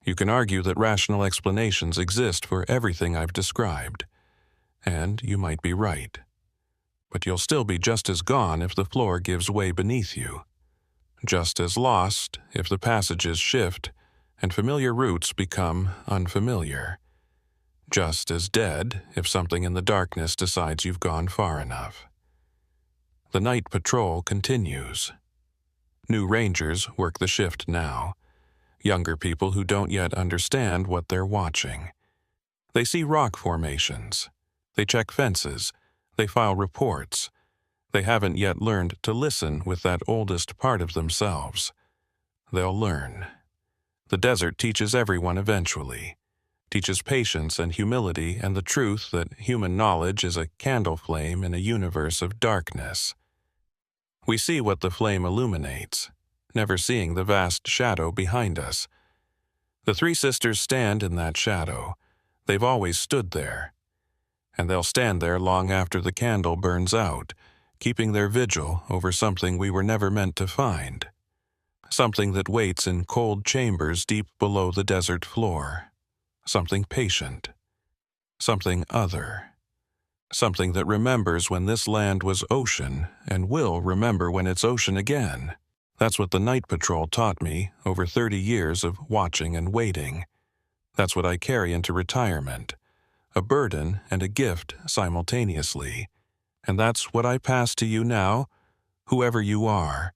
You can argue that rational explanations exist for everything I've described, and you might be right. But you'll still be just as gone if the floor gives way beneath you, just as lost if the passages shift and familiar routes become unfamiliar, just as dead if something in the darkness decides you've gone far enough. The night patrol continues. New rangers work the shift now, younger people who don't yet understand what they're watching. They see rock formations. They check fences. They file reports. They haven't yet learned to listen with that oldest part of themselves. They'll learn. The desert teaches everyone eventually, teaches patience and humility and the truth that human knowledge is a candle flame in a universe of darkness. We see what the flame illuminates, never seeing the vast shadow behind us. The three sisters stand in that shadow. They've always stood there. And they'll stand there long after the candle burns out, keeping their vigil over something we were never meant to find. Something that waits in cold chambers deep below the desert floor. Something patient. Something other. Something that remembers when this land was ocean and will remember when it's ocean again. That's what the night patrol taught me over 30 years of watching and waiting. That's what I carry into retirement. A burden and a gift simultaneously. And that's what I pass to you now, whoever you are,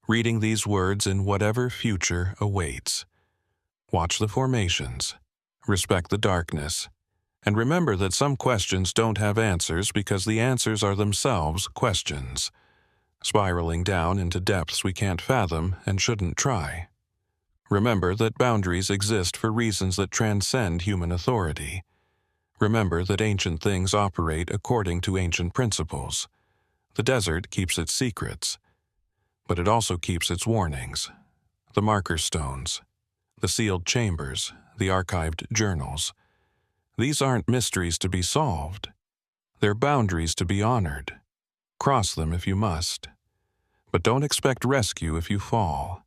reading these words in whatever future awaits. Watch the formations, respect the darkness, and remember that some questions don't have answers because the answers are themselves questions, spiraling down into depths we can't fathom and shouldn't try. Remember that boundaries exist for reasons that transcend human authority. Remember that ancient things operate according to ancient principles. The desert keeps its secrets, but it also keeps its warnings. The marker stones, the sealed chambers, the archived journals. These aren't mysteries to be solved. They're boundaries to be honored. Cross them if you must. But don't expect rescue if you fall.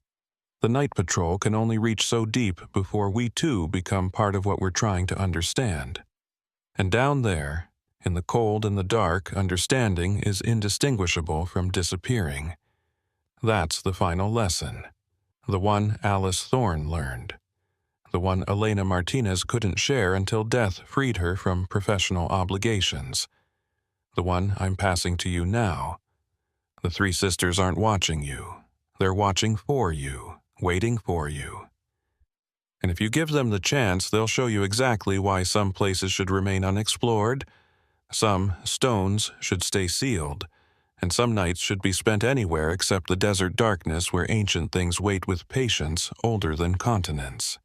The night patrol can only reach so deep before we too become part of what we're trying to understand. And down there, in the cold and the dark, understanding is indistinguishable from disappearing. That's the final lesson. The one Alice Thorne learned. The one Elena Martinez couldn't share until death freed her from professional obligations. The one I'm passing to you now. The three sisters aren't watching you. They're watching for you, waiting for you. And if you give them the chance, they'll show you exactly why some places should remain unexplored, some stones should stay sealed, and some nights should be spent anywhere except the desert darkness where ancient things wait with patience older than continents.